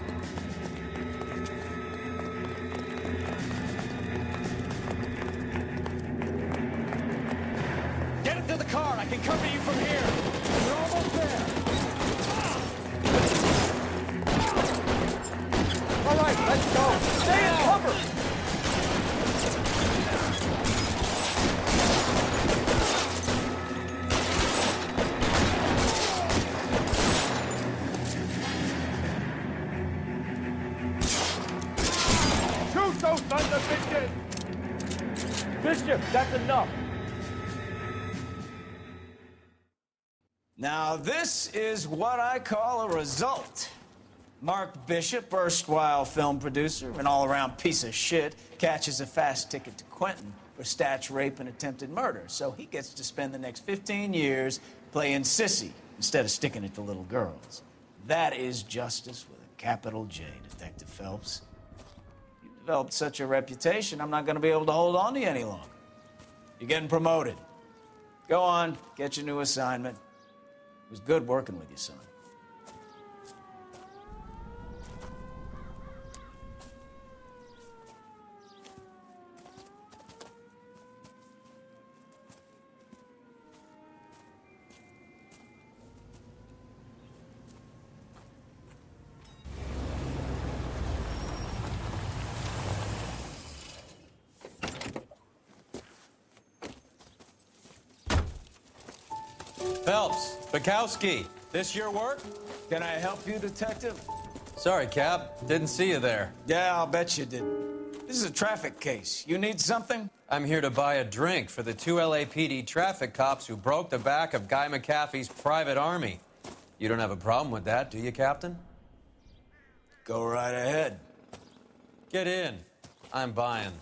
Get him to the car. I can cover you from here. We're almost there. All right, let's go. Stay in cover. Shoot those sons of bitches. Bishop, that's enough. Now, this is what I call a result. Mark Bishop, erstwhile film producer, an all-around piece of shit, catches a fast ticket to Quentin for statch rape and attempted murder. So he gets to spend the next 15 years playing sissy instead of sticking it to little girls. That is justice with a capital J, Detective Phelps. You've developed such a reputation, I'm not going to be able to hold on to you any longer. You're getting promoted. Go on, get your new assignment. It was good working with you, son. Phelps, Bukowski, this your work? Can I help you, Detective? Sorry, Cap. Didn't see you there. Yeah, I'll bet you didn't. This is a traffic case. You need something? I'm here to buy a drink for the 2 LAPD traffic cops who broke the back of Guy McAfee's private army. You don't have a problem with that, do you, Captain? Go right ahead. Get in. I'm buying.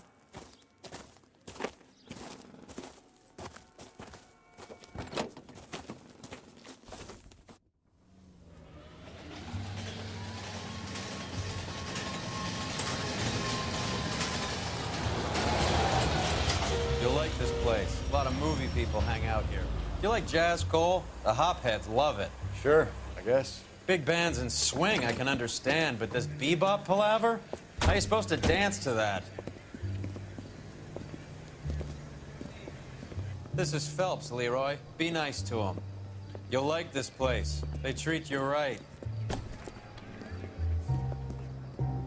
You'll like this place. A lot of movie people hang out here. You like jazz, Cole? The hopheads love it. Sure, I guess. Big bands and swing I can understand, but this bebop palaver? How are you supposed to dance to that? This is Phelps, Leroy. Be nice to him. You'll like this place. They treat you right.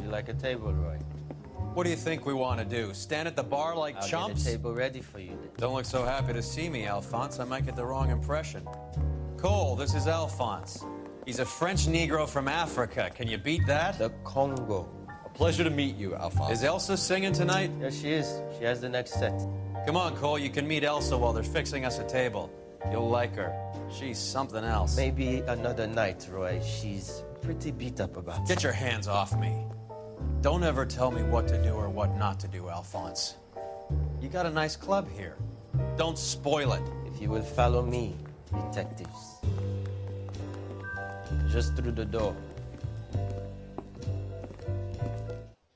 You like a table, Roy? What do you think we want to do? Stand at the bar like chumps? I'll get a table ready for you. Don't look so happy to see me, Alphonse. I might get the wrong impression. Cole, this is Alphonse. He's a French Negro from Africa. Can you beat that? The Congo. A pleasure to meet you, Alphonse. Is Elsa singing tonight? Yes, she is. She has the next set. Come on, Cole, you can meet Elsa while they're fixing us a table. You'll like her. She's something else. Maybe another night, Roy. She's pretty beat up about it. Get your hands off me. Don't ever tell me what to do or what not to do, Alphonse. You got a nice club here. Don't spoil it. If you will follow me, detectives. Just through the door.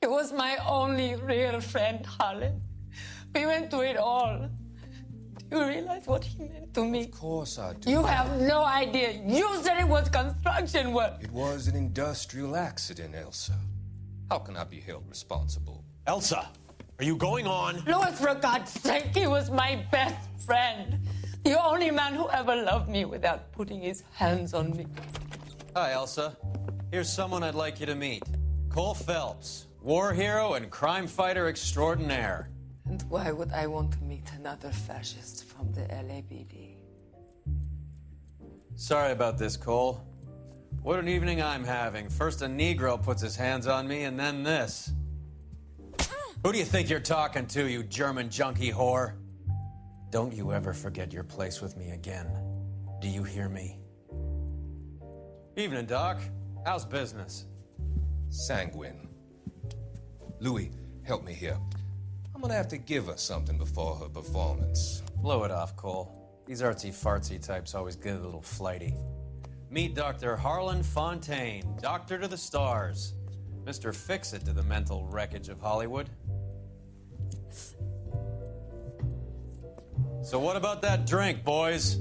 He was my only real friend, Harlan. We went through it all. Do you realize what he meant to me? Of course I do. You have no idea. You said it was construction work. It was an industrial accident, Elsa. How can I be held responsible? Elsa, are you going on? Louis, for God's sake, he was my best friend. The only man who ever loved me without putting his hands on me. Hi, Elsa. Here's someone I'd like you to meet. Cole Phelps, war hero and crime fighter extraordinaire. And why would I want to meet another fascist from the LAPD? Sorry about this, Cole. What an evening I'm having. First a Negro puts his hands on me, and then this. Who do you think you're talking to, you German junkie whore? Don't you ever forget your place with me again. Do you hear me? Evening, Doc. How's business? Sanguine. Louis, help me here. I'm gonna have to give her something before her performance. Blow it off, Cole. These artsy-fartsy types always get a little flighty. Meet Dr. Harlan Fontaine, doctor to the stars. Mr. Fix-It to the mental wreckage of Hollywood. So what about that drink, boys?